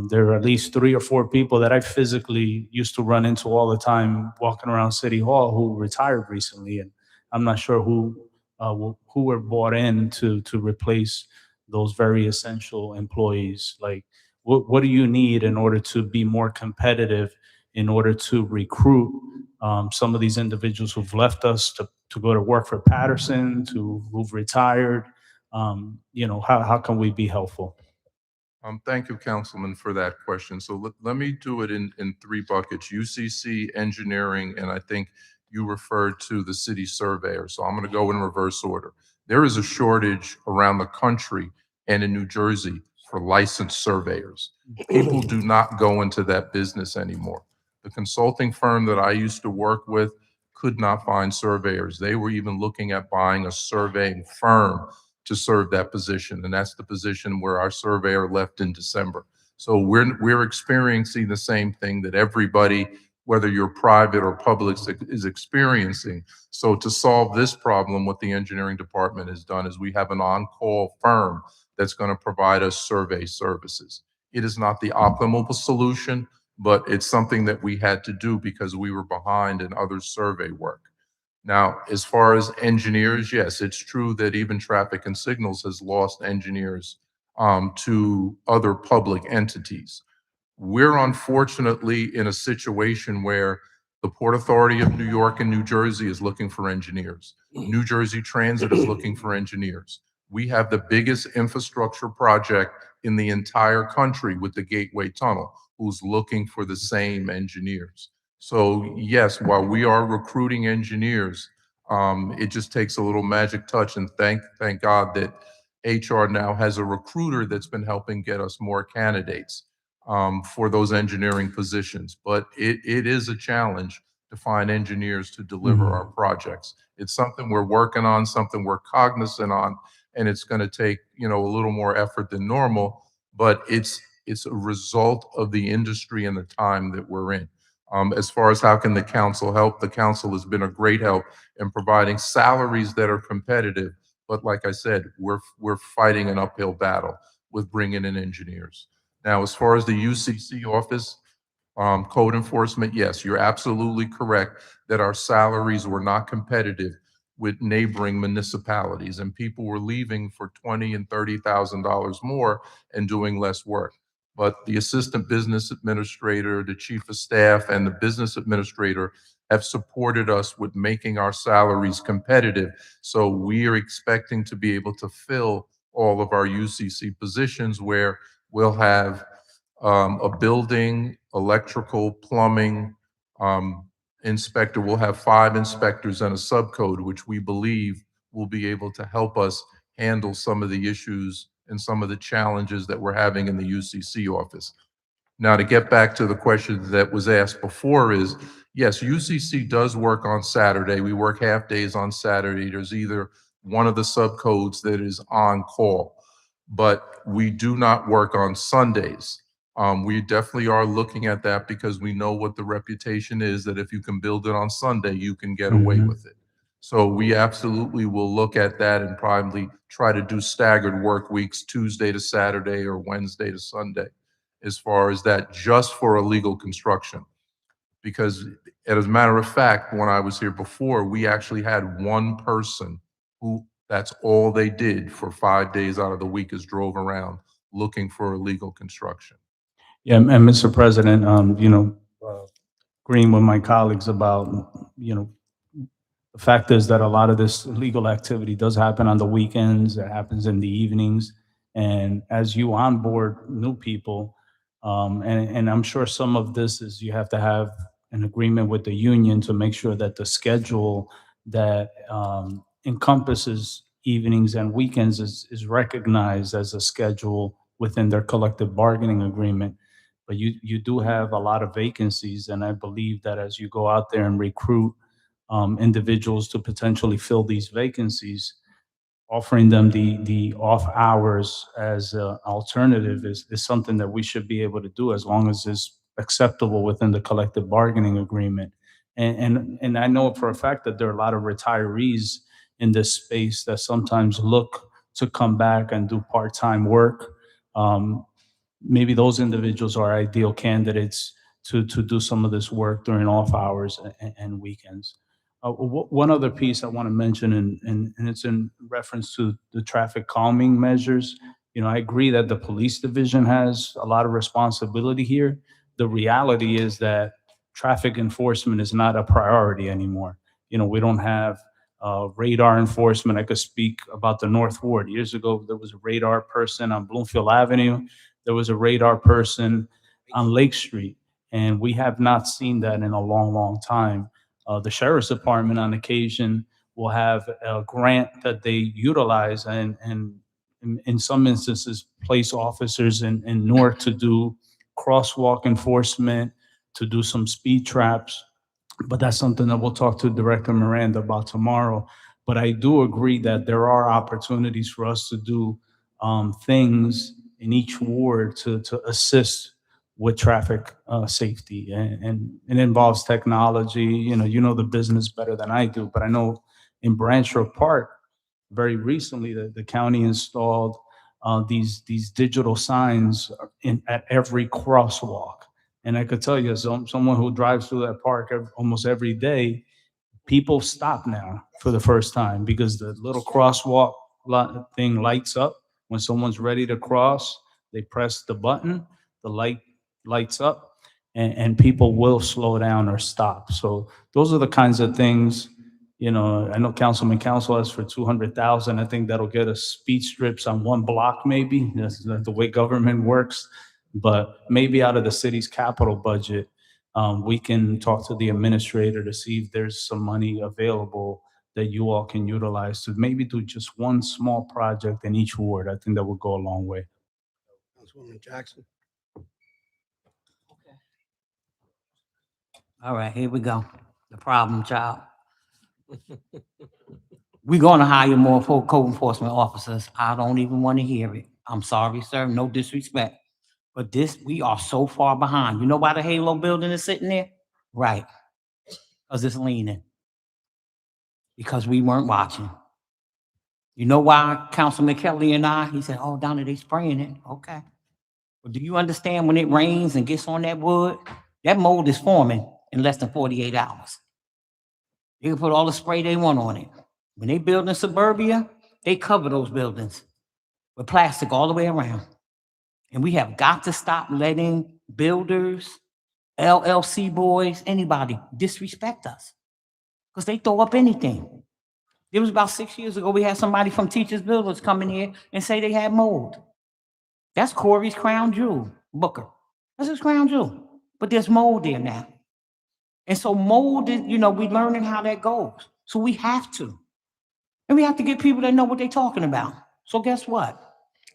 there are at least 3 or 4 people that I physically used to run into all the time walking around City Hall who retired recently, and I'm not sure who were brought in to replace those very essential employees. Like, what do you need in order to be more competitive, in order to recruit some of these individuals who've left us to go to work for Patterson, who've retired? How can we be helpful? Thank you, Councilman, for that question. So let me do it in 3 buckets: UCC, engineering, and I think you referred to the city surveyor. So I'm going to go in reverse order. There is a shortage around the country and in New Jersey for licensed surveyors. People do not go into that business anymore. The consulting firm that I used to work with could not find surveyors. They were even looking at buying a surveying firm to serve that position, and that's the position where our surveyor left in December. So we're experiencing the same thing that everybody, whether you're private or public, is experiencing. So to solve this problem, what the engineering department has done is we have an on-call firm that's going to provide us survey services. It is not the optimal solution, but it's something that we had to do because we were behind in other survey work. Now, as far as engineers, yes, it's true that even Traffic and Signals has lost engineers to other public entities. We're unfortunately in a situation where the Port Authority of New York and New Jersey is looking for engineers. New Jersey Transit is looking for engineers. We have the biggest infrastructure project in the entire country with the Gateway Tunnel, who's looking for the same engineers. So yes, while we are recruiting engineers, it just takes a little magic touch, and thank God that HR now has a recruiter that's been helping get us more candidates for those engineering positions. But it is a challenge to find engineers to deliver our projects. It's something we're working on, something we're cognizant on, and it's going to take a little more effort than normal, but it's a result of the industry and the time that we're in. As far as how can the council help, the council has been a great help in providing salaries that are competitive. But like I said, we're fighting an uphill battle. with bringing in engineers. Now, as far as the UCC office, code enforcement, yes, you're absolutely correct that our salaries were not competitive with neighboring municipalities, and people were leaving for $20,000 and $30,000 more and doing less work. But the assistant business administrator, the chief of staff, and the business administrator have supported us with making our salaries competitive. So we are expecting to be able to fill all of our UCC positions where we'll have a building, electrical, plumbing, inspector. We'll have 5 inspectors and a subcode, which we believe will be able to help us handle some of the issues and some of the challenges that we're having in the UCC office. Now, to get back to the question that was asked before is, yes, UCC does work on Saturday. We work half days on Saturday. There's either one of the subcodes that is on call, but we do not work on Sundays. We definitely are looking at that because we know what the reputation is, that if you can build it on Sunday, you can get away with it. So we absolutely will look at that and probably try to do staggered work weeks, Tuesday to Saturday or Wednesday to Sunday, as far as that, just for illegal construction. Because as a matter of fact, when I was here before, we actually had one person who, that's all they did for 5 days out of the week, is drove around looking for illegal construction. Yeah, and Mr. President, agreeing with my colleagues about, the fact is that a lot of this illegal activity does happen on the weekends, it happens in the evenings. And as you onboard new people, and I'm sure some of this is you have to have an agreement with the union to make sure that the schedule that encompasses evenings and weekends is recognized as a schedule within their collective bargaining agreement. But you do have a lot of vacancies, and I believe that as you go out there and recruit individuals to potentially fill these vacancies, offering them the off hours as an alternative is something that we should be able to do as long as it's acceptable within the collective bargaining agreement. And I know for a fact that there are a lot of retirees in this space that sometimes look to come back and do part-time work. Maybe those individuals are ideal candidates to do some of this work during off hours and weekends. One other piece I want to mention, and it's in reference to the traffic calming measures. I agree that the police division has a lot of responsibility here. The reality is that traffic enforcement is not a priority anymore. We don't have radar enforcement. I could speak about the North Ward. Years ago, there was a radar person on Bloomfield Avenue. There was a radar person on Lake Street, and we have not seen that in a long, long time. The sheriff's department on occasion will have a grant that they utilize and in some instances place officers in Newark to do crosswalk enforcement, to do some speed traps. But that's something that we'll talk to Director Miranda about tomorrow. But I do agree that there are opportunities for us to do things in each ward to assist with traffic safety, and it involves technology. You know the business better than I do, but I know in Branchrow Park, very recently, the county installed these digital signs at every crosswalk. And I could tell you, as someone who drives through that park almost every day, people stop now for the first time because the little crosswalk thing lights up. When someone's ready to cross, they press the button, the light lights up, and people will slow down or stop. So those are the kinds of things, I know Councilman Council asked for 200,000. I think that'll get us speed strips on one block, maybe. That's the way government works. But maybe out of the city's capital budget, we can talk to the administrator to see if there's some money available that you all can utilize to maybe do just one small project in each ward. I think that would go a long way. Councilwoman Jackson. All right, here we go. The problem child. We're gonna hire more code enforcement officers. I don't even want to hear it. I'm sorry, sir, no disrespect. But we are so far behind. You know why the Halo building is sitting there? Right. Because it's leaning. Because we weren't watching. You know why Councilman Kelly and he said, oh, down there they spraying it. Okay. But do you understand when it rains and gets on that wood, that mold is forming in less than 48 hours. You can put all the spray they want on it. When they build in suburbia, they cover those buildings with plastic all the way around. And we have got to stop letting builders, LLC boys, anybody disrespect us because they throw up anything. It was about 6 years ago, we had somebody from Teachers Builders come in here and say they had mold. That's Corey's crown jewel, Booker. That's his crown jewel. But there's mold there now. And so mold is, we're learning how that goes. So we have to. And we have to get people that know what they're talking about. So guess what?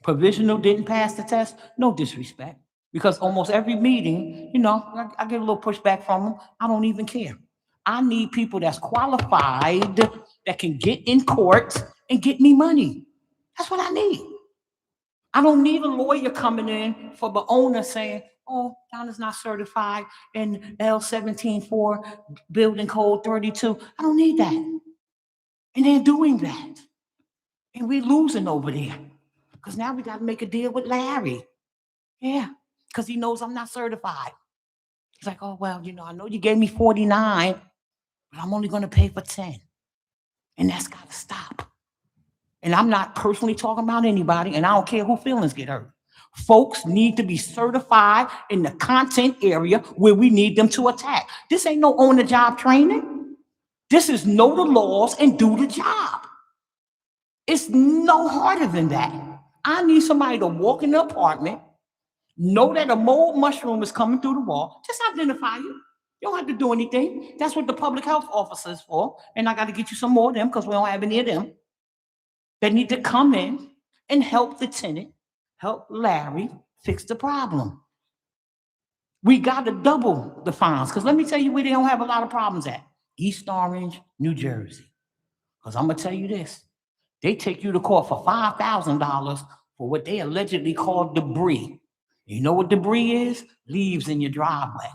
Provisional didn't pass the test, no disrespect. Because almost every meeting, I get a little pushback from them. I don't even care. I need people that's qualified, that can get in court and get me money. That's what I need. I don't need a lawyer coming in for the owner saying, oh, John is not certified in L17-4, building code 32. I don't need that. And they're doing that. And we're losing over there. Because now we got to make a deal with Larry. Yeah, because he knows I'm not certified. He's like, oh, well, I know you gave me 49, but I'm only going to pay for 10. And that's got to stop. And I'm not personally talking about anybody, and I don't care who feelings get hurt. Folks need to be certified in the content area where we need them to attack. This ain't no on-the-job training. This is know the laws and do the job. It's no harder than that. I need somebody to walk in the apartment, know that a mold mushroom is coming through the wall, just identify it. You don't have to do anything. That's what the public health officer is for. And I got to get you some more of them because we don't have any of them. They need to come in and help the tenant, help Larry fix the problem. We got to double the fines because let me tell you where they don't have a lot of problems at. East Orange, New Jersey. Because I'm going to tell you this. They take you to court for $5,000 for what they allegedly call debris. You know what debris is? Leaves in your driveway.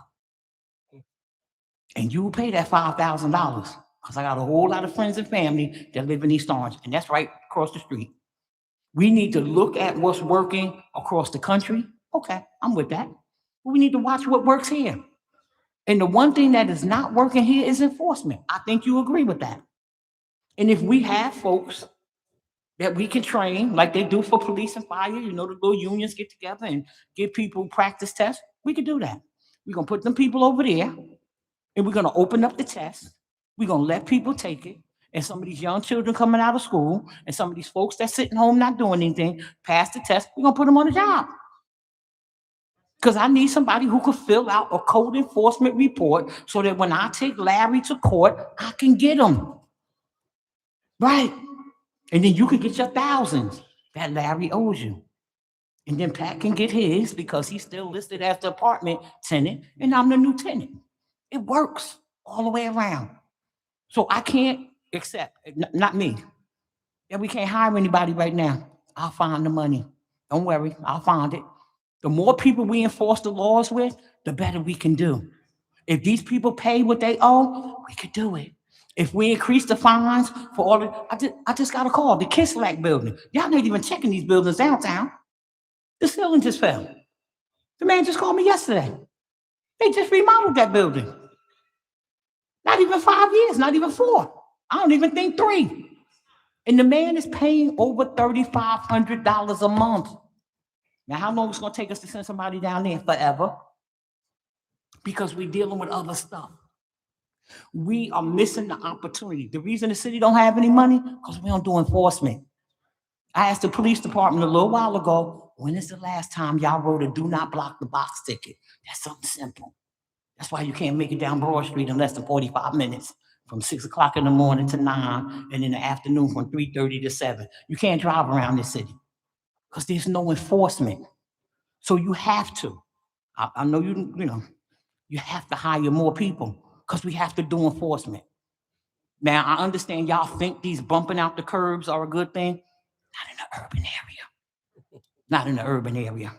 And you will pay that $5,000 because I got a whole lot of friends and family that live in East Orange, and that's right across the street. We need to look at what's working across the country. Okay, I'm with that. But we need to watch what works here. And the one thing that is not working here is enforcement. I think you agree with that. And if we have folks that we can train like they do for police and fire, the little unions get together and give people practice tests, we can do that. We're going to put them people over there and we're going to open up the test. We're going to let people take it. And some of these young children coming out of school and some of these folks that's sitting home not doing anything, pass the test, we're going to put them on the job. Because I need somebody who could fill out a code enforcement report so that when I take Larry to court, I can get him. Right. And then you can get your thousands that Larry owes you. And then Pat can get his because he's still listed as the apartment tenant and I'm the new tenant. It works all the way around. So I can't accept, not me, that we can't hire anybody right now. I'll find the money. Don't worry, I'll find it. The more people we enforce the laws with, the better we can do. If these people pay what they owe, we could do it. If we increase the fines for all the, I just got a call, the Kislack building. Y'all not even checking these buildings downtown. The ceiling just fell. The man just called me yesterday. They just remodeled that building. Not even 5 years, not even 4. I don't even think 3. And the man is paying over $3,500 a month. Now, how long is it going to take us to send somebody down there? Forever. Because we're dealing with other stuff. We are missing the opportunity. The reason the city don't have any money, because we don't do enforcement. I asked the police department a little while ago, when is the last time y'all wrote a do not block the box ticket? That's something simple. That's why you can't make it down Broad Street in less than 45 minutes, from 6 o'clock in the morning to 9, and in the afternoon from 3:30 to 7. You can't drive around this city because there's no enforcement. So you have to. I know you have to hire more people because we have to do enforcement. Now, I understand y'all think these bumping out the curbs are a good thing. Not in the urban area. Not in the urban area.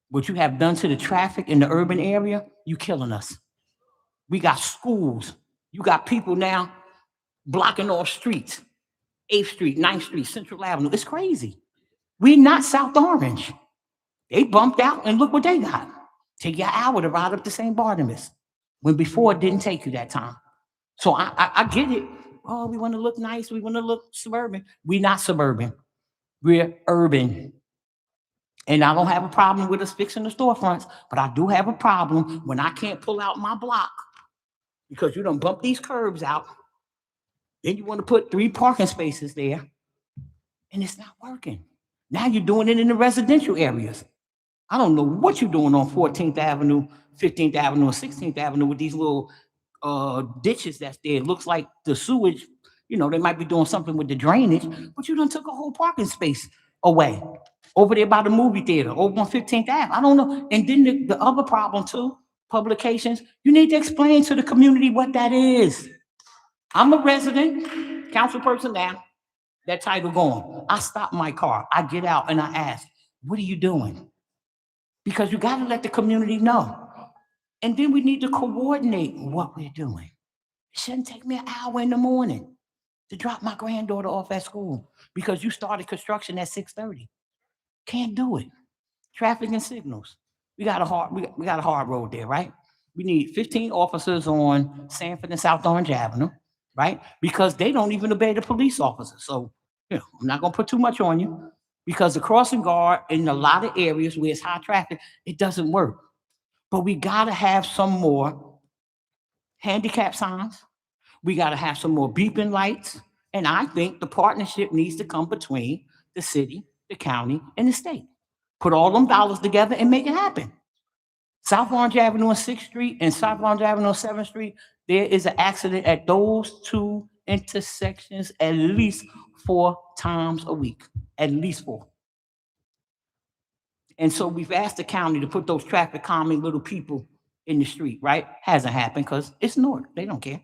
What you have done to the traffic in the urban area, you killing us. We got schools. You got people now blocking off streets. 8th Street, 9th Street, Central Avenue. It's crazy. We not South Orange. They bumped out and look what they got. Take you an hour to ride up to St. Barnabas, when before it didn't take you that time. So I get it. Oh, we want to look nice. We want to look suburban. We're not suburban. We're urban. And I don't have a problem with us fixing the storefronts, but I do have a problem when I can't pull out my block because you don't bump these curbs out. Then you want to put 3 parking spaces there, and it's not working. Now you're doing it in the residential areas. I don't know what you're doing on 14th Avenue, 15th Avenue, or 16th Avenue with these little ditches that's there. It looks like the sewage, they might be doing something with the drainage, but you done took a whole parking space away. Over there by the movie theater, over on 15th Ave. I don't know. And then the other problem too, publications, you need to explain to the community what that is. I'm a resident, council person now, that title going. I stop my car, I get out and I ask, what are you doing? Because you got to let the community know. And then we need to coordinate what we're doing. It shouldn't take me an hour in the morning to drop my granddaughter off at school because you started construction at 6:30. Can't do it. Traffic and signals. We got a hard road there, right? We need 15 officers on Sanford and South Orange Avenue, right? Because they don't even obey the police officers. So, I'm not gonna put too much on you because the crossing guard in a lot of areas where it's high traffic, it doesn't work. But we gotta have some more handicap signs. We gotta have some more beeping lights. And I think the partnership needs to come between the city, the county, and the state. Put all them dollars together and make it happen. South Orange Avenue and 6th Street and South Orange Avenue and 7th Street, there is an accident at those 2 intersections at least 4 times a week, at least 4. And so we've asked the county to put those traffic calming little people in the street, right? Hasn't happened because it's Newark. They don't care.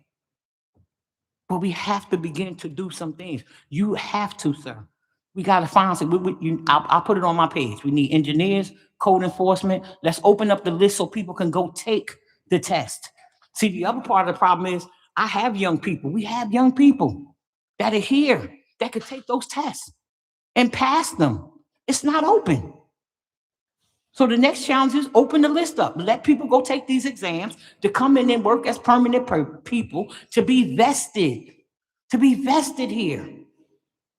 But we have to begin to do some things. You have to, sir. We got to find some. I'll put it on my page. We need engineers, code enforcement. Let's open up the list so people can go take the test. See, the other part of the problem is I have young people. We have young people that are here that could take those tests and pass them. It's not open. So the next challenge is open the list up. Let people go take these exams to come in and work as permanent people to be vested here.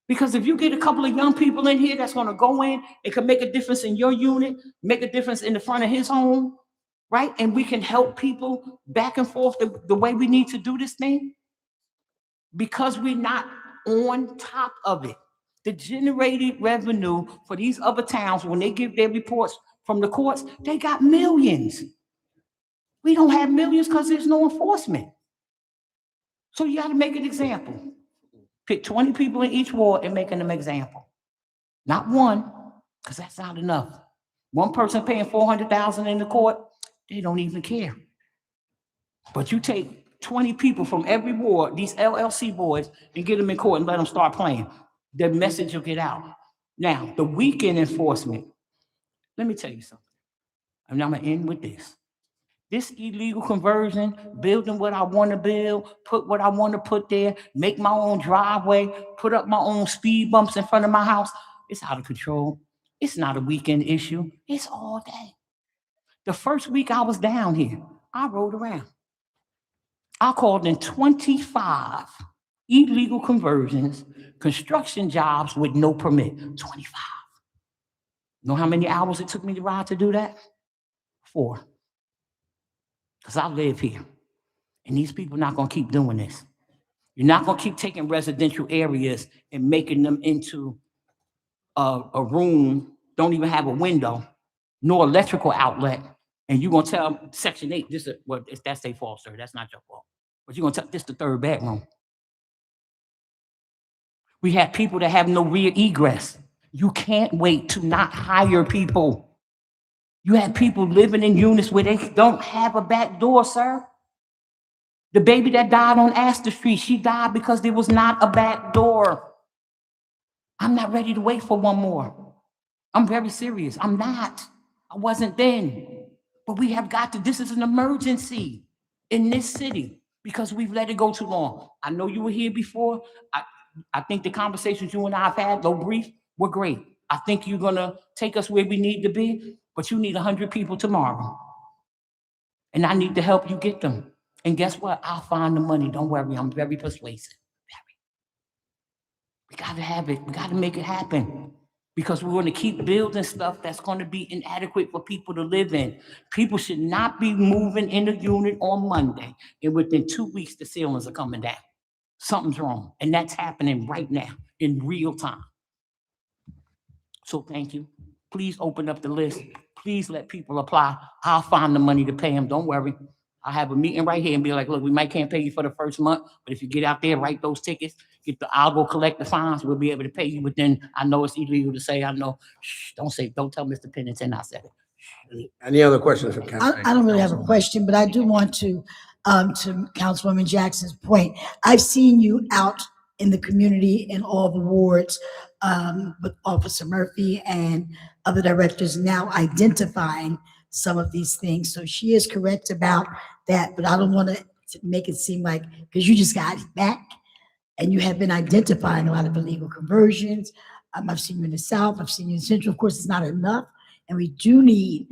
Because if you get a couple of young people in here that's going to go in, it can make a difference in your unit, make a difference in the front of his home, right? And we can help people back and forth the way we need to do this thing. Because we're not on top of it. The generated revenue for these other towns, when they give their reports from the courts, they got millions. We don't have millions because there's no enforcement. So you got to make an example. Pick 20 people in each ward and making them example. Not one, because that's not enough. One person paying $400,000 in the court, they don't even care. But you take 20 people from every ward, these LLC boys, and get them in court and let them start playing. The message will get out. Now, the weekend enforcement. Let me tell you something. And I'm going to end with this. This illegal conversion, building what I want to build, put what I want to put there, make my own driveway, put up my own speed bumps in front of my house, it's out of control. It's not a weekend issue. It's all day. The first week I was down here, I rode around. I called in 25 illegal conversions, construction jobs with no permit. 25. Know how many hours it took me to ride to do that? 4. Because I live here. And these people are not going to keep doing this. You're not going to keep taking residential areas and making them into a room, don't even have a window, no electrical outlet, and you're going to tell them Section 8, that's their fault, sir. That's not your fault. But you're going to tell this the 3rd bedroom. We have people that have no rear egress. You can't wait to not hire people. You have people living in units where they don't have a back door, sir. The baby that died on Astor Street, she died because there was not a back door. I'm not ready to wait for one more. I'm very serious. I'm not. I wasn't then. But we have got to, this is an emergency in this city because we've let it go too long. I know you were here before. I think the conversations you and I have had, though brief, were great. I think you're gonna take us where we need to be, but you need 100 people tomorrow. And I need to help you get them. And guess what? I'll find the money. Don't worry, I'm very persuasive. We gotta have it. We gotta make it happen. Because we're gonna keep building stuff that's gonna be inadequate for people to live in. People should not be moving in a unit on Monday, and within 2 weeks, the ceilings are coming down. Something's wrong, and that's happening right now in real time. So thank you. Please open up the list. Please let people apply. I'll find the money to pay them. Don't worry. I'll have a meeting right here and be like, look, we might can't pay you for the first month, but if you get out there, write those tickets, I'll go collect the fines. We'll be able to pay you within, I know it's illegal to say, I know, shh, don't tell Mr. Pennington I said it. Any other questions from council? I don't really have a question, but I do want to Councilwoman Jackson's point, I've seen you out in the community in all the wards with Officer Murphy and other directors now identifying some of these things. So she is correct about that, but I don't want to make it seem like, because you just got back and you have been identifying a lot of illegal conversions. I've seen you in the South, I've seen you in Central. Of course, it's not enough. And we do need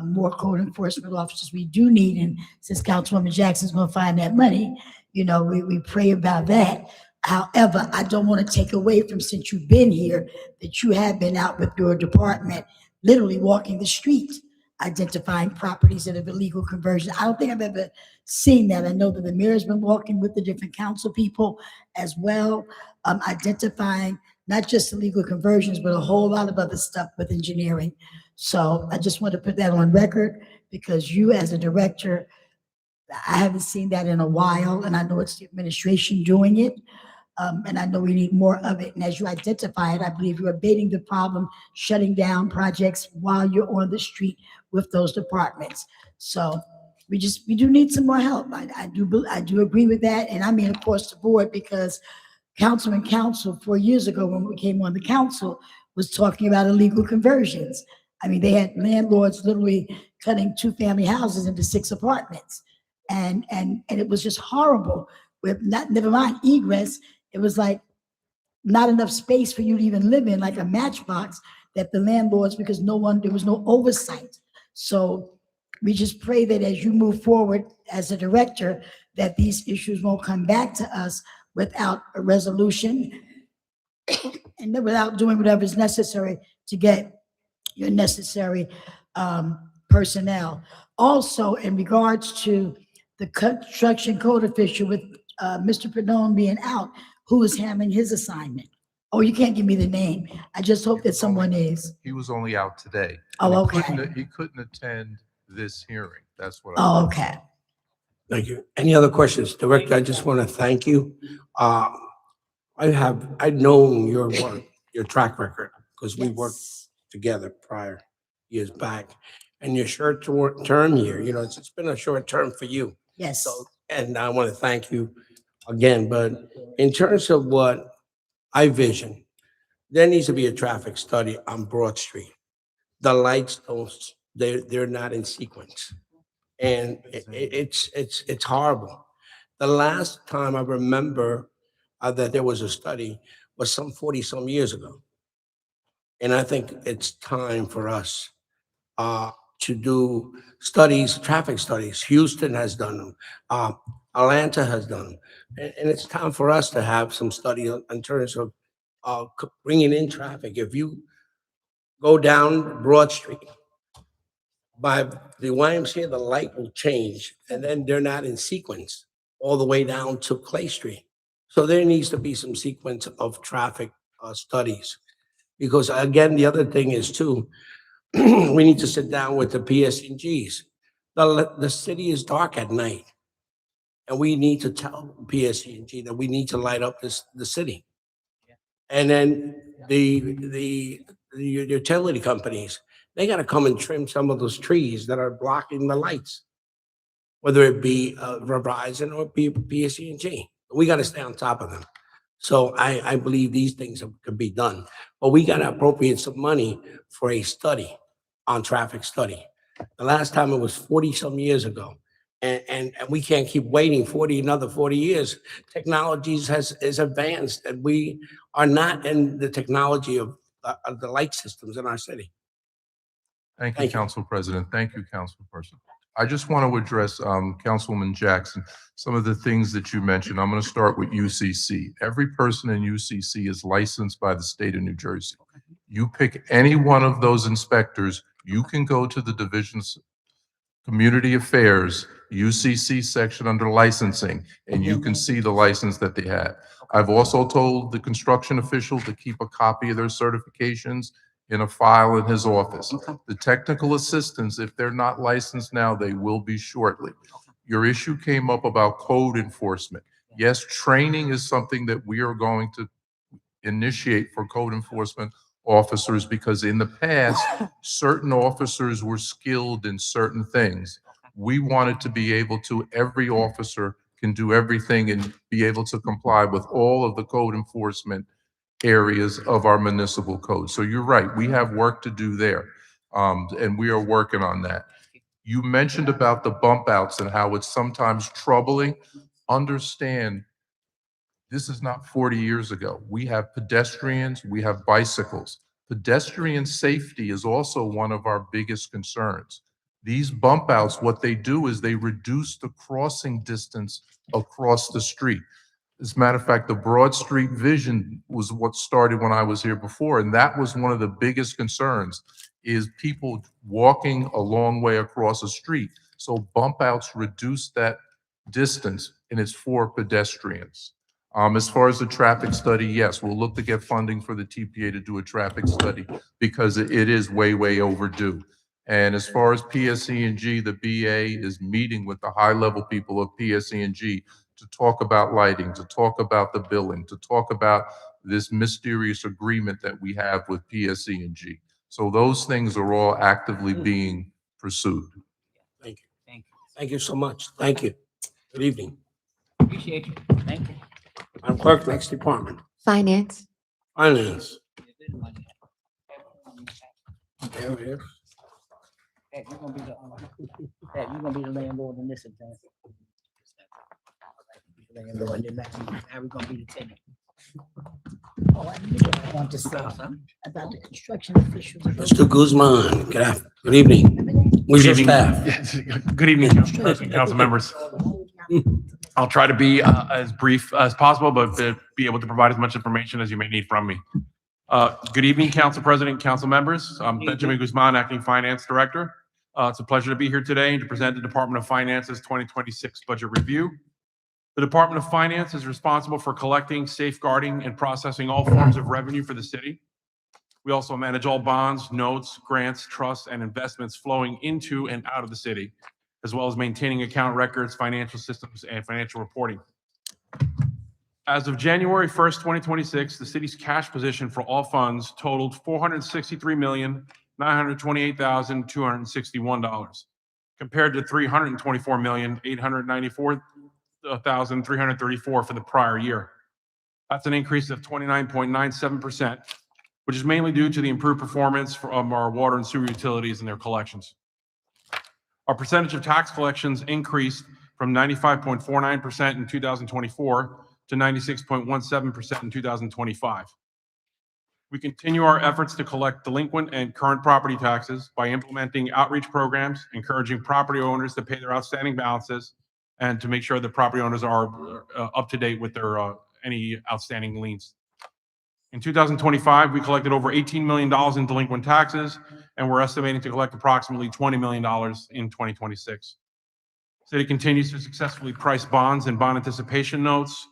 more code enforcement officers. We do need, and since Councilwoman Jackson's going to find that money, you know, we pray about that. However, I don't want to take away from, since you've been here, that you have been out with your department, literally walking the street, identifying properties that have illegal conversion. I don't think I've ever seen that. I know that the mayor's been walking with the different council people as well, identifying not just illegal conversions, but a whole lot of other stuff with engineering. So I just want to put that on record, because you as a director, I haven't seen that in a while, and I know it's the administration doing it. And I know we need more of it. And as you identify it, I believe you're abating the problem, shutting down projects while you're on the street with those departments. So we do need some more help. I do agree with that. And I mean, across the board, because Councilman Council 4 years ago, when we came on the council, was talking about illegal conversions. I mean, they had landlords literally cutting 2-family houses into 6 apartments. And it was just horrible. With never mind egress, it was like not enough space for you to even live in, like a matchbox, that the landlords, because there was no oversight. So we just pray that as you move forward as a director, that these issues won't come back to us without a resolution and then without doing whatever is necessary to get your necessary personnel. Also, in regards to the construction code official with Mr. Perdone being out, who is handling his assignment? Oh, you can't give me the name. I just hope that someone is. He was only out today. Oh, He okay. He couldn't attend this hearing. That's what. Oh, okay. Thank you. Any other questions? Director, I just want to thank you. I've known your work, your track record, because we worked together prior years back. And your short term here, you know, it's been a short term for you. Yes. So, and I want to thank you again, but in terms of what I vision, there needs to be a traffic study on Broad Street. The lights they're not in sequence. And it's horrible. The last time I remember that there was a study was some 40 some years ago. And I think it's time for us to do studies, traffic studies. Houston has done them. Atlanta has done them. And it's time for us to have some study in terms of bringing in traffic. If you go down Broad Street, by the YMCA, the light will change, and then they're not in sequence all the way down to Clay Street. So there needs to be some sequence of traffic studies. Because again, the other thing is too, we need to sit down with the PSCGs. The city is dark at night, and we need to tell PSCG that we need to light up the city. And then the utility companies, they got to come and trim some of those trees that are blocking the lights, whether it be Verizon or PSCG. We got to stay on top of them. So I believe these things can be done, but we got to appropriate some money for a study on traffic study. The last time it was 40 some years ago. And we can't keep waiting another 40 years. Technologies is advanced, and we are not in the technology of the light systems in our city. Thank you, Thank you. Council President. Thank you, Councilperson. I just want to address Councilwoman Jackson, some of the things that you mentioned. I'm going to start with UCC. Every person in UCC is licensed by the state of New Jersey. You pick any one of those inspectors, you can go to the Division's Community Affairs, UCC section under licensing, and you can see the license that they have. I've also told the construction official to keep a copy of their certifications in a file in his office. The technical assistants, if they're not licensed now, they will be shortly. Your issue came up about code enforcement. Yes, training is something that we are going to initiate for code enforcement officers, because in the past, certain officers were skilled in certain things. We wanted to be able to, every officer can do everything and be able to comply with all of the code enforcement areas of our municipal code. So you're right, we have work to do there, and we are working on that. You mentioned about the bump outs and how it's sometimes troubling. Understand, this is not 40 years ago. We have pedestrians, we have bicycles. Pedestrian safety is also one of our biggest concerns. These bump outs, what they do is they reduce the crossing distance across the street. As a matter of fact, the Broad Street vision was what started when I was here before, and that was one of the biggest concerns, is people walking a long way across a street. So bump outs reduce that distance, and it's for pedestrians. As far as the traffic study, yes, we'll look to get funding for the TPA to do a traffic study, because it is way, way overdue. And as far as PSE&G, the BA is meeting with the high-level people of PSE&G to talk about lighting, to talk about the billing, to talk about this mysterious agreement that we have with PSE&G. So those things are all actively being pursued. Thank you. Thank you. Thank you so much. Thank you. Good evening. Appreciate you. Thank you. Madam Clerk, next department. Finance. Finance. There it is. Hey, you're gonna be the, hey, you're gonna be the landlord in this event. Landlord, and then now we're gonna be the tenant. Oh, I knew I want to say about the construction officials. Mr. Guzman, good evening. Who's your staff? Yes, good evening, Council President, council members. I'll try to be as brief as possible, but to be able to provide as much information as you may need from me. Good evening, Council President, council members. I'm Benjamin Guzman, Acting Finance Director. It's a pleasure to be here today and to present the Department of Finance's 2026 budget review. The Department of Finance is responsible for collecting, safeguarding, and processing all forms of revenue for the city. We also manage all bonds, notes, grants, trusts, and investments flowing into and out of the city, as well as maintaining account records, financial systems, and financial reporting. As of January 1st, 2026, the city's cash position for all funds totaled $463,928,261, compared to $324,894,334 for the prior year. That's an increase of 29.97%, which is mainly due to the improved performance from our water and sewer utilities and their collections. Our percentage of tax collections increased from 95.49% in 2024 to 96.17% in 2025. We continue our efforts to collect delinquent and current property taxes by implementing outreach programs, encouraging property owners to pay their outstanding balances, and to make sure that property owners are up to date with their any outstanding liens. In 2025, we collected over $18 million in delinquent taxes, and we're estimating to collect approximately $20 million in 2026. City continues to successfully price bonds and bond anticipation notes,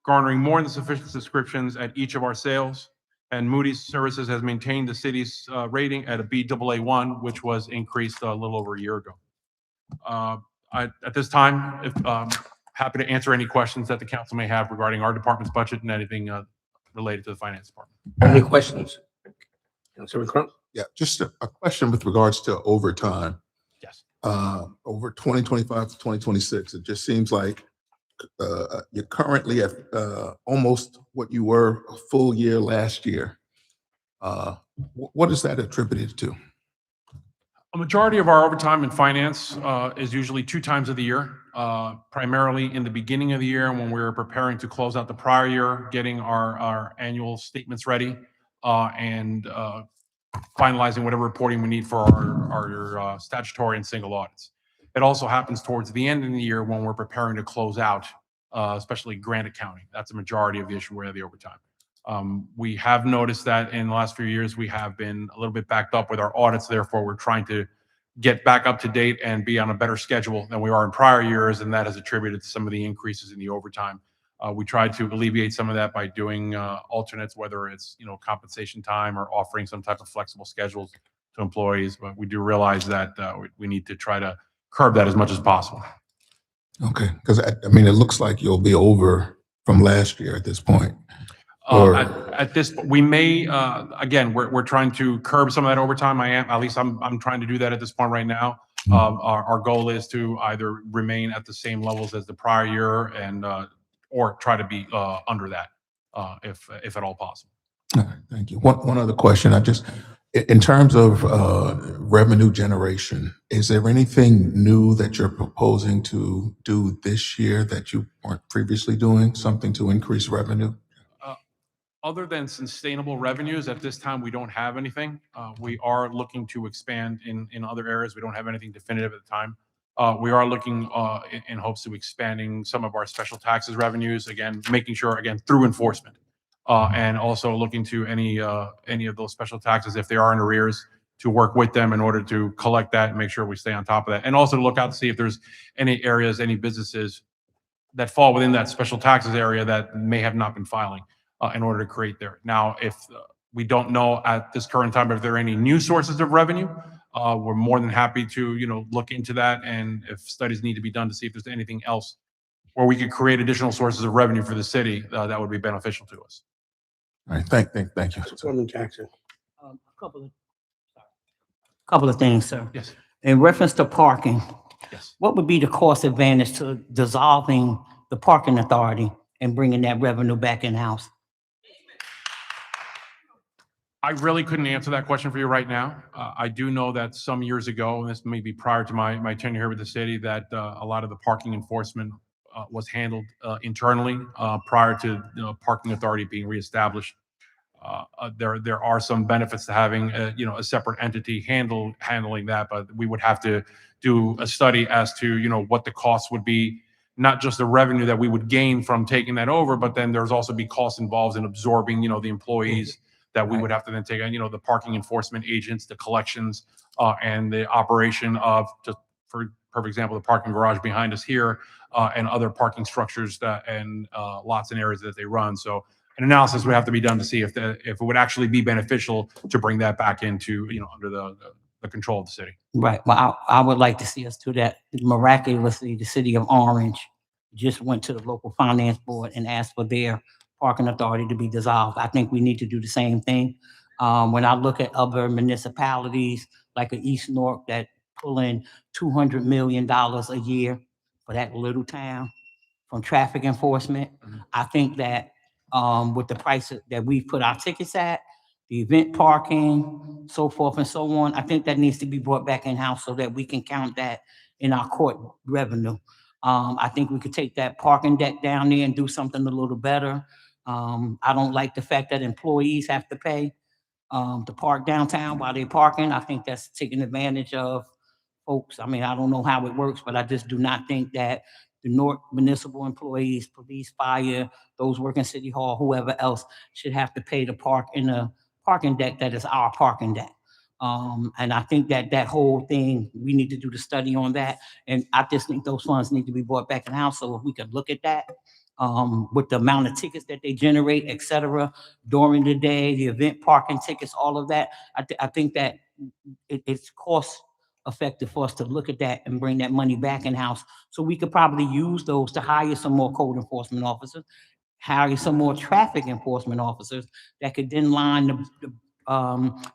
garnering more than sufficient subscriptions at each of our sales. And Moody's Services has maintained the city's rating at a Baa1, which was increased a little over a year ago. At this time, happy to answer any questions that the council may have regarding our department's budget and anything related to the finance department. Any questions? Councilman Crump? Yeah, just a question with regards to overtime. Yes. Over 2025 to 2026, it just seems like you're currently at almost what you were a full year last year. What is that attributed to? A majority of our overtime in finance is usually 2 times of the year, primarily in the beginning of the year when we're preparing to close out the prior year, getting our annual statements ready, and finalizing whatever reporting we need for our statutory and single audits. It also happens towards the end of the year when we're preparing to close out, especially grant accounting. That's a majority of the issue where the overtime. We have noticed that in the last few years, we have been a little bit backed up with our audits. Therefore, we're trying to get back up to date and be on a better schedule than we are in prior years, and that has attributed to some of the increases in the overtime. We tried to alleviate some of that by doing alternates, whether it's compensation time or offering some type of flexible schedules to employees. But we do realize that we need to try to curb that as much as possible. Okay, because I mean, it looks like you'll be over from last year at this point. Or At this, we may again, we're trying to curb some of that overtime. I'm trying to do that at this point right now. Our goal is to either remain at the same levels as the prior year and or try to be under that if at all possible. all right, thank you. One other question. In terms of revenue generation, is there anything new that you're proposing to do this year that you weren't previously doing? Something to increase revenue? Other than sustainable revenues, at this time, we don't have anything. We are looking to expand in other areas. We don't have anything definitive at the time. We are looking in hopes of expanding some of our special taxes revenues, again, making sure, again, through enforcement. And also looking to any of those special taxes, if they are in arrears, to work with them in order to collect that and make sure we stay on top of that. And also to look out to see if there's any areas, any businesses that fall within that special taxes area that may have not been filing in order to create there. Now, if we don't know at this current time if there are any new sources of revenue, we're more than happy to look into that. And if studies need to be done to see if there's anything else where we could create additional sources of revenue for the city, that would be beneficial to us. All right, thank you. Councilwoman Jackson. A couple of things, sir. Yes. In reference to parking, Yes. what would be the cost advantage to dissolving the parking authority and bringing that revenue back in-house? I really couldn't answer that question for you right now. I do know that some years ago, and this may be prior to my tenure here with the city, that a lot of the parking enforcement was handled internally prior to the parking authority being reestablished. There are some benefits to having a separate entity handling that, but we would have to do a study as to what the costs would be, not just the revenue that we would gain from taking that over, but then there's also be costs involved in absorbing the employees that we would have to then take on, the parking enforcement agents, the collections, and the operation of, just for perfect example, the parking garage behind us here, and other parking structures and lots and areas that they run. So an analysis would have to be done to see if it would actually be beneficial to bring that back into, under the control of the city. Right. Well, I would like to see us do that. Miraculously, the city of Orange just went to the local finance board and asked for their parking authority to be dissolved. I think we need to do the same thing. When I look at other municipalities like East Newark that pull in $200 million a year for that little town from traffic enforcement, I think that with the price that we've put our tickets at, the event parking, so forth and so on, I think that needs to be brought back in-house so that we can count that in our court revenue. I think we could take that parking deck down there and do something a little better. I don't like the fact that employees have to pay to park downtown while they're parking. I think that's taking advantage of folks. I mean, I don't know how it works, but I just do not think that the Newark municipal employees, police, fire, those working City Hall, whoever else should have to pay to park in a parking deck that is our parking deck. And I think that whole thing, we need to do the study on that. And I just think those funds need to be brought back in-house. So if we could look at that, with the amount of tickets that they generate, et cetera, during the day, the event parking tickets, all of that, I think that it's cost effective for us to look at that and bring that money back in-house. So we could probably use those to hire some more code enforcement officers, hire some more traffic enforcement officers that could then line the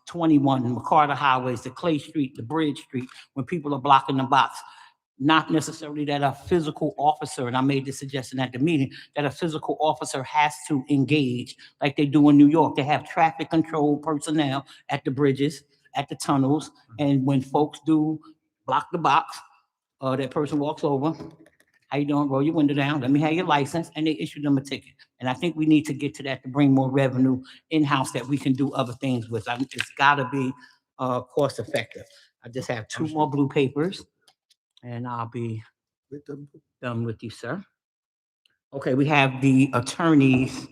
21, the McCarter highways, the Clay Street, the Bridge Street, when people are blocking the box. Not necessarily that a physical officer, and I made this suggestion at the meeting, that a physical officer has to engage like they do in New York. They have traffic control personnel at the bridges at the tunnels. And when folks do block the box, that person walks over, how you doing? Roll your window down. Let me have your license, and they issue them a ticket. And I think we need to get to that to bring more revenue in-house that we can do other things with. It's gotta be, cost effective. I just have 2 more blue papers, and I'll be done with you, sir. Okay, we have the attorneys.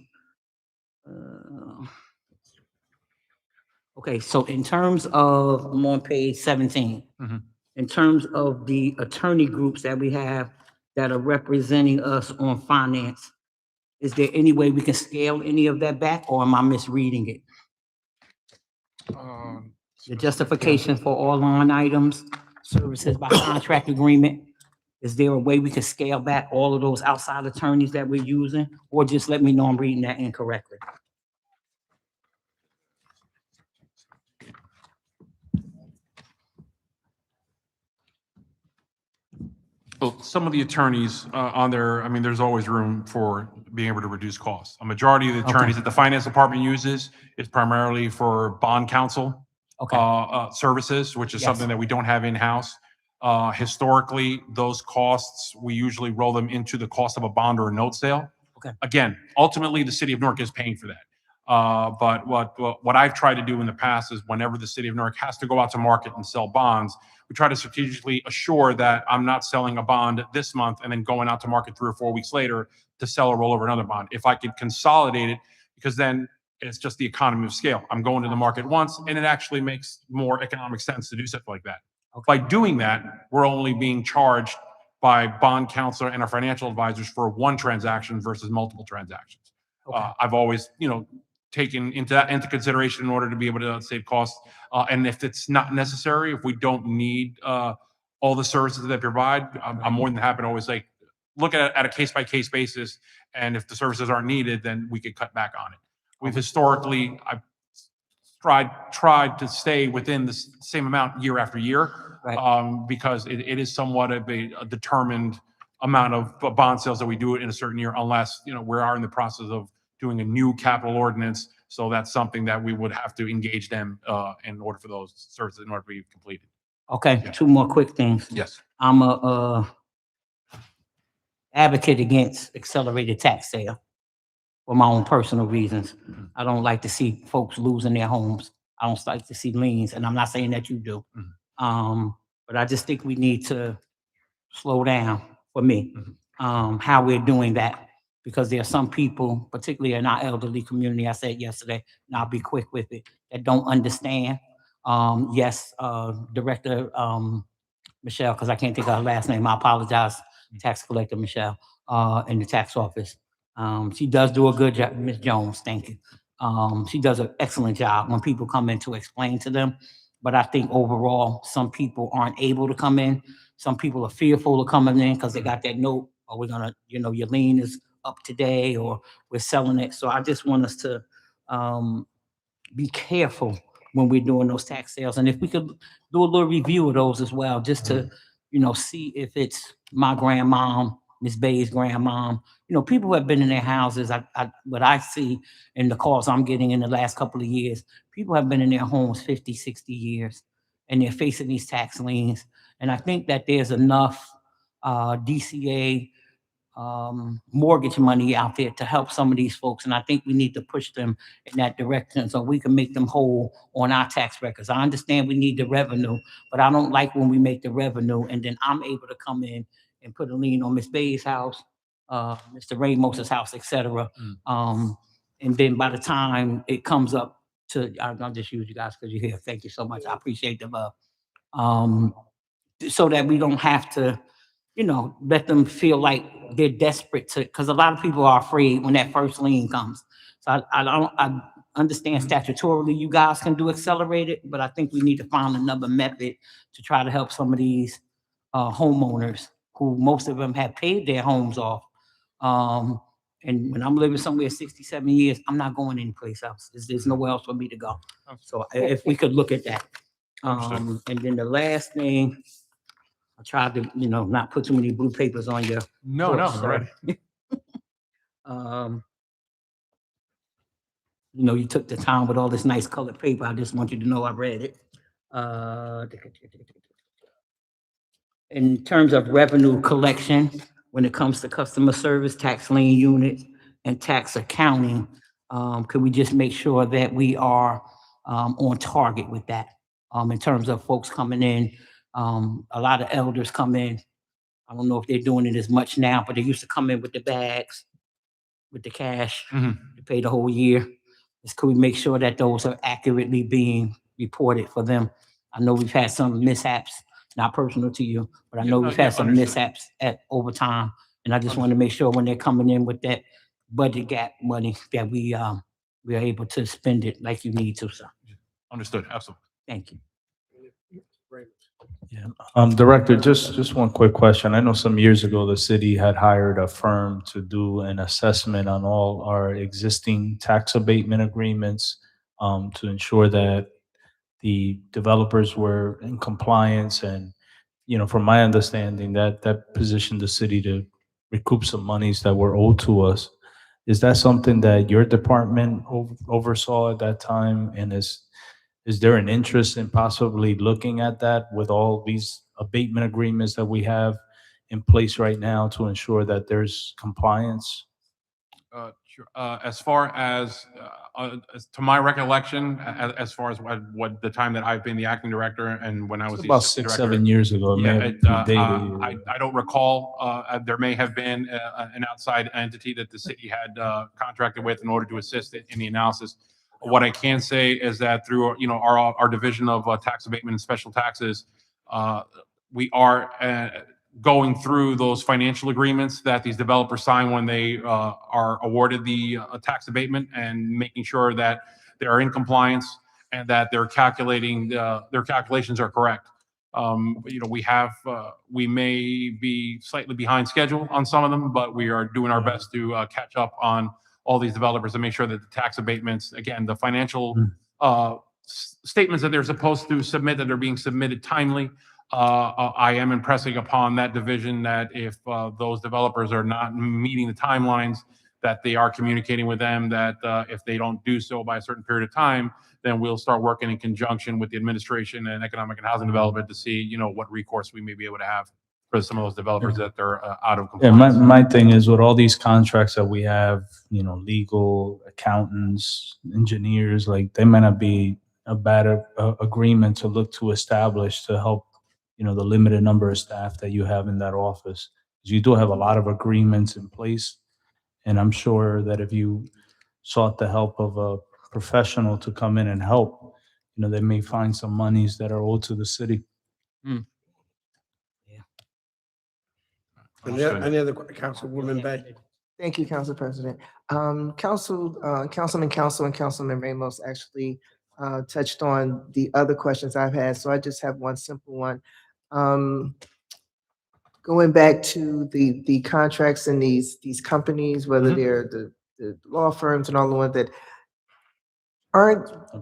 Okay, so in terms of, I'm on page 17. In terms of the attorney groups that we have that are representing us on finance, is there any way we can scale any of that back, or am I misreading it? The justification for all line items, services by contract agreement, is there a way we can scale back all of those outside attorneys that we're using, or just let me know I'm reading that incorrectly? Well, some of the attorneys on there, I mean, there's always room for being able to reduce costs. A majority of the attorneys that the finance department uses is primarily for bond counsel services, which is something that we don't have in-house. Historically, those costs, we usually roll them into the cost of a bond or a note sale. Again, ultimately, the city of Newark is paying for that. But what I've tried to do in the past is whenever the city of Newark has to go out to market and sell bonds, we try to strategically assure that I'm not selling a bond this month and then going out to market 3 or 4 weeks later to sell or roll over another bond. If I could consolidate it, because then it's just the economy of scale. I'm going to the market once, and it actually makes more economic sense to do something like that. By doing that, we're only being charged by bond counselor and our financial advisors for 1 transaction versus multiple transactions. I've always, taken into consideration in order to be able to save costs. And if it's not necessary, if we don't need all the services that they provide, I'm more than happy to always look at a case by case basis. And if the services aren't needed, then we could cut back on it. We've historically, I've tried to stay within the same amount year after year, because it is somewhat of a determined amount of bond sales that we do it in a certain year, unless we are in the process of doing a new capital ordinance. So that's something that we would have to engage them in order for those services in order to be completed. Okay, 2 more quick things. Yes. I'm a advocate against accelerated tax sale for my own personal reasons. I don't like to see folks losing their homes. I don't like to see liens, and I'm not saying that you do. But I just think we need to slow down, for me, how we're doing that. Because there are some people, particularly in our elderly community, I said yesterday, and I'll be quick with it, that don't understand. Yes, Director Michelle, because I can't think of her last name, I apologize, Tax Collector Michelle, in the tax office. She does do a good job, Ms. Jones, thank you. She does an excellent job when people come in to explain to them. But I think overall, some people aren't able to come in. Some people are fearful of coming in because they got that note, or we're gonna, your lien is up today, or we're selling it. So I just want us to be careful when we're doing those tax sales. And if we could do a little review of those as well, just to, see if it's my grandmom, Miss Bay's grandmom, people who have been in their houses. What I see in the calls I'm getting in the last couple of years, people have been in their homes 50, 60 years, and they're facing these tax liens. And I think that there's enough DCA mortgage money out there to help some of these folks. And I think we need to push them in that direction so we can make them whole on our tax records. I understand we need the revenue, but I don't like when we make the revenue and then I'm able to come in and put a lien on Miss Bay's house, Mr. Ramos's house, et cetera. And then by the time it comes up to, I'll just use you guys because you're here. Thank you so much. I appreciate the love. So that we don't have to, let them feel like they're desperate to, because a lot of people are afraid when that first lien comes. So I understand statutorily you guys can do accelerated, but I think we need to find another method to try to help some of these homeowners who most of them have paid their homes off. And when I'm living somewhere 67 years, I'm not going anyplace else. There's nowhere else for me to go. So if we could look at that. And then the last thing, I tried to, not put too many blue papers on your. No, all right. You took the time with all this nice colored paper. I just want you to know I read it. Uh, In terms of revenue collection, when it comes to customer service, tax lien unit, and tax accounting, could we just make sure that we are on target with that? In terms of folks coming in, a lot of elders come in. I don't know if they're doing it as much now, but they used to come in with the bags, with the cash, to pay the whole year. Just could we make sure that those are accurately being reported for them? I know we've had some mishaps, not personal to you, but I know we've had some mishaps at over time. And I just want to make sure when they're coming in with that budget gap money that we are able to spend it like you need to, sir. Understood, absolutely. Thank you. Yeah. Director, just one quick question. I know some years ago, the city had hired a firm to do an assessment on all our existing tax abatement agreements, to ensure that the developers were in compliance. And, from my understanding, that positioned the city to recoup some monies that were owed to us. Is that something that your department oversaw at that time? And is there an interest in possibly looking at that with all these abatement agreements that we have in place right now to ensure that there's compliance? Sure. As far as to my recollection, as far as what the time that I've been the acting director and when I was the About assistant 6, director, 7 years ago. It may yeah, have predated. I don't recall. There may have been an outside entity that the city had contracted with in order to assist in the analysis. What I can say is that through our division of tax abatement and special taxes, we are going through those financial agreements that these developers sign when they are awarded the tax abatement, and making sure that they are in compliance and that they're calculating their calculations are correct. We may be slightly behind schedule on some of them, but we are doing our best to catch up on all these developers and make sure that the tax abatements, again, the financial statements that they're supposed to submit, that are being submitted timely. I am impressing upon that division that if those developers are not meeting the timelines, that they are communicating with them, that if they don't do so by a certain period of time, then we'll start working in conjunction with the administration and economic and housing development to see, what recourse we may be able to have for some of those developers that they're out of Yeah, compliance. my thing is with all these contracts that we have, legal, accountants, engineers, like they might not be a bad agreement to look to establish to help, the limited number of staff that you have in that office. 'Cause you do have a lot of agreements in place. And I'm sure that if you sought the help of a professional to come in and help, they may find some monies that are owed to the city. Any other, Councilwoman Bay? Thank you, Council President. Councilman Council and Councilman Ramos actually touched on the other questions I've had, so I just have one simple one. Going back to the contracts and these companies, whether they're the law firms and all the ones that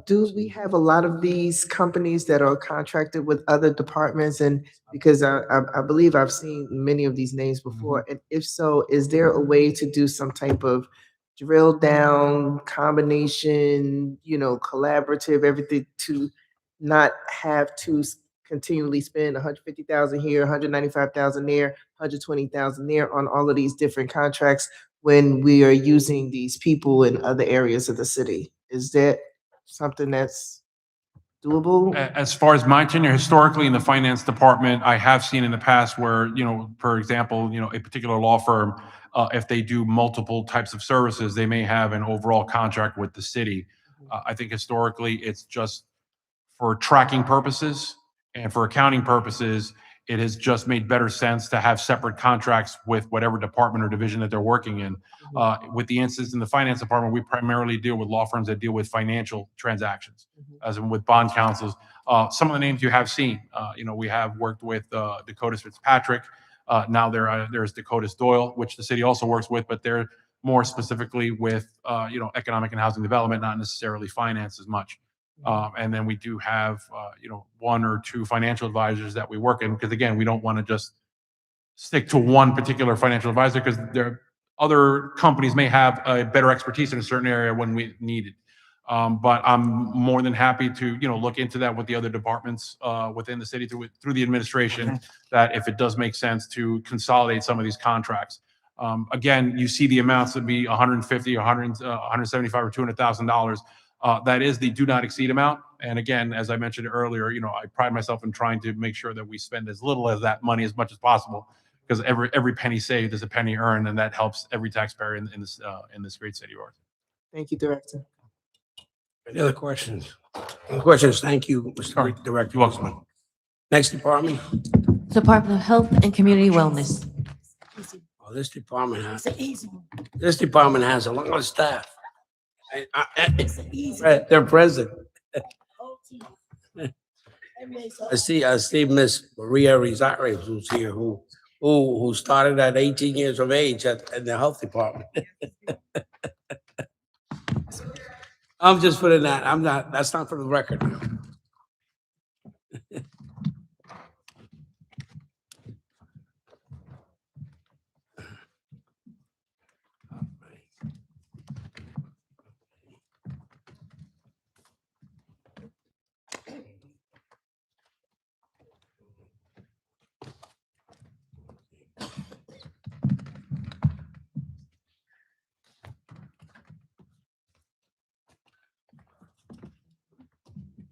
do we have a lot of these companies that are contracted with other departments? And because I believe I've seen many of these names before, and if so, is there a way to do some type of drill down, combination, collaborative, everything, to not have to continually spend 150,000 here, 195,000 there, 120,000 there on all of these different contracts when we are using these people in other areas of the city? Is that something that's doable? As far as my tenure, historically in the finance department, I have seen in the past where, for example, a particular law firm, if they do multiple types of services, they may have an overall contract with the city. I think historically it's just for tracking purposes and for accounting purposes, it has just made better sense to have separate contracts with whatever department or division that they're working in. With the instance in the finance department, we primarily deal with law firms that deal with financial transactions, as in with bond counsels. Some of the names you have seen, we have worked with Dakotas Fitzpatrick. Now there's Dakotas Doyle, which the city also works with, but they're more specifically with economic and housing development, not necessarily finance as much. And then we do have, one or two financial advisors that we work in, because again, we don't want to just stick to one particular financial advisor, because other companies may have a better expertise in a certain area when we need it. But I'm more than happy to, look into that with the other departments within the city through the administration, that if it does make sense to consolidate some of these contracts. Again, you see the amounts to be 150, 100, 175 or $200,000. That is the do not exceed amount. And again, as I mentioned earlier, I pride myself in trying to make sure that we spend as little as that money as much as possible, because every penny saved is a penny earned, and that helps every taxpayer in this great city of ours. Thank you, Director. Any other questions? Any questions? Thank you, Mr. Director. You're welcome. Next department. Department of Health and Community Wellness. Oh, this department has a lot of staff. They're present. I see Miss Maria Rizarri, who's here, who started at 18 years of age in the health department. I'm just putting that. That's not for the record.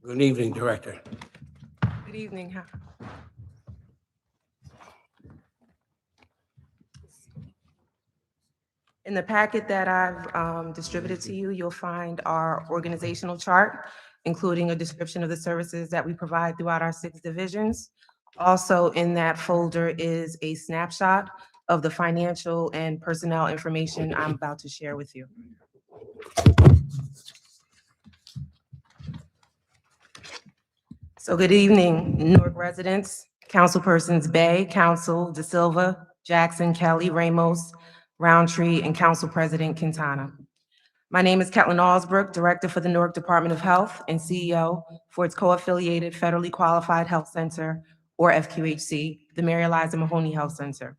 Good evening, Director. Good evening. In the packet that I've distributed to you, you'll find our organizational chart, including a description of the services that we provide throughout our 6 divisions. Also in that folder is a snapshot of the financial and personnel information I'm about to share with you. So good evening, Newark residents, councilpersons Bay, Council De Silva, Jackson, Kelly, Ramos, Roundtree, and Council President Quintana. My name is Ketlin Alsbrook, Director for the Newark Department of Health and CEO for its co-affiliated Federally Qualified Health Center, or FQHC, the Mary Eliza Mahoney Health Center.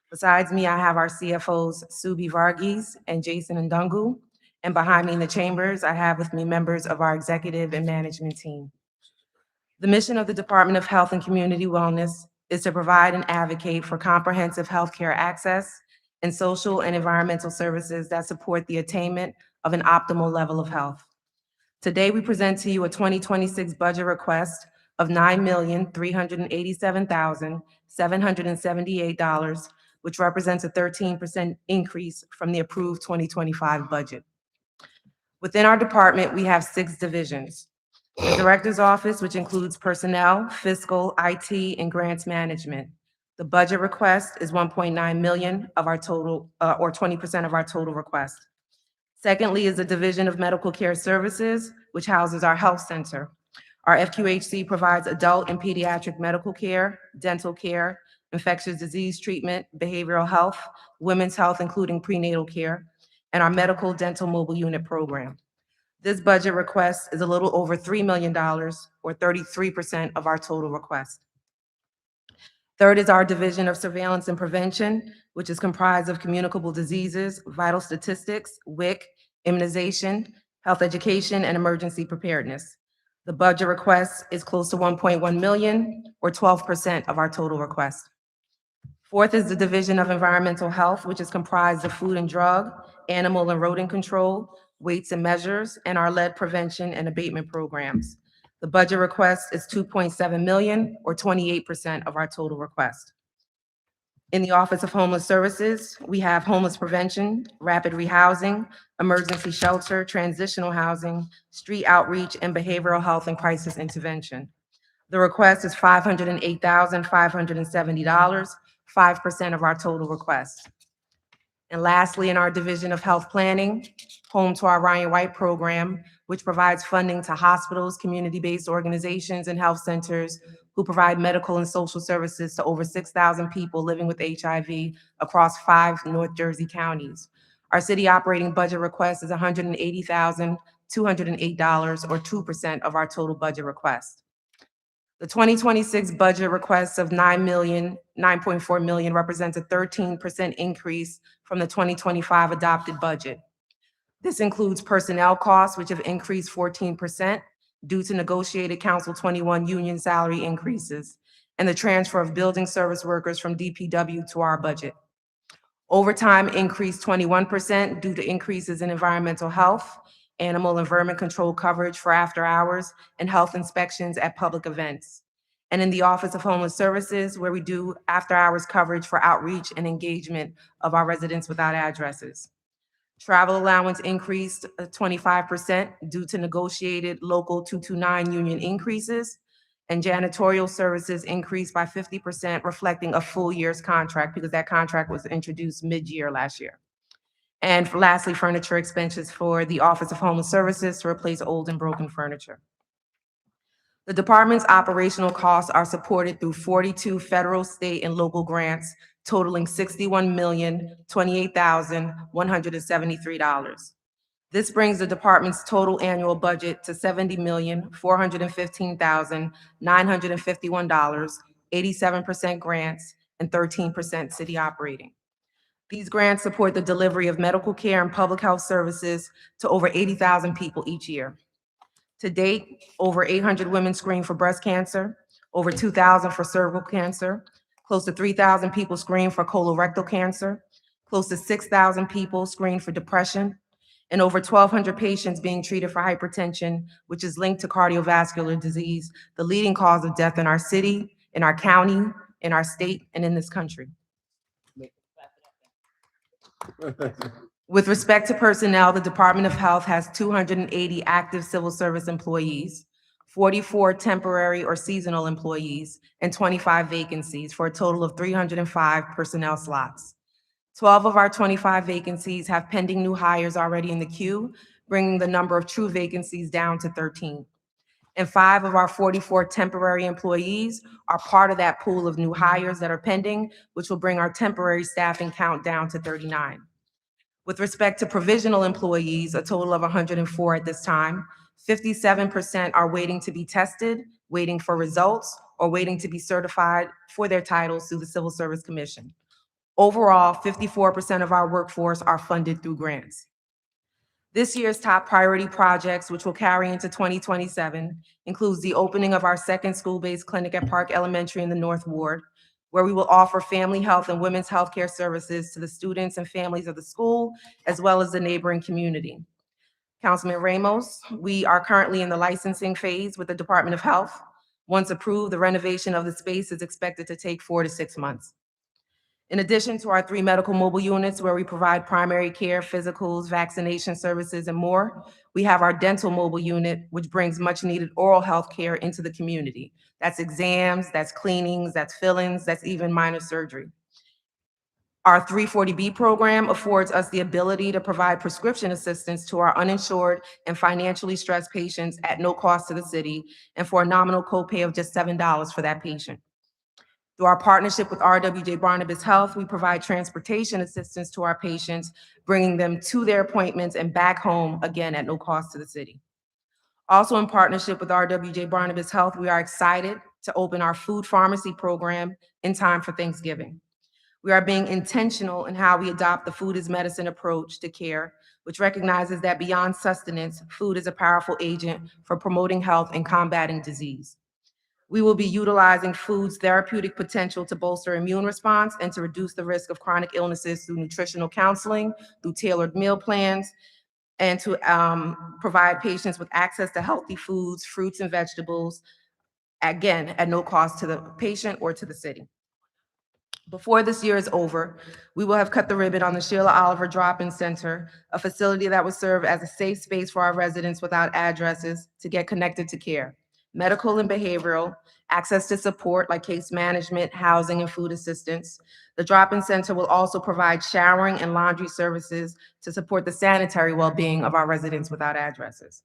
Besides me, I have our CFOs, Subi Varghese and Jason Ndungu, and behind me in the chambers, I have with me members of our executive and management team. The mission of the Department of Health and Community Wellness is to provide and advocate for comprehensive healthcare access and social and environmental services that support the attainment of an optimal level of health. Today, we present to you a 2026 budget request of $9,387,778, which represents a 13% increase from the approved 2025 budget. Within our department, we have 6 divisions. The Director's Office, which includes personnel, fiscal, IT, and grants management. The budget request is 1.9 million of our total, or 20% of our total request. Secondly is the Division of Medical Care Services, which houses our health center. Our FQHC provides adult and pediatric medical care, dental care, infectious disease treatment, behavioral health, women's health, including prenatal care, and our medical dental mobile unit program. This budget request is a little over $3 million, or 33% of our total request. Third is our Division of Surveillance and Prevention, which is comprised of communicable diseases, vital statistics, WIC, immunization, health education, and emergency preparedness. The budget request is close to 1.1 million, or 12% of our total request. Fourth is the Division of Environmental Health, which is comprised of food and drug, animal and rodent control, weights and measures, and our lead prevention and abatement programs. The budget request is 2.7 million, or 28% of our total request. In the Office of Homeless Services, we have homeless prevention, rapid rehousing, emergency shelter, transitional housing, street outreach, and behavioral health and crisis intervention. The request is $508,570, 5% of our total request. And lastly, in our Division of Health Planning, home to our Ryan White program, which provides funding to hospitals, community-based organizations, and health centers who provide medical and social services to over 6,000 people living with HIV across 5 North Jersey counties. Our city operating budget request is $180,208, or 2% of our total budget request. The 2026 budget request of $9.4 million represents a 13% increase from the 2025 adopted budget. This includes personnel costs, which have increased 14% due to negotiated Council 21 union salary increases and the transfer of building service workers from DPW to our budget. Overtime increased 21% due to increases in environmental health, animal and vermin control coverage for after hours, and health inspections at public events. And in the Office of Homeless Services, where we do after hours coverage for outreach and engagement of our residents without addresses. Travel allowance increased 25% due to negotiated local 229 union increases, and janitorial services increased by 50%, reflecting a full year's contract because that contract was introduced mid-year last year. And lastly, furniture expenses for the Office of Homeless Services to replace old and broken furniture. The department's operational costs are supported through 42 federal, state, and local grants totaling $61,028,173. This brings the department's total annual budget to $70,415,951, 87% grants, and 13% city operating. These grants support the delivery of medical care and public health services to over 80,000 people each year. To date, over 800 women screened for breast cancer, over 2,000 for cervical cancer, close to 3,000 people screened for colorectal cancer, close to 6,000 people screened for depression, and over 1,200 patients being treated for hypertension, which is linked to cardiovascular disease, the leading cause of death in our city, in our county, in our state, and in this country. With respect to personnel, the Department of Health has 280 active civil service employees, 44 temporary or seasonal employees, and 25 vacancies for a total of 305 personnel slots. 12 of our 25 vacancies have pending new hires already in the queue, bringing the number of true vacancies down to 13. And 5 of our 44 temporary employees are part of that pool of new hires that are pending, which will bring our temporary staffing count down to 39. With respect to provisional employees, a total of 104 at this time, 57% are waiting to be tested, waiting for results, or waiting to be certified for their titles through the Civil Service Commission. Overall, 54% of our workforce are funded through grants. This year's top priority projects, which will carry into 2027, includes the opening of our second school-based clinic at Park Elementary in the North Ward, where we will offer family health and women's health care services to the students and families of the school, as well as the neighboring community. Councilman Ramos, we are currently in the licensing phase with the Department of Health. Once approved, the renovation of the space is expected to take 4 to 6 months. In addition to our 3 medical mobile units where we provide primary care, physicals, vaccination services, and more, we have our dental mobile unit, which brings much needed oral health care into the community. That's exams, that's cleanings, that's fillings, that's even minor surgery. Our 340B program affords us the ability to provide prescription assistance to our uninsured and financially stressed patients at no cost to the city and for a nominal copay of just $7 for that patient. Through our partnership with RWJ Barnabas Health, we provide transportation assistance to our patients, bringing them to their appointments and back home, again, at no cost to the city. Also in partnership with RWJ Barnabas Health, we are excited to open our food pharmacy program in time for Thanksgiving. We are being intentional in how we adopt the food as medicine approach to care, which recognizes that beyond sustenance, food is a powerful agent for promoting health and combating disease. We will be utilizing food's therapeutic potential to bolster immune response and to reduce the risk of chronic illnesses through nutritional counseling, through tailored meal plans, and to provide patients with access to healthy foods, fruits, and vegetables, again, at no cost to the patient or to the city. Before this year is over, we will have cut the ribbon on the Sheila Oliver Drop-In Center, a facility that would serve as a safe space for our residents without addresses to get connected to care, medical and behavioral, access to support like case management, housing, and food assistance. The Drop-In Center will also provide showering and laundry services to support the sanitary well-being of our residents without addresses.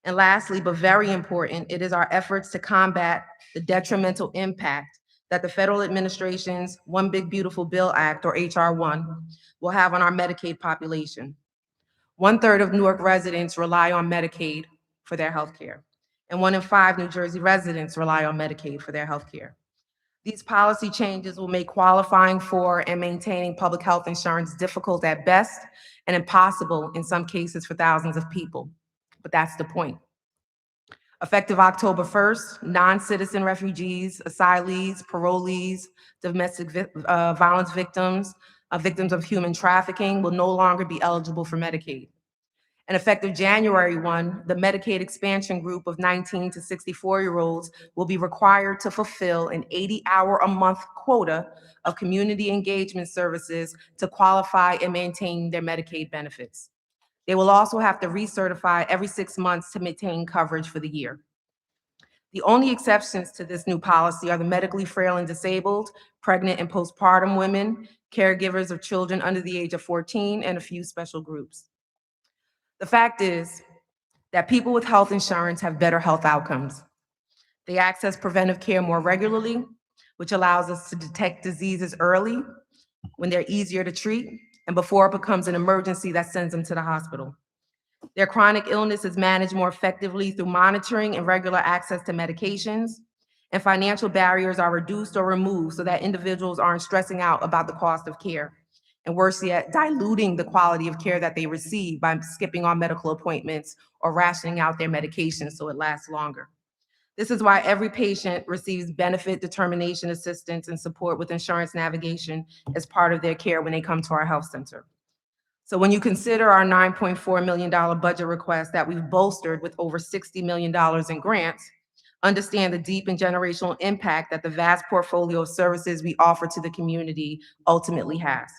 And lastly, but very important, it is our efforts to combat the detrimental impact that the federal administration's One Big Beautiful Bill Act, or HR 1, will have on our Medicaid population. 1/3 of Newark residents rely on Medicaid for their health care, and 1 in 5 New Jersey residents rely on Medicaid for their health care. These policy changes will make qualifying for and maintaining public health insurance difficult at best and impossible in some cases for thousands of people. But that's the point. Effective October 1st, non-citizen refugees, asylees, parolees, domestic violence victims, victims of human trafficking will no longer be eligible for Medicaid. And effective January 1, the Medicaid expansion group of 19 to 64-year-olds will be required to fulfill an 80-hour-a-month quota of community engagement services to qualify and maintain their Medicaid benefits. They will also have to recertify every 6 months to maintain coverage for the year. The only exceptions to this new policy are the medically frail and disabled, pregnant and postpartum women, caregivers of children under the age of 14, and a few special groups. The fact is that people with health insurance have better health outcomes. They access preventive care more regularly, which allows us to detect diseases early when they're easier to treat and before it becomes an emergency that sends them to the hospital. Their chronic illness is managed more effectively through monitoring and regular access to medications, and financial barriers are reduced or removed so that individuals aren't stressing out about the cost of care. And worse yet, diluting the quality of care that they receive by skipping on medical appointments or rationing out their medications so it lasts longer. This is why every patient receives benefit determination assistance and support with insurance navigation as part of their care when they come to our health center. So when you consider our $9.4 million budget request that we've bolstered with over $60 million in grants, understand the deep and generational impact that the vast portfolio of services we offer to the community ultimately has.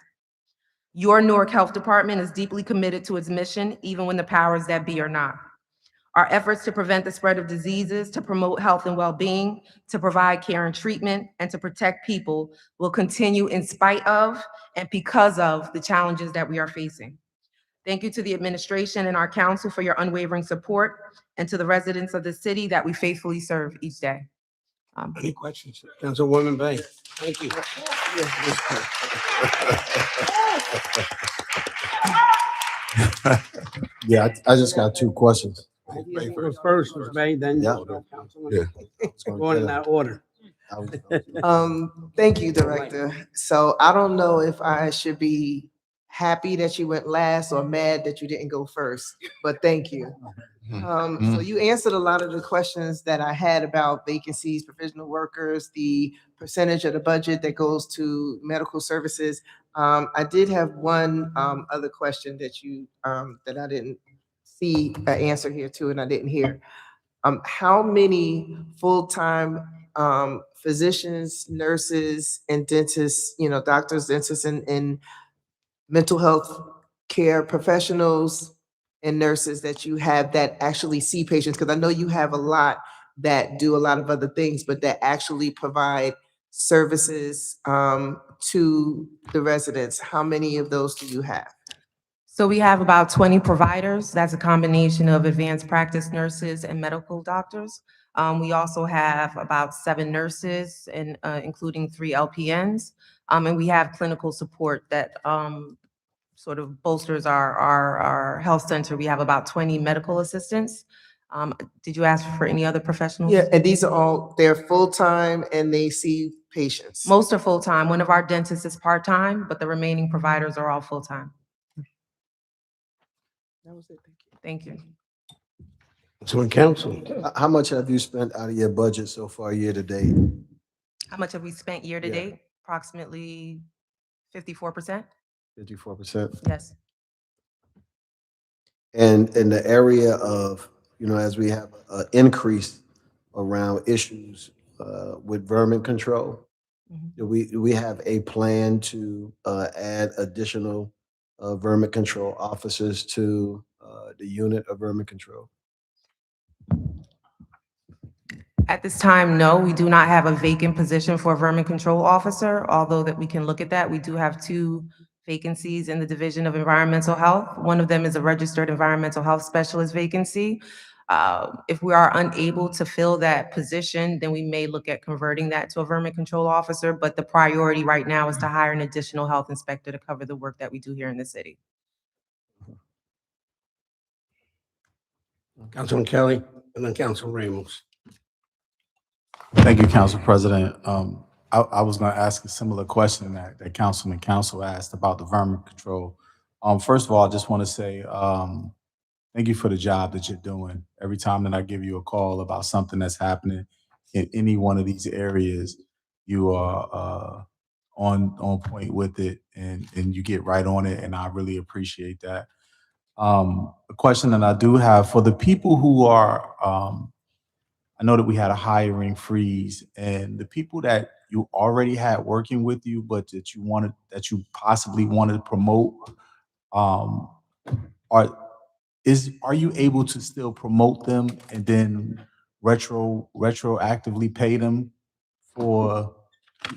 Your Newark Health Department is deeply committed to its mission, even when the powers that be are not. Our efforts to prevent the spread of diseases, to promote health and well-being, to provide care and treatment, and to protect people will continue in spite of and because of the challenges that we are facing. Thank you to the administration and our council for your unwavering support, and to the residents of the city that we faithfully serve each day. Any questions? Councilwoman Bay, thank you. Yeah, I just got two questions. First was Bay, then. Yeah. Yeah. Going in that order. Thank you, Director. So I don't know if I should be happy that you went last or mad that you didn't go first, but thank you. So you answered a lot of the questions that I had about vacancies, provisional workers, the percentage of the budget that goes to medical services. I did have one other question that you that I didn't see an answer here to, and I didn't hear. How many full-time physicians, nurses, and dentists, doctors, dentists, and mental health care professionals and nurses that you have that actually see patients? Because I know you have a lot that do a lot of other things, but that actually provide services to the residents. How many of those do you have? So we have about 20 providers. That's a combination of advanced practice nurses and medical doctors. We also have about 7 nurses, and including 3 LPNs. And we have clinical support that sort of bolsters our health center. We have about 20 medical assistants. Did you ask for any other professionals? Yeah, and these are all, they're full-time and they see patients. Most are full-time. One of our dentists is part-time, but the remaining providers are all full-time. That was it, Thank you. So in council, How much have you spent out of your budget so far year to date? How much have we spent year to Yeah. date? Approximately 54%? 54%. Yes. And in the area of, as we have an increase around issues with vermin control, do we have a plan to add additional vermin control officers to the unit of vermin control? At this time, no, we do not have a vacant position for a vermin control officer, although that we can look at that. We do have 2 vacancies in the Division of Environmental Health. One of them is a registered environmental health specialist vacancy. If we are unable to fill that position, then we may look at converting that to a vermin control officer, but the priority right now is to hire an additional health inspector to cover the work that we do here in the city. Councilman Kelly, and then Council Ramos. Thank you, Council President. I was gonna ask a similar question that Councilman Council asked about the vermin control. First of all, I just want to say, thank you for the job that you're doing. Every time that I give you a call about something that's happening in any one of these areas, you are on point with it and you get right on it, and I really appreciate that. A question that I do have for the people who are, I know that we had a hiring freeze, and the people that you already had working with you, but that you possibly wanted to promote, um, are are you able to still promote them and then retroactively pay them for,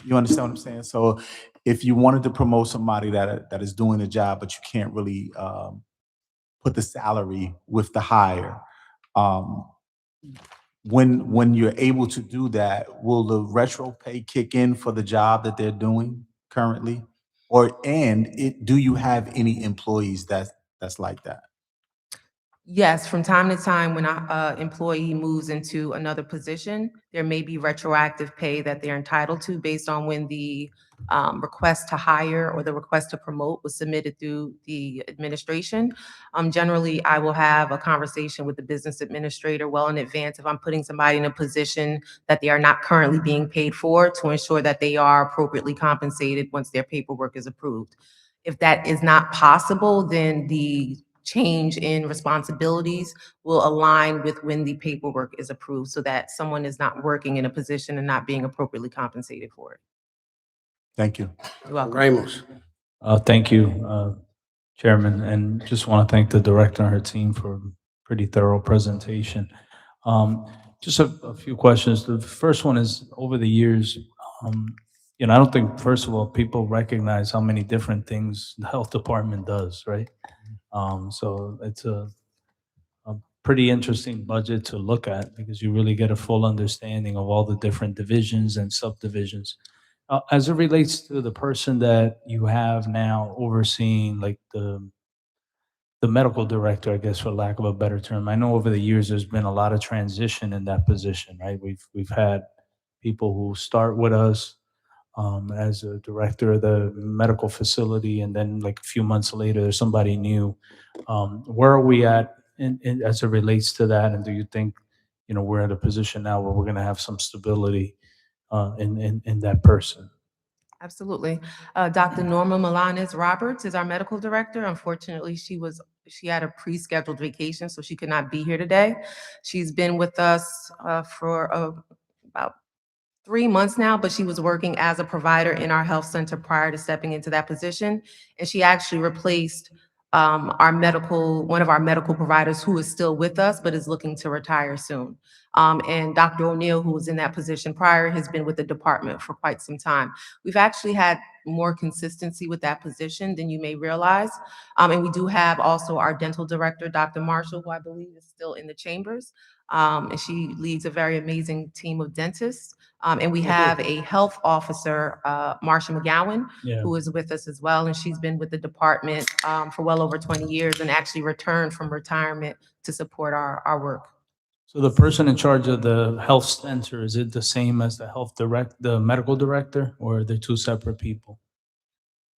you understand what I'm saying? So if you wanted to promote somebody that is doing the job, but you can't really put the salary with the hire, um, when you're able to do that, will the retro pay kick in for the job that they're doing currently? Do you have any employees that's like that? Yes, from time to time, when a employee moves into another position, there may be retroactive pay that they're entitled to based on when the request to hire or the request to promote was submitted through the administration. Generally, I will have a conversation with the business administrator well in advance if I'm putting somebody in a position that they are not currently being paid for, to ensure that they are appropriately compensated once their paperwork is approved. If that is not possible, then the change in responsibilities will align with when the paperwork is approved, so that someone is not working in a position and not being appropriately compensated for it. Thank you. You're welcome. Ramos. Thank you, Chairman, and just want to thank the director and her team for a pretty thorough presentation. Just a few questions. The first one is, over the years, I don't think, first of all, people recognize how many different things the health department does, right? So it's a pretty interesting budget to look at, because you really get a full understanding of all the different divisions and subdivisions. As it relates to the person that you have now overseeing, like the medical director, I guess, for lack of a better term, I know over the years there's been a lot of transition in that position, right? We've had people who start with us as a director of the medical facility, and then like a few months later, there's somebody new. Where are we at as it relates to that? And do you think, we're at a position now where we're going to have some stability in that person? Absolutely. Dr. Norma Milanes Roberts is our medical director. Unfortunately, she had a pre-scheduled vacation, so she could not be here today. She's been with us for about 3 months now, but she was working as a provider in our health center prior to stepping into that position. And she actually replaced one of our medical providers, who is still with us, but is looking to retire soon. And Dr. O'Neill, who was in that position prior, has been with the department for quite some time. We've actually had more consistency with that position than you may realize. And we do have also our dental director, Dr. Marshall, who I believe is still in the chambers. And she leads a very amazing team of dentists. And we have a health officer, Marsha McGowan, Yeah. who is with us as well. And she's been with the department for well over 20 years, and actually returned from retirement to support our work. So the person in charge of the health center, is it the same as the medical director, or are they two separate people?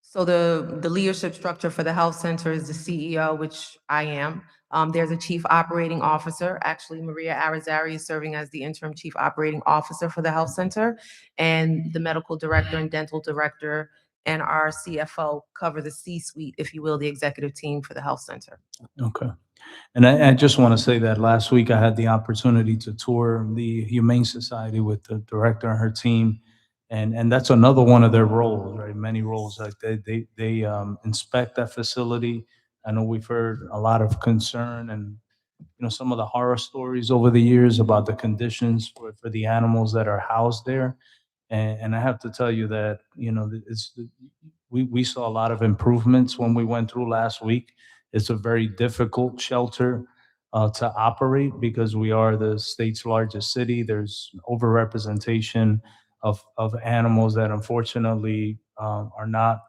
So the leadership structure for the health center is the CEO, which I am. There's a chief operating officer. Actually, Maria Arizari is serving as the interim chief operating officer for the health center. And the medical director and dental director and our CFO cover the C-suite, if you will, the executive team for the health center. Okay. And I just want to say that last week I had the opportunity to tour the Humane Society with the director and her team. And that's another one of their roles, right? Many roles, like they inspect that facility. I know we've heard a lot of concern and, some of the horror stories over the years about the conditions for the animals that are housed there. And I have to tell you that, we saw a lot of improvements when we went through last week. It's a very difficult shelter to operate, because we are the state's largest city. There's overrepresentation of animals that unfortunately are not,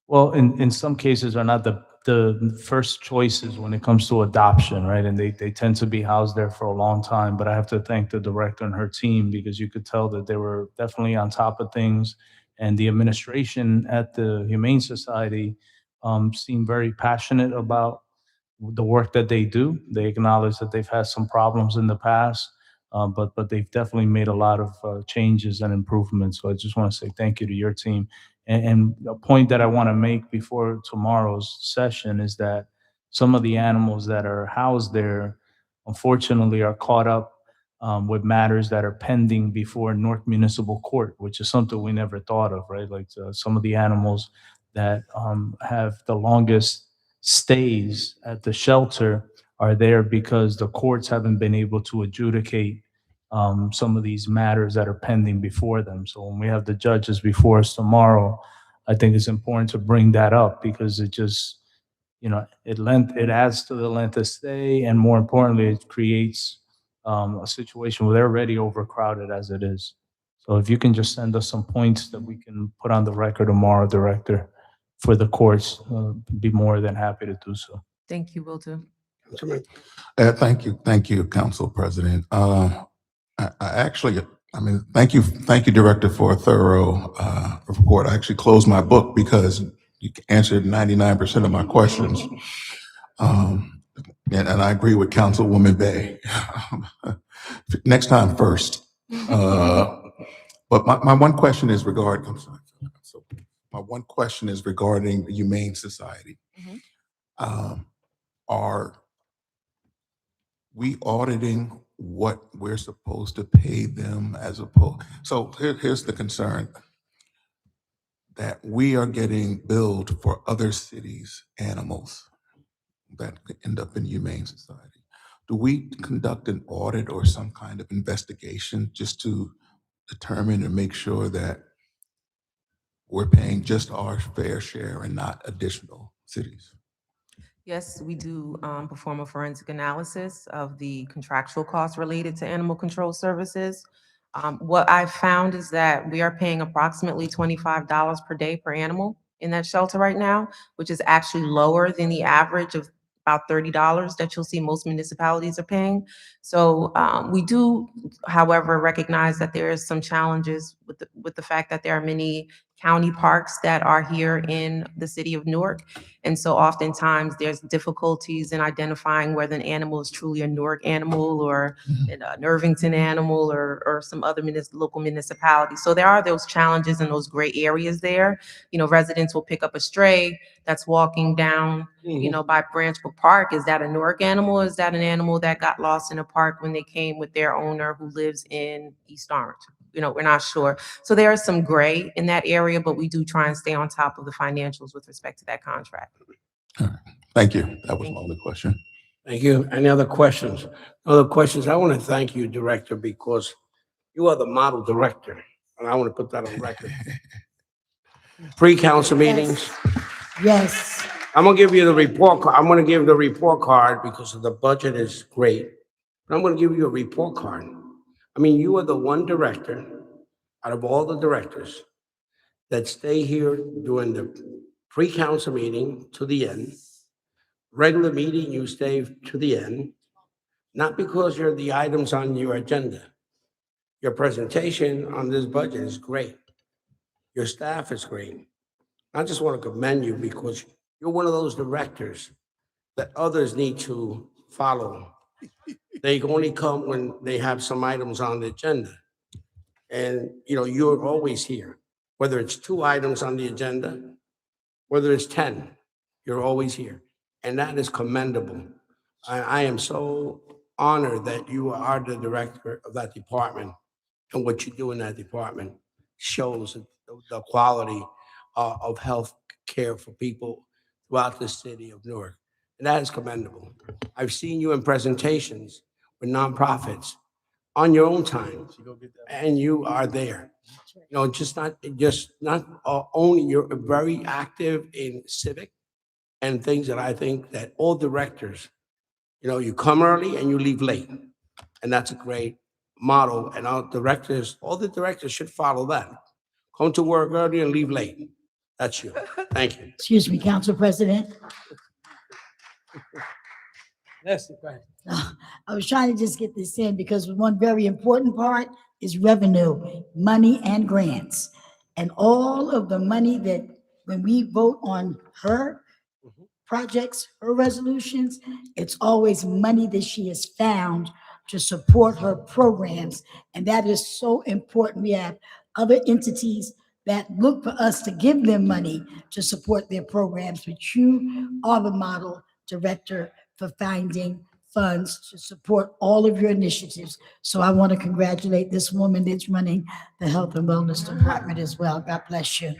well, in some cases are not the the first choices when it comes to adoption, right? And they tend to be housed there for a long time. But I have to thank the director and her team because you could tell that they were definitely on top of things. And the administration at the Humane Society seemed very passionate about the work that they do. They acknowledge that they've had some problems in the past, but they've definitely made a lot of changes and improvements. So I just want to say thank you to your team. And a point that I want to make before tomorrow's session is that some of the animals that are housed there, unfortunately, are caught up with matters that are pending before Newark Municipal Court, which is something we never thought of, right? Like some of the animals that have the longest stays at the shelter are there because the courts haven't been able to adjudicate some of these matters that are pending before them. So when we have the judges before us tomorrow, I think it's important to bring that up because it just, it adds to the length of stay, and more importantly, it creates a situation where they're already overcrowded as it is. So if you can just send us some points that we can put on the record tomorrow, Director, for the courts, be more than happy to do so. Thank you, will do. Thank you, Council President. Thank you, Director, for a thorough report. I actually closed my book because you answered 99% of my questions. And I agree with Councilwoman Bay. Next time first. But my one question is regarding, I'm sorry. My one question is regarding the Humane Society. Are we auditing what we're supposed to pay them as opposed? So here's the concern, that we are getting billed for other cities' animals that end up in Humane Society. Do we conduct an audit or some kind of investigation just to determine and make sure that we're paying just our fair share and not additional cities? Yes, we do perform a forensic analysis of the contractual costs related to animal control services. What I've found is that we are paying approximately $25 per day per animal in that shelter right now, which is actually lower than the average of about $30 that you'll see most municipalities are paying. So we do, however, recognize that there is some challenges with the fact that there are many county parks that are here in the city of Newark. And so oftentimes there's difficulties in identifying whether an animal is truly a Newark animal or an Irvington animal or some other local municipality. So there are those challenges and those gray areas there. Residents will pick up a stray that's walking down, by Branchbrook Park. Is that a Newark animal? Is that an animal that got lost in a park when they came with their owner who lives in East Orange? We're not sure. So there is some gray in that area, but we do try and stay on top of the financials with respect to that contract. All right. Thank you. That was my only question. Thank you. Any other questions? Other questions? I want to thank you, Director, because you are the model director, and I want to put that on record. Pre-council meetings. Yes. I'm gonna give you the report. I'm gonna give the report card because the budget is great. But I'm gonna give you a report card. I mean, you are the one director out of all the directors that stay here during the pre-council meeting to the end. Regular meeting, you stay to the end, not because you're the items on your agenda. Your presentation on this budget is great. Your staff is great. I just want to commend you because you're one of those directors that others need to follow. They only come when they have some items on the agenda. And, you're always here, whether it's 2 items on the agenda, whether it's 10, you're always here. And that is commendable. I am so honored that you are the director of that department, and what you do in that department shows the quality of health care for people throughout the city of Newark. And that is commendable. I've seen you in presentations with nonprofits on your own time, and you are there. Just not only, you're very active in civic and things that I think that all directors, you come early and you leave late. And that's a great model. And all the directors should follow that. Come to work early and leave late. That's you. Thank you. Excuse me, Council President. Leslie, go ahead. I was trying to just get this in because one very important part is revenue, money and grants. And all of the money that, when we vote on her projects, her resolutions, it's always money that she has found to support her programs. And that is so important. We have other entities that look for us to give them money to support their programs, but you are the model director for finding funds to support all of your initiatives. So I want to congratulate this woman that's running the Health and Wellness Department as well. God bless you.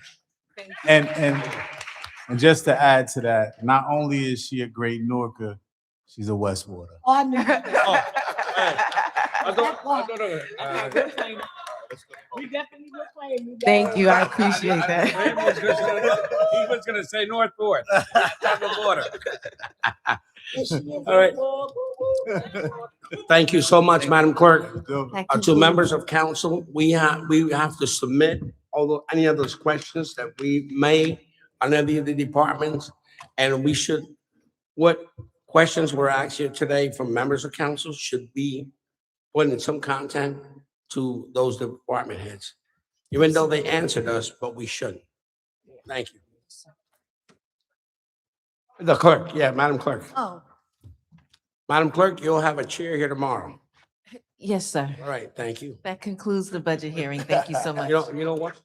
And just to add to that, not only is she a great Newarker, she's a Westwater. Oh, I knew We definitely will play you. Thank you, I appreciate that. He was gonna say North Port, not the border. All right. Thank you so much, Madam Clerk. To members of council, we have to submit although any of those questions that we may on any of the departments, and we should, what questions were asked here today from members of council should be put in some content to those department heads, even though they answered us, but we shouldn't. Thank you. The clerk, yeah, Madam Clerk. Oh, Madam Clerk, you'll have a chair here tomorrow. Yes, sir. All right, thank you. That concludes the budget hearing. Thank you so much. You know what?